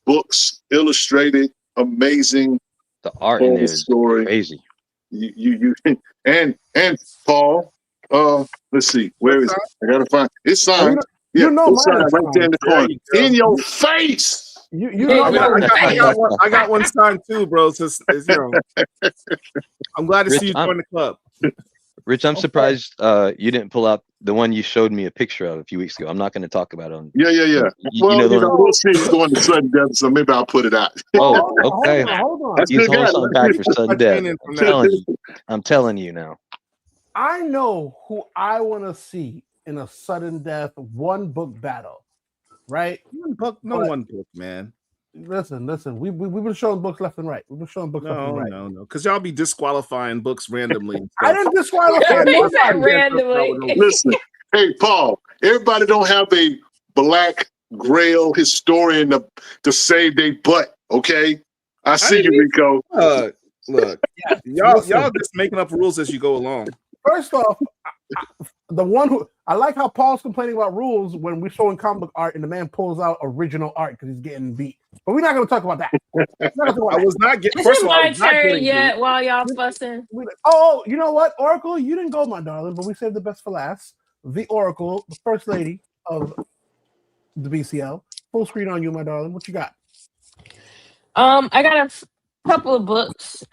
books, illustrated, amazing. The art in there is story. crazy. You and Paul. Let's see, where is it? I gotta find it's signed. You know it's mine signed is right there in the corner. There you go. In your face. You Hey, know I mine is I got one signed too, bro. So it's, you know, I'm glad to see you Rich, join the club. Rich, I'm Okay. surprised you didn't pull out the one you showed me a picture of a few weeks ago. I'm not going to talk about it on. Yeah. You Well, know the one. we'll see. He's going to sudden death, so maybe I'll put it out. Oh, hold on, okay. hold on. That's He's good, holding guys. something back for sudden death. in from I'm that. telling you. I'm telling you now. I know who I want to see in a sudden death one book battle, right? One book, no But- one book, man. Listen. We've been showing books left and right. We've been showing books left and right. No, because y'all be disqualifying books randomly. and I stuff. didn't disqualify He nobody. said randomly. Listen, hey, Paul, everybody don't have a black grail historian to save their butt, okay? I see you, Rico. Look, y'all just making up rules as you go along. First off, the one who I like how Paul's complaining about rules when we're showing comic book art and the man pulls out original art because he's getting beat. But we're not going to talk about that. I was not getting. Is First it of all, I my was not turn getting yet beat. while y'all fussing? Oh, you know what, Oracle? You didn't go, my darling, but we saved the best for last. The Oracle, the first lady of the BCL. Full screen on you, my darling. What you got? I got a couple of books.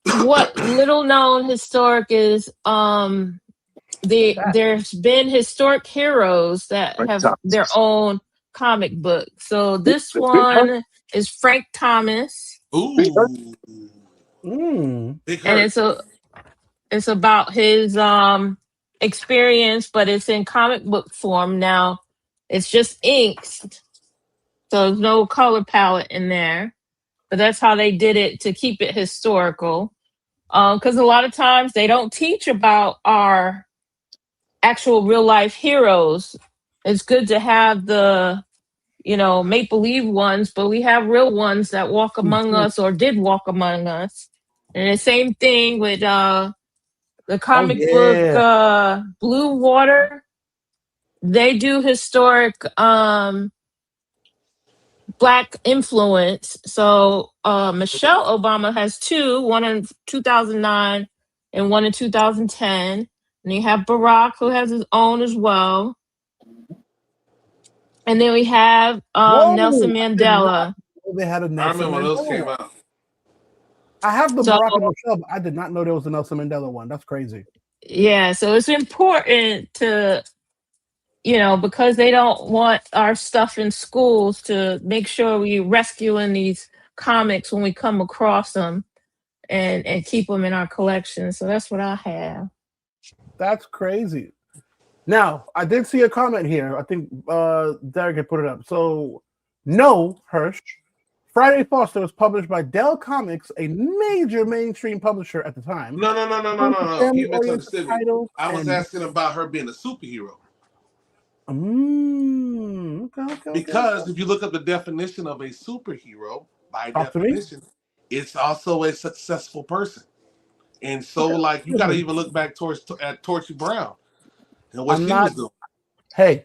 What little known historic is there's been historic heroes that have their own comic book. So this one is Frank Thomas. Ooh. Big And Hurt. it's about his experience, but it's in comic book form now. It's just inks, so there's no color palette in there. But that's how they did it to keep it historical. Because a lot of times they don't teach about our actual real life heroes. It's good to have the make believe ones, but we have real ones that walk among us or did walk among us. And the same thing with the comic book Blue Water. They do historic Black influence. So Michelle Obama has two, one in 2009 and one in 2010. And you have Barack, who has his own as well. And then we have Nelson Mandela. They had a Nelson I remember when those came Mandela. out. I have the So- Barack and Michelle, but I did not know there was a Nelson Mandela one. That's crazy. Yeah, so it's important to, because they don't want our stuff in schools, to make sure we rescuing these comics when we come across them and keep them in our collection. So that's what I have. That's crazy. Now, I did see a comment here. I think Derek had put it up. So, no, Hirsch. Friday Foster was published by Dell Comics, a major mainstream publisher at the time. No. You misunderstood me. I was asking about her being a superhero. Okay. Because if you look up the definition of a superhero, by Talk to me. definition, it's also a successful person. And so, like, you got to even look back at Torchy Brown and what she was doing. Hey,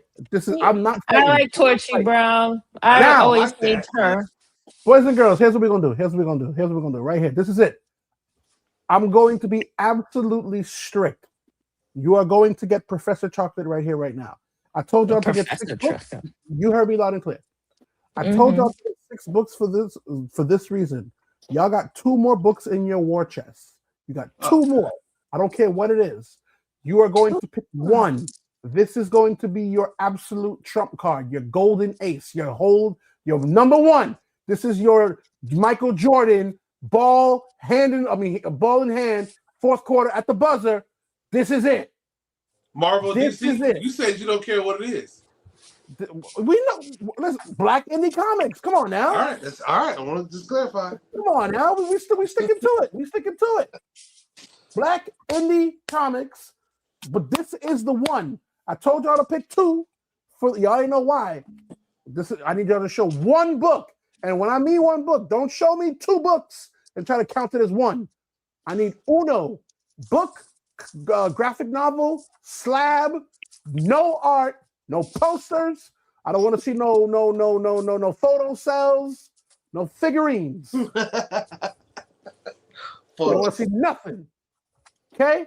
I'm not. I like Torchy Brown. I Now, always like hate that. her. Boys and girls, here's what we're gonna do. Right here. This is it. I'm going to be absolutely strict. You are going to get Professor Chocolate right here, right now. I told y'all to get 6 books. You heard me loud and clear. I told y'all to get 6 books for this reason. Y'all got 2 more books in your war chest. You got 2 more. I don't care what it is. You are going to pick one. This is going to be your absolute trump card, your golden ace, your number 1. This is your Michael Jordan ball in hand, fourth quarter at the buzzer. This is it. Marvel, you said you don't care what it is. We know. Listen, Black Indie Comics. Come on now. All right, that's all right. I want to just clarify. Come on now. We sticking to it. We sticking to it. Black Indie Comics. But this is the one. I told y'all to pick 2. For y'all ain't know why. I need y'all to show 1 book. And when I mean 1 book, don't show me 2 books and try to count it as 1. I need uno book, graphic novel, slab, no art, no posters. I don't want to see no photo cells, no figurines. I don't want to see nothing. Okay?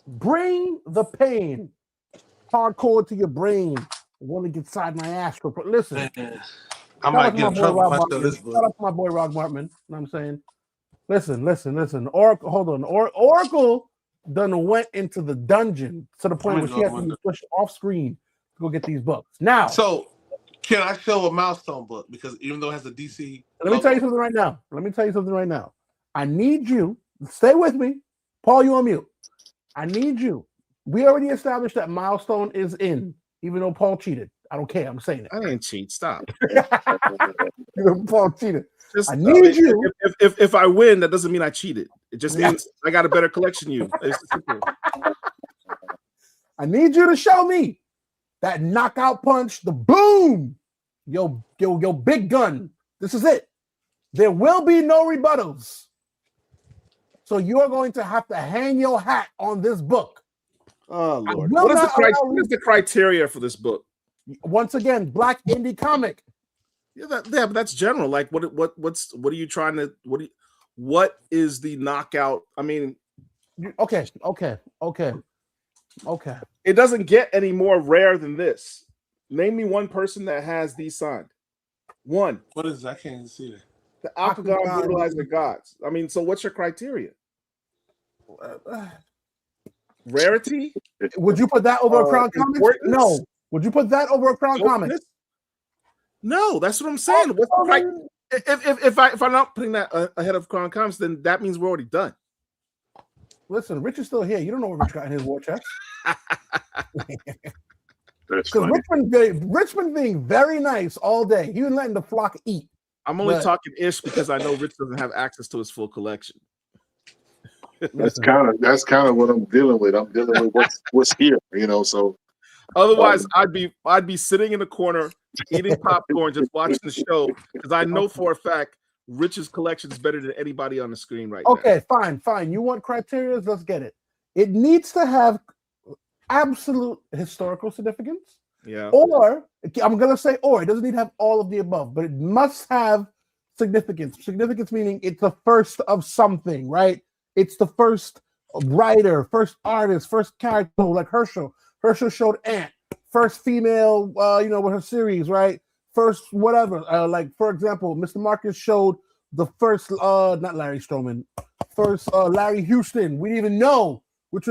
Bring the pain hardcore to your brain. I want to get inside my ass. Listen. I might get in trouble if I show this book. Shout out to my boy Rob Martman. You know what I'm saying? Listen. Oracle, hold on. Oracle done went into the dungeon to the point where she had to be pushed off screen to go get these books. Now, So, can I show a Milestone book? Because even though it has a DC, let me tell you something right now. I need you. Stay with me. Paul, you on mute. I need you. We already established that Milestone is in, even though Paul cheated. I don't care. I'm saying it. I didn't cheat. Stop. Paul cheated. Just, I need you. If I win, that doesn't mean I cheated. It just means I got a better collection than you. It's simple. I need you to show me that knockout punch, the boom, yo, big gun. This is it. There will be no rebuttals. So you're going to have to hang your hat on this book. Oh Lord! What is the criteria for this book? Once again, Black Indie Comic. Yeah, but that's general. Like, what are you trying to? What is the knockout? I mean, okay. It doesn't get any more rare than this. Name me one person that has these signed. One. What is that? I can't even see that. The Octagon Brutalizer Gods. I mean, so what's your criteria? Rarity? Would you put that over a Crown Comics? No. Would you put that over a Crown Comics? No, that's what I'm saying. If I'm not putting that ahead of Crown Comics, then that means we're already done. Listen, Rich is still here. You don't know what Rich got in his war chest. Because Richmond being very nice all day. He was letting the flock eat. I'm only talking ish because I know Rich doesn't have access to his full collection. That's kind of what I'm dealing with. I'm dealing with what's here, So otherwise, I'd be sitting in the corner eating popcorn, just watching the show because I know for a fact Rich's collection is better than anybody on the screen right now. Okay, fine. You want criteria? Let's get it. It needs to have absolute historical significance. Yeah. Or I'm gonna say it doesn't need to have all of the above, but it must have significance. Significance meaning it's the first of something, right? It's the first writer, first artist, first character, like Herschel. Herschel showed Ant, first female, with her series, right? First whatever. Like for example, Mr. Marcus showed the first, not Larry Stroman, first Larry Houston. We didn't even know which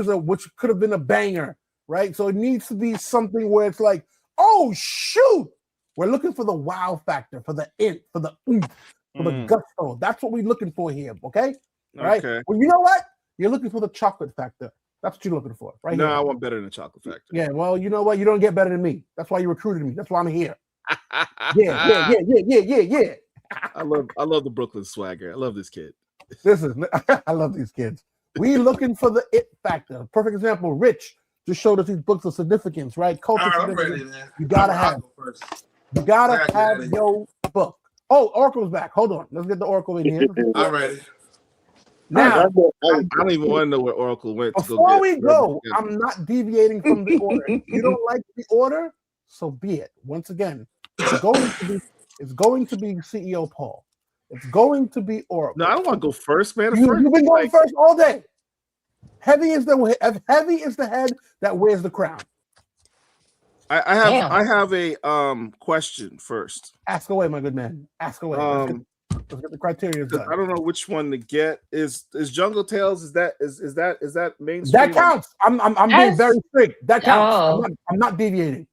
could have been a banger, right? So it needs to be something where it's like, oh shoot, we're looking for the wow factor, for the it, for the oomph, for the gusto. That's what we're looking for here, okay? Right? Okay. Well, you know what? You're looking for the chocolate factor. That's what you're looking for, right? No, here. I want better than chocolate factor. Yeah, well, you know what? You don't get better than me. That's why you recruited me. That's why I'm here. Yeah. I love the Brooklyn swagger. I love this kid. I love these kids. We looking for the it factor. Perfect example. Rich just showed us these books of significance, right? Cultural significance. I'm ready, man. You gotta have. You gotta have your book. Oh, Oracle's back. Hold on. Let's get the Oracle in here. I'm ready. Now, I don't even want to know where Oracle went. Before we go, I'm not deviating from the order. If you don't like the order, so be it. Once again, it's going to be CEO Paul. It's going to be Oracle. No, I don't want to go first, man. You've been going first all day. Heavy is the head that wears the crown. I have a question first. Ask away, my good man. Ask away. Let's get the criteria done. I don't know which one to get. Is Jungle Tales? Is that mainstream? That counts. I'm being very strict. That counts. I'm not deviating.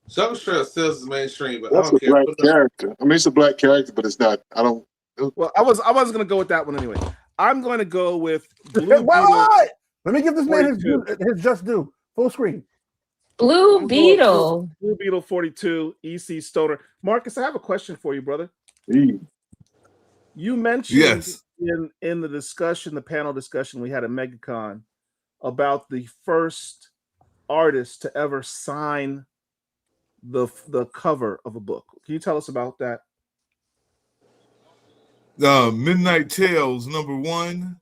Jungle Tales still is mainstream, but that's I don't a black character. I mean, it's a black character, but it's not. I don't. Well, I was gonna go with that one anyway. I'm going to go with Blue Beetle. Wait. Let me give this man his just due. Full screen. Blue Beetle. Blue Beetle 42, EC Stoner. Marcus, I have a question for you, brother. You mentioned in the discussion, the panel discussion we had at MegaCon about the first artist to ever sign the cover of a book. Can you tell us about that? Midnight Tales #1,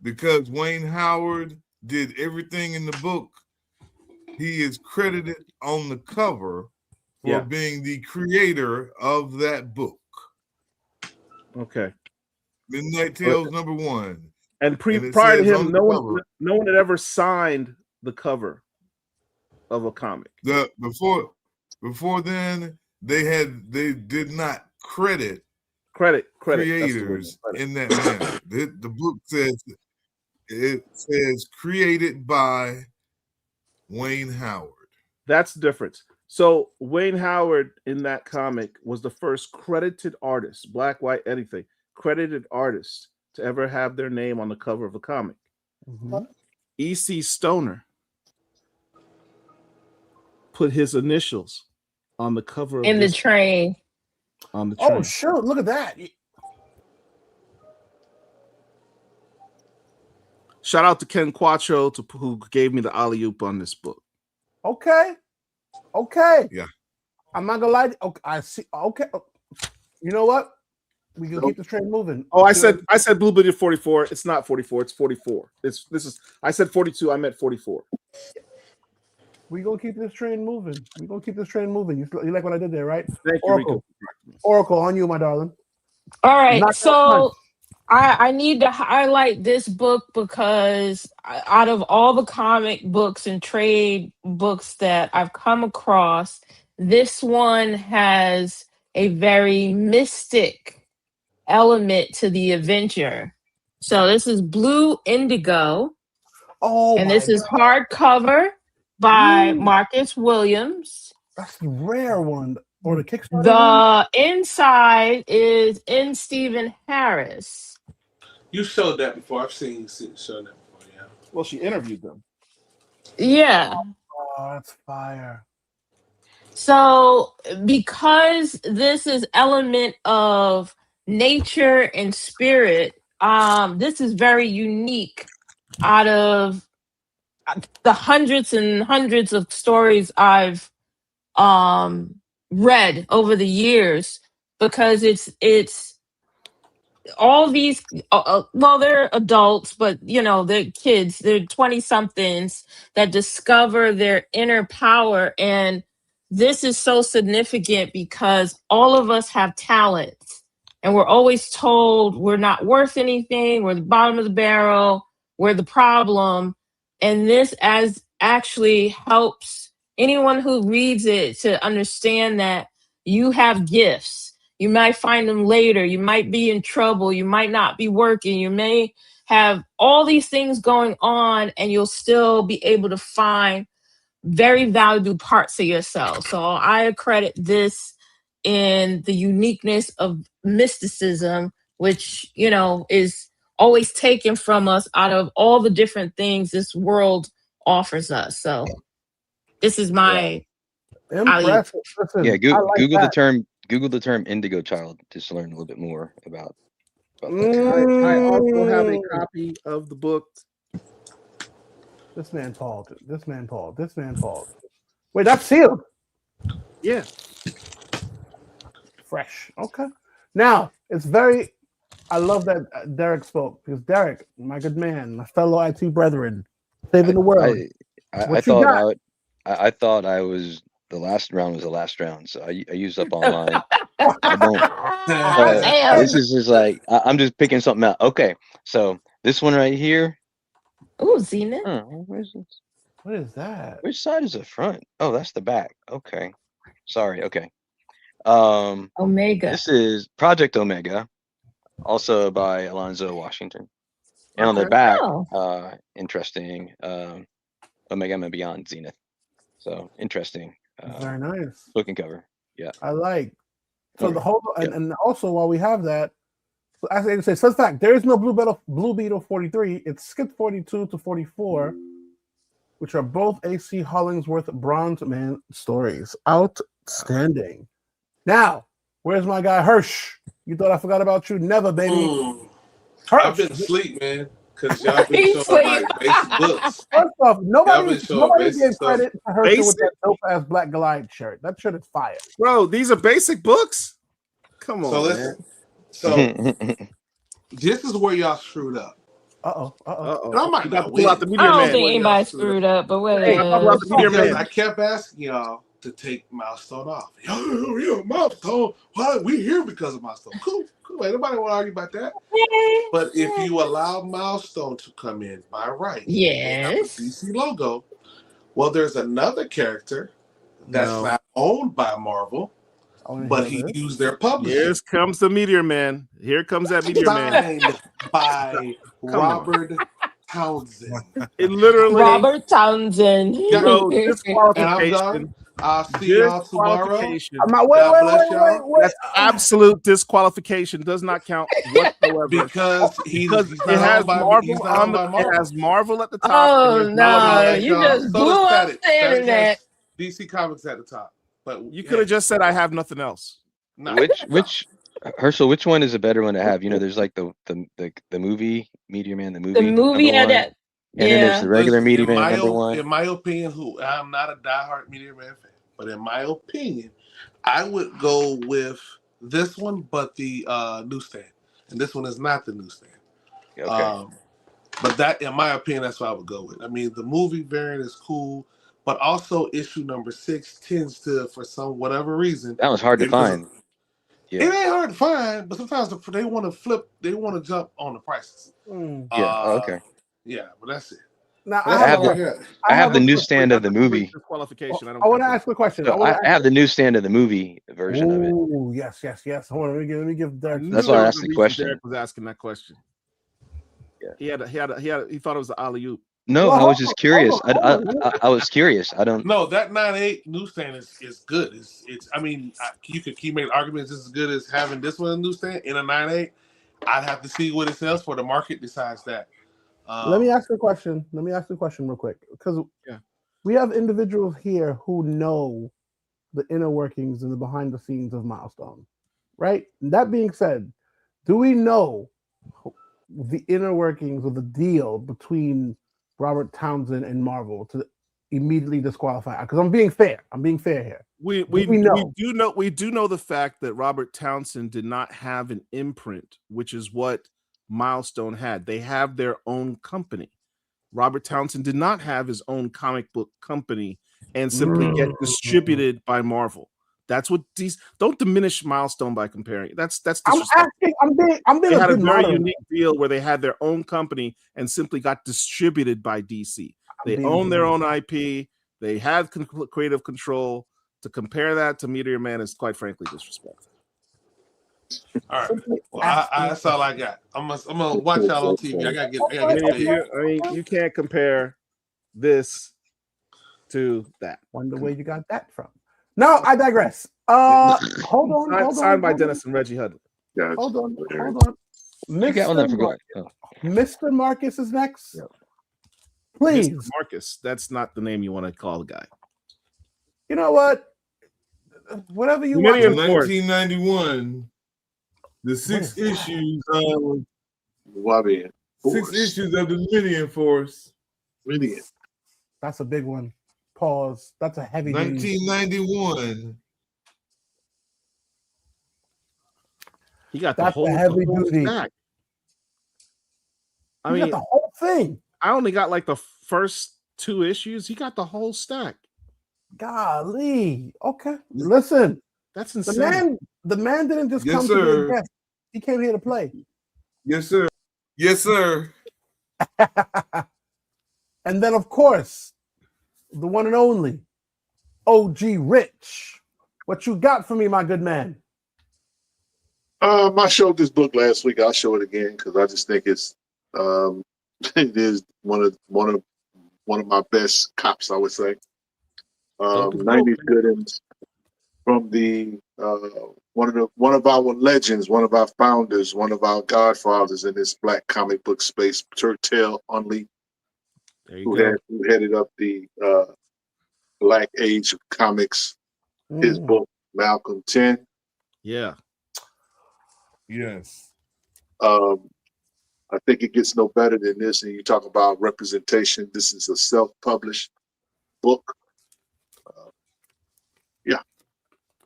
because Wayne Howard did everything in the book. He is credited on the cover for being the creator of that book. Okay. Midnight Tales #1. And prior to him, no one had ever signed the cover of a comic. Before then, they did not credit creators in that manner. The book says It says created by Wayne Howard. That's the difference. So Wayne Howard in that comic was the first credited artist, black, white, anything, credited artist to ever have their name on the cover of a comic. Mhm. E.C. Stoner put his initials on the cover of In the this train. on the train. Oh, shoot. Look at that. Shout out to Ken Quattro who gave me the alley-oop on this book. Okay. Okay. Yeah. I'm not gonna lie. Okay, I see. Okay. You know what? We can keep the train moving. Oh, I said Blue Beetle 44. It's not 44. It's 44. I said 42. I meant 44. We gonna keep this train moving. We gonna keep this train moving. You like what I did there, right? Thank you, Oracle. Rico. Oracle, on you, my darling. All right, Not that so I need to highlight this book because out of all the comic books and trade books that I've come across, this one has a very mystic element to the adventure. So this is Blue Indigo, Oh, and my this is God. hardcover by Ooh. Marcus Williams. That's the rare one. Or the Kickstarter one? The inside is in Stephen Harris. You showed that before. I've seen shown that before. Yeah. Well, she interviewed them. Yeah. Oh, that's fire. So because this is element of nature and spirit, this is very unique out of the hundreds and hundreds of stories I've read over the years, because it's all these well, they're adults, but they're kids, they're 20 somethings that discover their inner power. And this is so significant because all of us have talents, and we're always told we're not worth anything, we're the bottom of the barrel, we're the problem. And this actually helps anyone who reads it to understand that you have gifts. You might find them later. You might be in trouble. You might not be working. You may have all these things going on, and you'll still be able to find very valuable parts of yourself. So I accredit this in the uniqueness of mysticism, which, is always taken from us out of all the different things this world offers us. So this is my Impressive. Listen, Yeah, I like Google the term indigo child just to learn a little bit more about that. I also have a copy of the book. This man Paul. This man Paul. This man Paul. Wait, that's sealed. Yeah. Fresh. Okay. Now, it's very, I love that Derek spoke, because Derek, my good man, my fellow IT brethren, saving the world. I thought I was the last round was the last round, so I used up online. I don't. This is just like I'm just picking something out. Okay, so this one right here. Oh, Zenith. Where's this? What is that? Which side is the front? Oh, that's the back. Okay, sorry. Okay. Omega. This is Project Omega, also by Alonzo Washington, and on the back, interesting. Omega and Beyond Zenith. So interesting. Very nice. Book and cover. Yeah. I like. So the whole and also while we have that, so as I say, fun fact, there is no Blue Beetle 43. It's Skip 42 to 44, which are both AC Hollingsworth Bronze Man stories. Outstanding. Now, where's my guy Hirsch? You thought I forgot about you? Never, baby. I've been asleep, man. Because y'all been showing like basic books. First off, nobody gives credit to Herschel with that dope ass Black Goliath shirt. That shirt is fire. Bro, these are basic books? Come on. So this is where y'all screwed up. Uh-oh. And I might not I don't think anybody screwed up, but whatever. I kept asking y'all to take Milestone off. Yo, Milestone. What? We here because of Milestone. Cool. Ain't nobody want to argue about that. But if you allow Milestone to come in by right, yes, the DC logo. Well, there's another character that's not owned by Marvel, but he used their publishing. Here comes the Meteor Man. Here comes that Meteor Man. Signed by Robert Townsend. It literally, Robert Townsend. no, And I'm disqualification. done. I'll see y'all tomorrow. Disqualification. God bless y'all. That's absolute disqualification. Does not count whatsoever Because he's because not it has owned by Marvel he's not on owned the. by Marvel. It has Marvel at the top. Oh and there's no, Alright, you y'all. just So does blew up Static. the Static internet. has DC Comics at the top. But You could have just said I have nothing else. nah, Which Herschel, which one is a better one to have? You know, there's like the movie Meteor Man, the The movie movie number had one, that. and then there's the Yeah. regular listen, Meteor Man number one. in my opinion, who I'm not a diehard Meteor Man fan, but in my opinion, I would go with this one, but the newsstand. And this one is not the newsstand. Okay, But that, in my opinion, that's what I would go with. I mean, the movie variant is cool, but also issue number 6 tends to, for some whatever reason, that was hard to it was- find. It ain't hard to find, but sometimes they want to flip, they want to jump on the prices. Yeah. Okay. Yeah, but that's it. Now But I that's have, all a, I got. I have the a- newsstand of the movie. Disqualification. I want to ask a question. So I have the newsstand of the movie version of it. Oh, yes. Hold on, let me give Derek. That's why I asked the question. Derek was asking that question. Yeah. He thought it was the alley oop. No, Well, I was just curious. hold on. I was curious. I don't. No, that 9.8 newsstand is good. It's I mean, you could keep making arguments just as good as having this one in newsstand in a 9.8. I'd have to see what it sells for. The market decides that. Let me ask you a question. Real quick, because we have individuals here who know the inner workings and the behind the scenes of Milestone, right? That being said, do we know the inner workings of the deal between Robert Townsend and Marvel to immediately disqualify? Because I'm being fair here. We do know the fact that Robert Townsend did not have an imprint, which is what Milestone had. They have their own company. Robert Townsend did not have his own comic book company and simply get distributed by Marvel. That's what these. Don't diminish Milestone by comparing. That's disrespectful. I'm being They had a very modern. unique deal where they had their own company and simply got distributed by DC. They own their own IP. They have creative control. To compare that to Meteor Man is quite frankly disrespectful. All right. Well, that's all I got. I'm gonna watch y'all on TV. I gotta get paid. You can't compare this to that. Wonder where you got that from. No, I digress. Hold on. Signed by Dennis and Reggie Hudlin. Hold on. You got one that forgot. Mr. Marcus is next. Yep. Please. Mr. Marcus. That's not the name you want to call the guy. You know what? Whatever you In want. 1991, the 6 issues of Wabi. 6 issues of the Midian Force. Midian. That's a big one. Pause. That's a heavy. 1991. He got That's the whole, a heavy the whole duty. stack. I You mean, got the whole thing. I only got like the first 2 issues. He got the whole stack. Golly. Okay. Listen. That's insane. The man didn't just Yes, come to be sir. a guest. He came here to play. Yes, sir. Yes, sir. And then, of course, the one and only OG Rich. What you got for me, my good man? I showed this book last week. I'll show it again because I just think it's it is one of my best cops, I would say. 90s Goodins from the one of our legends, one of our founders, one of our godfathers in this black comic book space, Turtel Unley, who headed up the Black Age of Comics. His book Malcolm 10. Yeah. Yes. I think it gets no better than this. And you talk about representation. This is a self-published book. Yeah.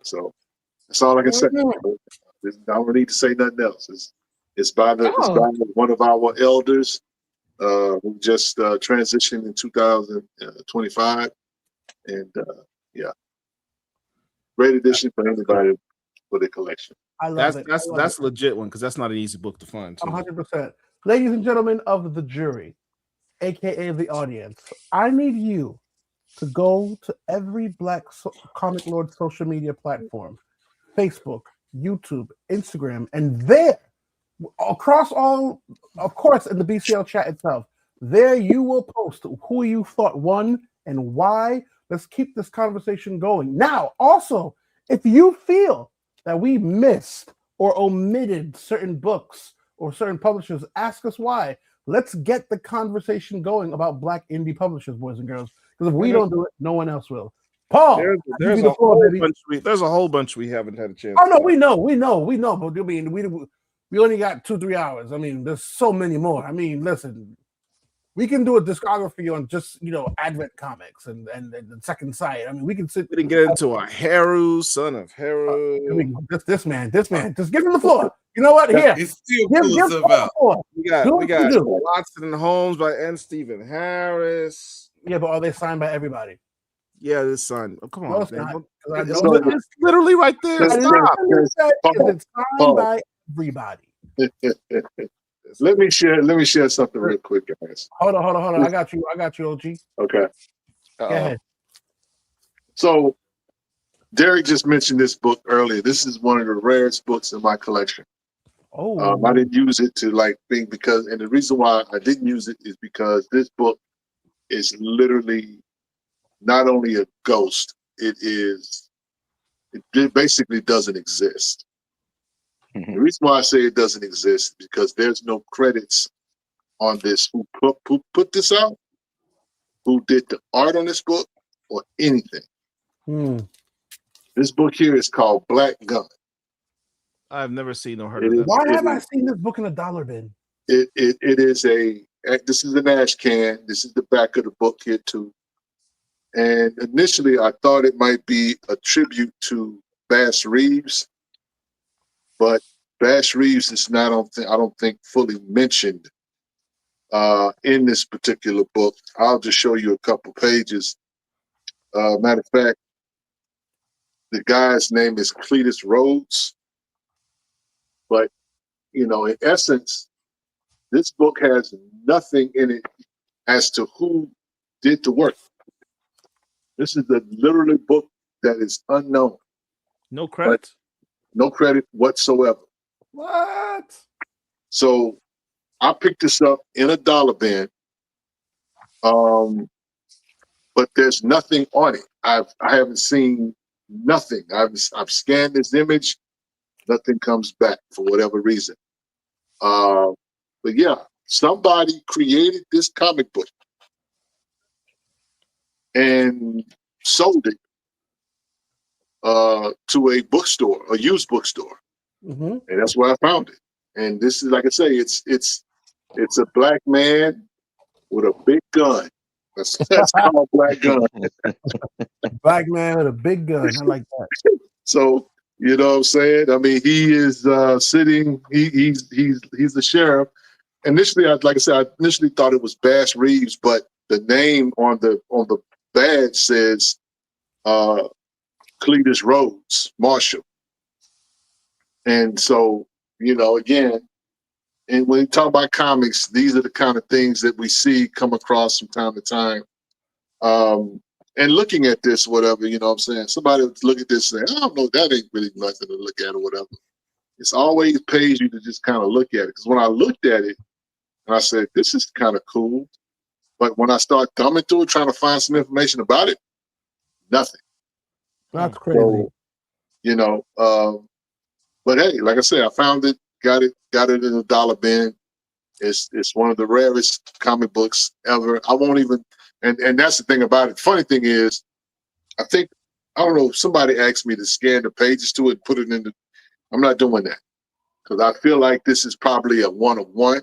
So that's all I can say. I don't need to say nothing else. It's by one of our elders who just transitioned in 2025. And yeah, great edition for anybody for the collection. I love it. That's a legit one because that's not an easy book to find. 100%. Ladies and gentlemen of the jury, aka the audience, I need you to go to every Black Comic Lord social media platform, Facebook, YouTube, Instagram, and there, across all, of course, in the BCL chat itself, There you will post who you thought won and why. Let's keep this conversation going. Now, also, if you feel that we missed or omitted certain books or certain publishers, ask us why. Let's get the conversation going about Black indie publishers, boys and girls. Because if we don't do it, no one else will. Paul, There's a whole bunch we haven't had a chance. Oh no, we know. But I mean, we only got 2-3 hours. I mean, there's so many more. I mean, listen, we can do a discography on just Advent comics and the Second Sight. I mean, we can sit. We didn't get into a Heru, son of Heru. This man. Just give him the floor. You know what? Here, He's still pulling stuff out. We got Watson and Holmes by N. Stephen Harris. Yeah, but are they signed by everybody? Yeah, this son. Oh, come on, it's man. It's literally right there. It's signed by everybody. Let me share something real quick, guys. Hold on. I got you, OG. Okay. Go ahead. So Derek just mentioned this book earlier. This is one of the rarest books in my collection. Oh, I didn't use it to and the reason why I didn't use it is because this book is literally not only a ghost, it basically doesn't exist. The reason why I say it doesn't exist is because there's no credits on this. Who put this out? Who did the art on this book or anything? This book here is called Black Gun. I've never seen or heard of it. Why have I seen this book in a dollar bin? It is this is an ash can. This is the back of the book here too. And initially I thought it might be a tribute to Bass Reeves, but Bass Reeves is not, I don't think fully mentioned in this particular book. I'll just show you a couple pages. Matter of fact, the guy's name is Cletus Rhodes. But, in essence, this book has nothing in it as to who did the work. This is a literally book that is unknown. No credit? No credit whatsoever. What? So I picked this up in a dollar bin. But there's nothing on it. I haven't seen nothing. I've scanned this image, nothing comes back for whatever reason. But yeah, somebody created this comic book and sold it to a bookstore, a used bookstore. And that's where I found it. And this is, like I say, it's a black man with a big gun. That's called Black Gun. Black man with a big gun. I like that. So, you know what I'm saying? I mean, he is sitting. He's the sheriff. Initially, I initially thought it was Bass Reeves, but the name on the badge says Cletus Rhodes, Marshall. And so, again, and when you talk about comics, these are the kind of things that we see come across from time to time. And looking at this, whatever, you know what I'm saying? Somebody would look at this and say, I don't know, that ain't really nothing to look at or whatever. It's always pays you to just kind of look at it. Because when I looked at it, and I said, this is kind of cool. But when I start thumbing through it, trying to find some information about it, nothing. That's crazy. So, but hey, like I said, I found it, got it in a dollar bin. It's one of the rarest comic books ever. I won't even, and that's the thing about it. Funny thing is, I don't know, somebody asked me to scan the pages to it and put it in I'm not doing that. Because I feel like this is probably a one-of-one.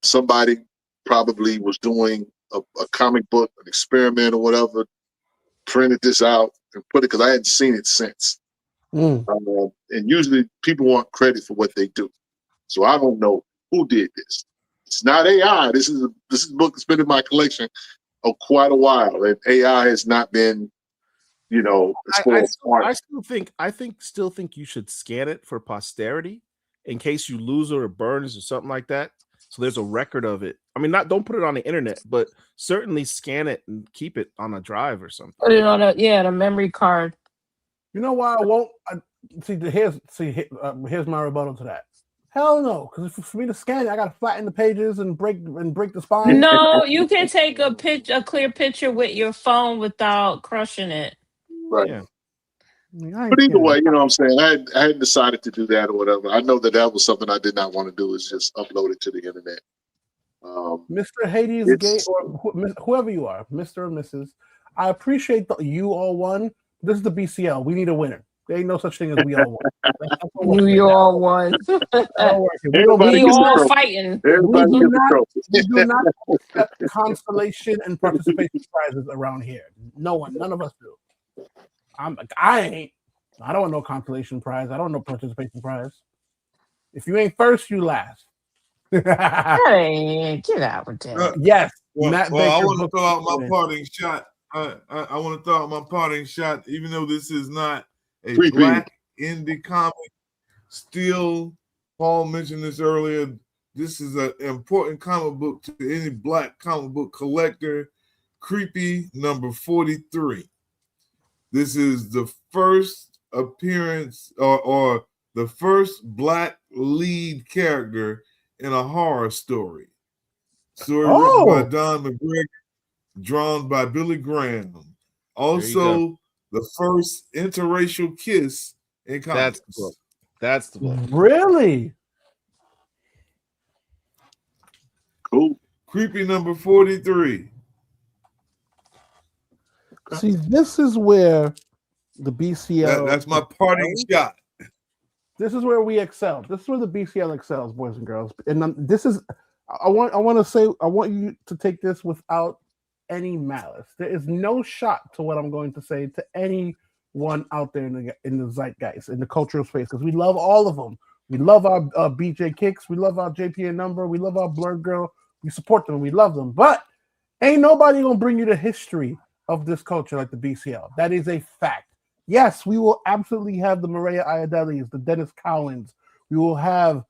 Somebody probably was doing a comic book, an experiment or whatever, printed this out and put it, because I hadn't seen it since. And usually people want credit for what they do. So I don't know who did this. It's not AI. This is a book that's been in my collection quite a while, and AI has not been, I still think you should scan it for posterity in case you lose it or burns or something like that. So there's a record of it. I mean, don't put it on the internet, but certainly scan it and keep it on a drive or something. Put it on a memory card. You know why I won't? Here's my rebuttal to that. Hell no, because for me to scan it, I gotta flatten the pages and break the spine. No, you can take a clear picture with your phone without crushing it. Right. Yeah. I mean, I ain't But either scanning way, it. you know what I'm saying? I hadn't decided to do that or whatever. I know that was something I did not want to do, is just upload it to the internet. Mr. Hades Gate, or whoever you are, Mr. or Mrs. I appreciate that you all won. This is the BCL. We need a winner. There ain't no such thing as we all won. That's what we're We saying. all won. Everybody We gets a all trophy. fighting. Everybody We gets a trophy. do not accept consolation and participation prizes around here. No one, none of us do. I ain't. I don't want no consolation prize. I don't want no participation prize. If you ain't first, you last. Hey, get out with that. Yes, Well, Matt I Baker want to booked throw out my it. parting shot. I want to throw out my parting shot, even though this is not a Free black indie comic. Still, Paul mentioned this earlier. This is an important comic book to any black comic book collector. Creepy number 43. This is the first appearance or the first black lead character in a horror story. Story written by Don McGregor, drawn by Billy Graham. Also, the first interracial kiss in comics. That's the book. That's the book. Really? Cool. Creepy number 43. See, this is where the BCL. That's my parting shot. This is where we excel. This is where the BCL excels, boys and girls. And this is, I want to say, I want you to take this without any malice. There is no shot to what I'm going to say to anyone out there in the zeitgeist, in the cultural space, because we love all of them. We love our BJ Kicks. We love our JP and Number. We love our Blurred Girl. We support them. We love them. But ain't nobody going to bring you the history of this culture like the BCL. That is a fact. Yes, we will absolutely have the Maria Iadelis, the Dennis Cowans. We will have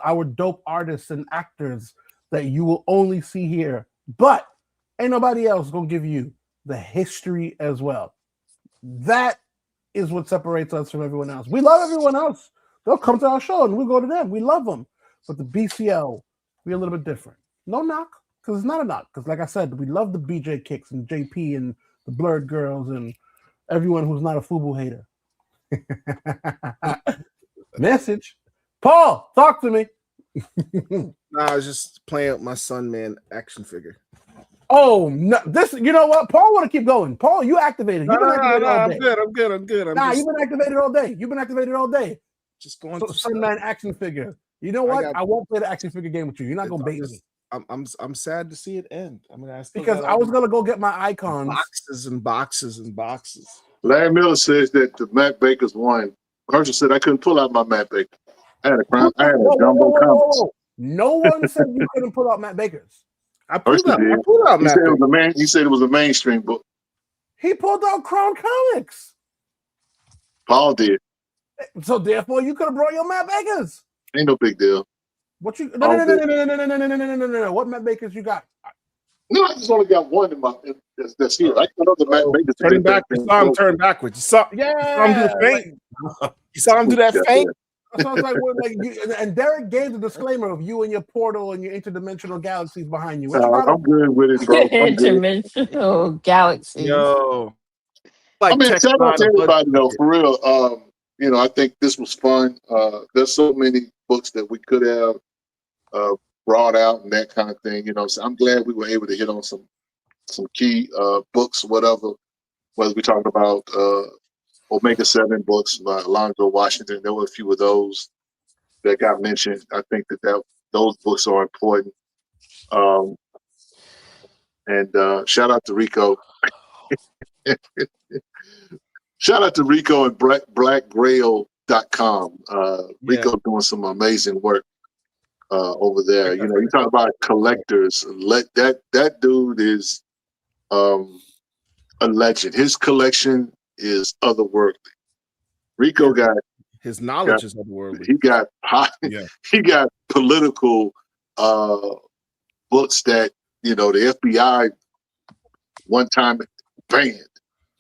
our dope artists and actors that you will only see here. But ain't nobody else going to give you the history as well. That is what separates us from everyone else. We love everyone else. They'll come to our show and we'll go to them. We love them. But the BCL, we're a little bit different. No knock, because it's not a knock. Because like I said, we love the BJ Kicks and JP and the Blurred Girls and everyone who's not a FUBU hater. Message. Paul, talk to me. Nah, I was just playing with my son, man, action figure. Oh, no, this, you know what? Paul want to keep going. Paul, you activated. You've been activated all day. I'm good. You've been activated all day. You've been activated all day. Just going So, through Sunman action figure. You know what? I won't play the action figure game with you. You're not gonna bait me. I'm sad to see it end. I mean, Because I was gonna go get my icons. Boxes and boxes and boxes. Larry Miller says that the Matt Baker's won. Herschel said I couldn't pull out my Matt Baker. I had a jumbo comics. No one said you couldn't pull out Matt Baker's. I pulled out Matt Baker. He said it was a mainstream book. He pulled out Crown Comics. Paul did. So therefore, you could have brought your Matt Bakers. Ain't no big deal. What you? No. What Matt Bakers you got? No, I just only got one in my. That's here. I know the Matt Baker's. Turning back. You saw him turn backwards. You saw him do the feint. You saw him do that feint. Sounds like and Derek gave the disclaimer of you and your portal and your interdimensional galaxies behind you. I'm good with it, bro. Interdimensional galaxy. Yo, I mean, shout out to everybody though, for real. I think this was fun. There's so many books that we could have brought out and that kind of thing. So I'm glad we were able to hit on some key books, whatever. Whether we talked about Omega 7 books by Alonzo Washington, there were a few of those that got mentioned. I think that those books are important. And shout out to Rico. Shout out to Rico and blackgrail.com. Rico doing some amazing work over there. You talk about collectors. That dude is a legend. His collection is otherworldly. Rico got his knowledge is otherworldly. He got he got political books that the FBI one time banned.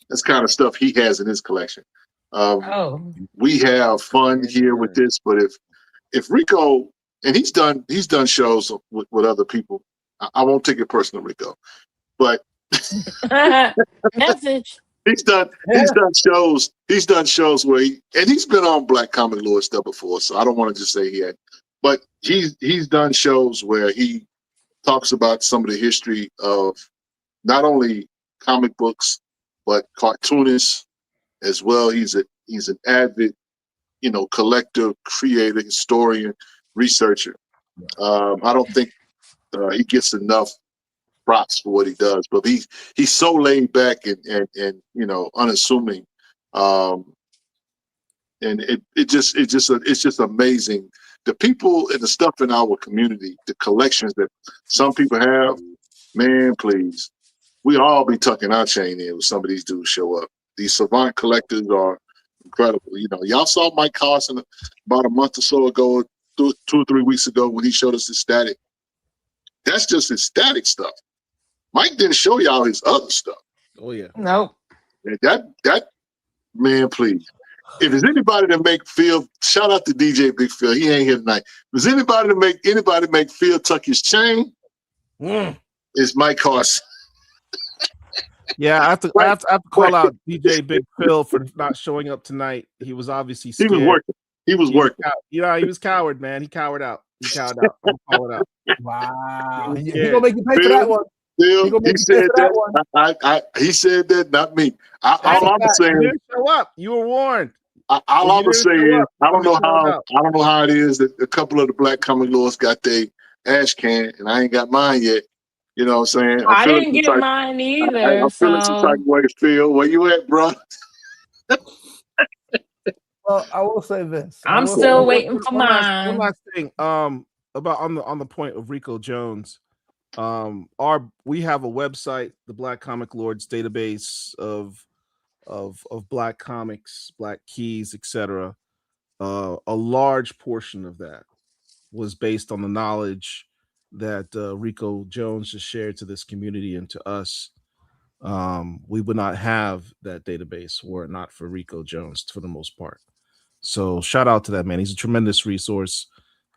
That's kind of stuff he has in his collection. Oh, We have fun here with this, but if Rico, and he's done shows with other people. I won't take it personal, Rico, but message. he's done shows where he's been on Black Comic Lord stuff before, so I don't want to just say he had, but he's done shows where he talks about some of the history of not only comic books but cartoonists as well. He's an avid, collector, creator, historian, researcher. I don't think he gets enough props for what he does, but he's so laid back and unassuming, and it's just amazing. The people and the stuff in our community, the collections that some people have, man, please, we all be tucking our chain in when some of these dudes show up. These savant collectors are incredible. Y'all saw Mike Carson about a month or so ago, 2 or 3 weeks ago, when he showed us his static. That's just his static stuff. Mike didn't show y'all his other stuff. Oh yeah. Nope. That man, please. If there's anybody that make Phil, shout out to DJ Big Phil. He ain't here tonight. If there's anybody to make Phil tuck his chain, it's Mike Carson. Yeah, I have to call out DJ Big Phil for not showing up tonight. He was obviously scared. He was working. He was coward, man. He cowered out. I'm calling out. Wow. He gonna make you pay for that one. Phil, he said that. He said that, not me. All I'm saying, you didn't show up. You were warned. All I'm saying is, I don't know how it is that a couple of the Black Comic Lords got their ash can, and I ain't got mine yet. You know what I'm saying? I didn't get mine either. I'm feeling some type of way. Phil, where you at, bro? Well, I will say this. I'm still waiting for mine. One last thing. About on the point of Rico Jones. We have a website, the Black Comic Lords database of Black comics, Black keys, etc. A large portion of that was based on the knowledge that Rico Jones has shared to this community and to us. We would not have that database were it not for Rico Jones for the most part. So shout out to that man. He's a tremendous resource.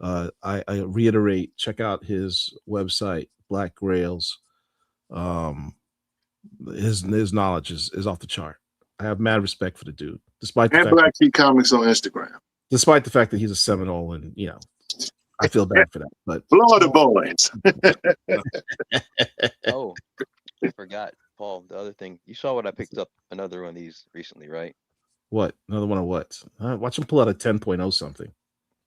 I reiterate, check out his website, Black Grails. His knowledge is off the chart. I have mad respect for the dude, despite the fact Black Key Comics on Instagram. Despite the fact that he's a Seminole, and I feel bad for that. But Florida boys. Oh, I forgot, Paul. The other thing, you saw what I picked up another one of these recently, right? What? Another one of what? Watch him pull out a 10.0 something.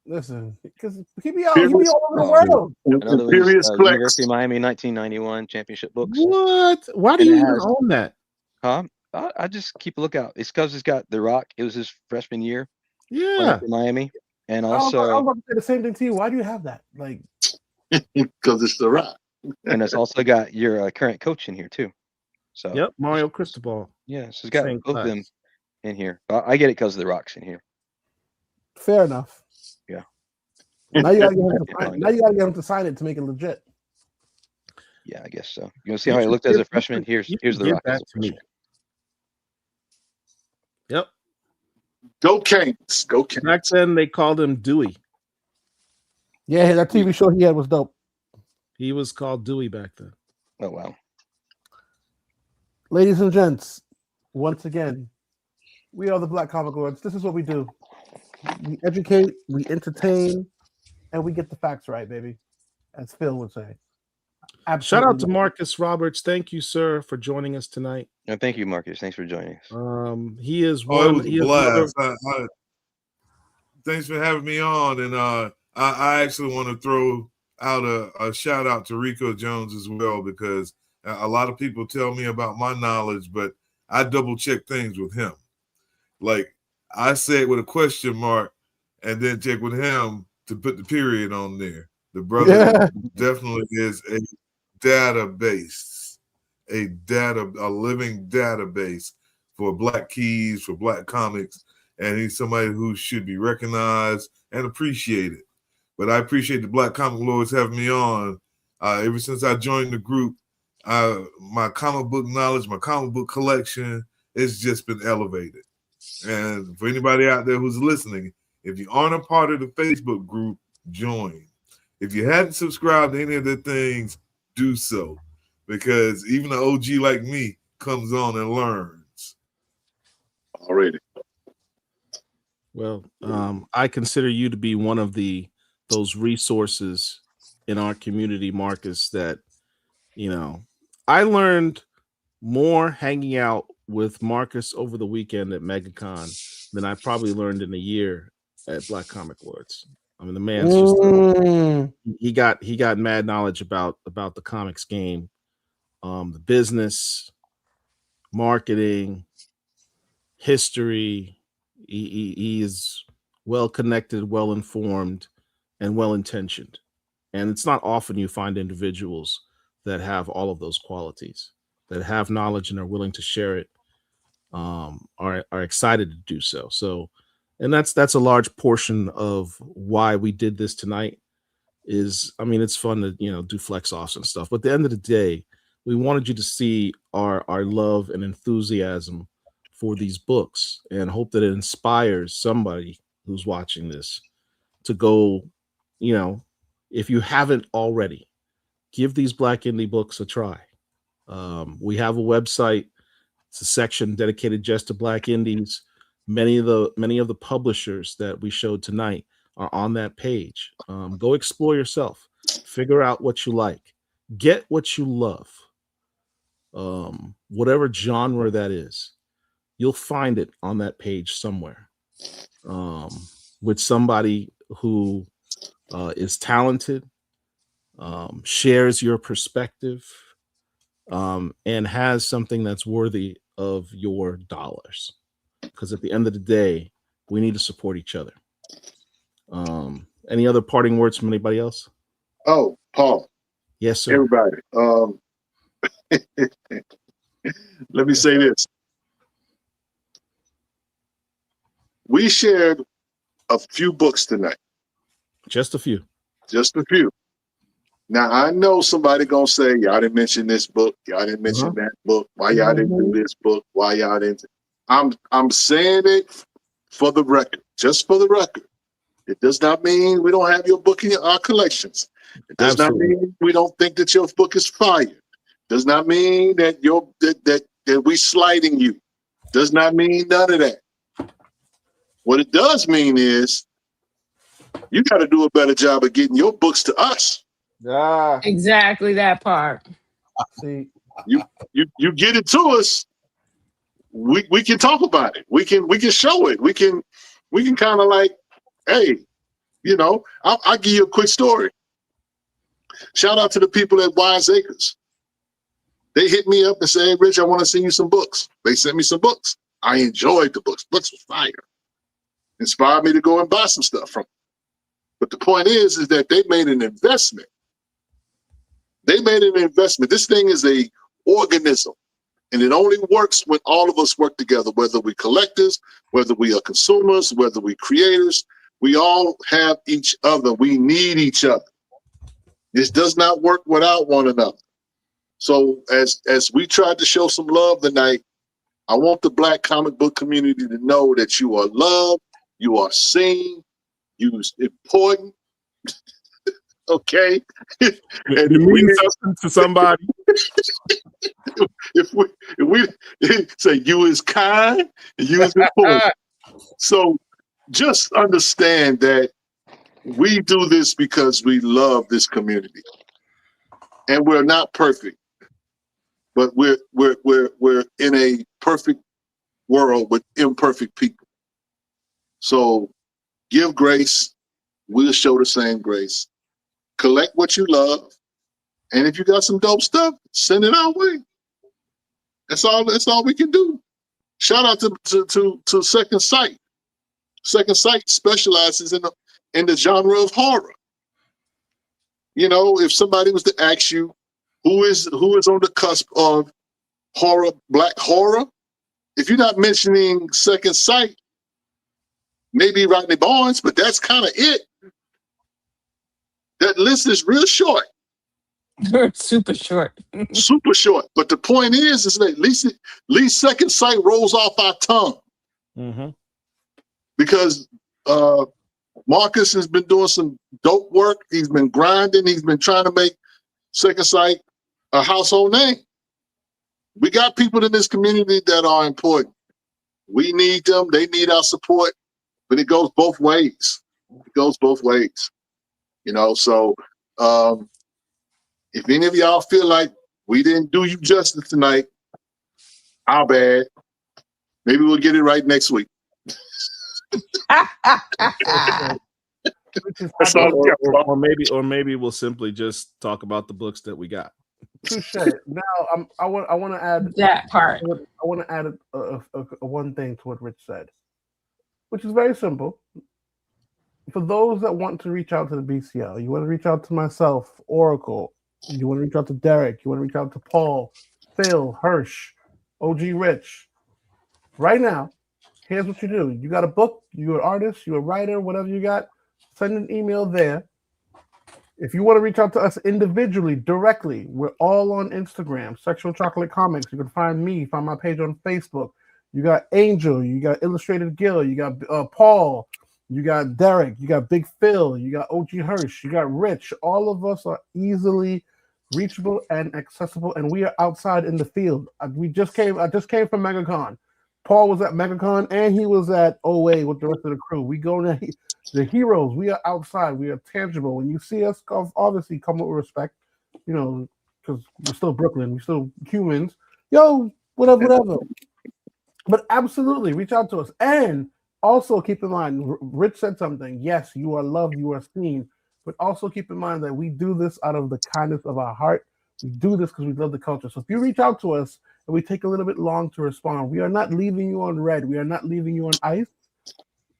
Listen, because he be all over the world. Another one is University of Miami 1991 championship books. What? Why do you even own that? Huh? I just keep a lookout. It's because it's got The Rock. It was his freshman year. Yeah. Miami. And I was also, about to say the same thing to you. Why do you have that? Like, because it's The Rock. And it's also got your current coach in here too. So yep, Mario Cristobal. Yeah, so it's got both of them in here. I get it because of The Rock's in here. Fair enough. Yeah. Now you gotta get him to sign it to make it legit. Yeah, I guess so. You want to see how he looked as a freshman? Here's The Rock. That to me. Yep. Go Canes. Go Canes. Back then they called him Dewey. Yeah, that TV show he had was dope. He was called Dewey back then. Oh wow. Ladies and gents, once again, we are the Black Comic Lords. This is what we do. We educate, we entertain, and we get the facts right, baby. As Phil would say. Shout out to Marcus Roberts. Thank you, sir, for joining us tonight. No, thank you, Marcus. Thanks for joining us. He is one. He is blast. Thanks for having me on, and I actually want to throw out a shout out to Rico Jones as well, because a lot of people tell me about my knowledge, but I double check things with him. Like I say it with a question mark, and then check with him to put the period on there. The brother definitely is a database, a living database for Black keys, for Black comics, and he's somebody who should be recognized and appreciated. But I appreciate the Black Comic Lords having me on. Ever since I joined the group, my comic book knowledge, my comic book collection, it's just been elevated. And for anybody out there who's listening, if you aren't a part of the Facebook group, join. If you hadn't subscribed to any of the things, do so. Because even an OG like me comes on and learns. Already. Well, I consider you to be one of those resources in our community, Marcus, that, you know, I learned more hanging out with Marcus over the weekend at MegaCon than I probably learned in a year at Black Comic Lords. I mean, the man's just he got mad knowledge about the comics game, the business, marketing, history. He is well connected, well informed, and well intentioned. And it's not often you find individuals that have all of those qualities, that have knowledge and are willing to share it, are excited to do so. So, and that's a large portion of why we did this tonight. Is, I mean, it's fun to, you know, do flex offs and stuff, but at the end of the day, we wanted you to see our love and enthusiasm for these books, and hope that it inspires somebody who's watching this to go, you know, if you haven't already, give these Black indie books a try. We have a website. It's a section dedicated just to Black indies. Many of the publishers that we showed tonight are on that page. Go explore yourself. Figure out what you like. Get what you love. Whatever genre that is, you'll find it on that page somewhere, with somebody who is talented, shares your perspective, and has something that's worthy of your dollars. Because at the end of the day, we need to support each other. Any other parting words from anybody else? Oh, Paul. Yes, sir. Everybody. Let me say this. We shared a few books tonight. Just a few. Just a few. Now, I know somebody going to say, y'all didn't mention this book. Y'all didn't mention that book. Why y'all didn't do this book? Why y'all didn't? I'm saying it for the record, just for the record. It does not mean we don't have your book in our collections. It does not mean we don't think that your book is fire. It does not mean that that we slighting you. It does not mean none of that. What it does mean is you got to do a better job of getting your books to us. Yeah. Exactly that part. See, you get it to us, we can talk about it. We can show it. We can kind of like, hey, you know, I'll give you a quick story. Shout out to the people at Wise Acres. They hit me up and said, hey, Rich, I want to send you some books. They sent me some books. I enjoyed the books. Books were fire. Inspired me to go and buy some stuff from them. But the point is that they made an investment. They made an investment. This thing is a organism, and it only works when all of us work together, whether we collectors, whether we are consumers, whether we creators. We all have each other. We need each other. This does not work without one another. So as we tried to show some love tonight, I want the Black comic book community to know that you are loved, you are seen, you are important. Okay. And it means something to somebody. if we say you is kind and you is important. So just understand that we do this because we love this community. And we're not perfect, but we're in a perfect world with imperfect people. So give grace. We'll show the same grace. Collect what you love, and if you got some dope stuff, send it our way. That's all we can do. Shout out to Second Sight. Second Sight specializes in the genre of horror. You know, if somebody was to ask you who is on the cusp of horror, Black horror, if you're not mentioning Second Sight, maybe Rodney Barnes, but that's kind of it. That list is real short. Super short. Super short. But the point is that at least Second Sight rolls off our tongue. Mm-hmm. Because Marcus has been doing some dope work. He's been grinding. He's been trying to make Second Sight a household name. We got people in this community that are important. We need them. They need our support. But it goes both ways. It goes both ways. You know, so if any of y'all feel like we didn't do you justice tonight, our bad. Maybe we'll get it right next week. That's all. Or maybe we'll simply just talk about the books that we got. Touche. Now, I want to add that part. I want to add a one thing to what Rich said, which is very simple. For those that want to reach out to the BCL, you want to reach out to myself, Oracle. You want to reach out to Derek. You want to reach out to Paul, Phil, Hirsch, OG Rich. Right now, here's what you do. You got a book, you're an artist, you're a writer, whatever you got, send an email there. If you want to reach out to us individually, directly, we're all on Instagram, Sexual Chocolate Comics. You can find me, find my page on Facebook. You got Angel, you got Illustrated Gil, you got Paul, you got Derek, you got Big Phil, you got OG Hirsch, you got Rich. All of us are easily reachable and accessible, and we are outside in the field. I just came from MegaCon. Paul was at MegaCon, and he was at OA with the rest of the crew. We go there. The heroes, we are outside. We are tangible. When you see us, obviously come with respect, you know, because we're still Brooklyn. We're still humans. Yo, whatever. But absolutely, reach out to us. And also keep in mind, Rich said something. Yes, you are loved. You are seen. But also keep in mind that we do this out of the kindness of our heart. We do this because we love the culture. So if you reach out to us and we take a little bit long to respond, we are not leaving you on red. We are not leaving you on ice.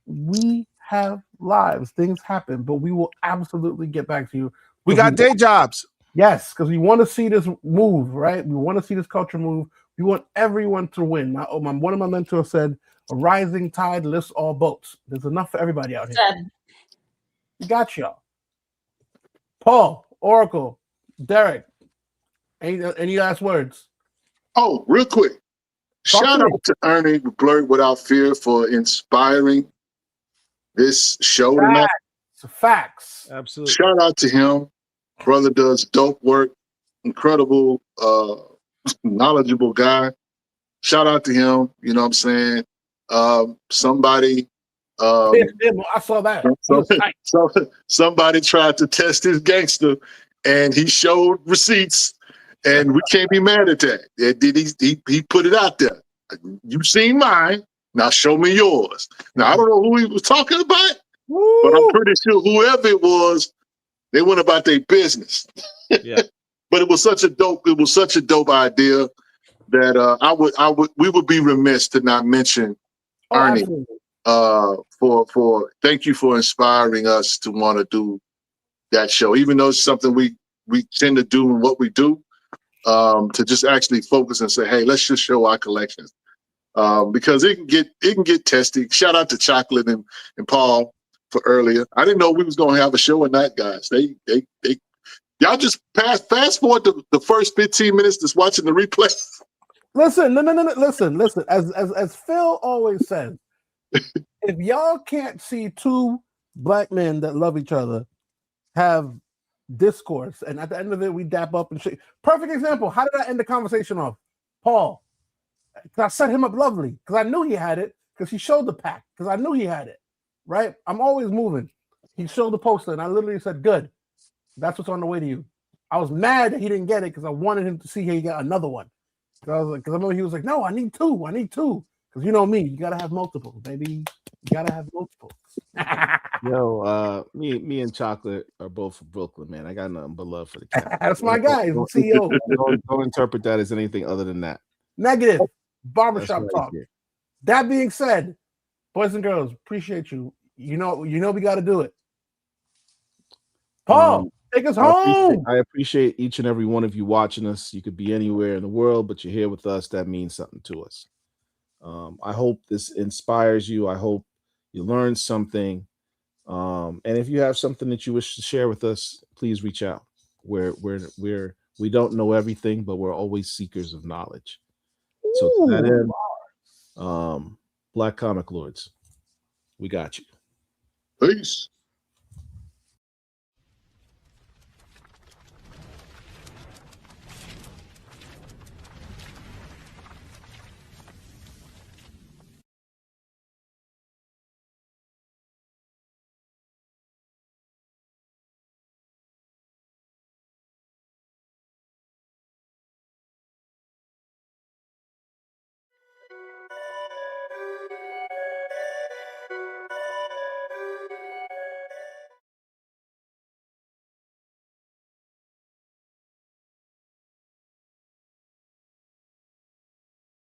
We have lives. Things happen, but we will absolutely get back to you. We got day jobs. Yes, because we want to see this move, right? We want to see this culture move. We want everyone to win. One of my mentors said, a rising tide lifts all boats. There's enough for everybody out here. We got y'all. Paul, Oracle, Derek, any last words? Oh, real quick. Shout out to Ernie Blurred Without Fear for inspiring this show tonight. Facts. Absolutely. Shout out to him. Brother does dope work. Incredible, knowledgeable guy. Shout out to him. You know what I'm saying? Somebody. I saw that. Somebody tried to test his gangster, and he showed receipts, and we can't be mad at that. He put it out there. You've seen mine. Now show me yours. Now I don't know who he was talking about, but I'm pretty sure whoever it was, they went about their business. Yeah. But it was such a dope idea that we would be remiss to not mention Ernie. For thank you for inspiring us to want to do that show, even though it's something we tend to do in what we do, to just actually focus and say, hey, let's just show our collections. Because it can get testy. Shout out to Chocolate and Paul for earlier. I didn't know we was gonna have a show or not, guys. They y'all just fast forward to the first 15 minutes just watching the replay. Listen, no. Listen. As Phil always says, if y'all can't see two black men that love each other have discourse, and at the end of it we dap up and shit. Perfect example. How did I end the conversation off? Paul. I set him up lovely because I knew he had it because he showed the pack because I knew he had it, right? I'm always moving. He showed the poster and I literally said, good. That's what's on the way to you. I was mad that he didn't get it because I wanted him to see he got another one. Because I remember he was like, no, I need two. Because you know me, you got to have multiple, baby. You got to have multiple. Yo, me and Chocolate are both from Brooklyn, man. I got nothing but love for the cat. That's my guy. He's the CEO. Don't interpret that as anything other than that. Negative. Barbershop talk. Here. That being said, boys and girls, appreciate you. You know we got to do it. Paul, take us home. I appreciate each and every one of you watching us. You could be anywhere in the world, but you're here with us. That means something to us. I hope this inspires you. I hope you learn something. And if you have something that you wish to share with us, please reach out. We don't know everything, but we're always seekers of knowledge. So to that end, Black Comic Lords. We got you. Peace.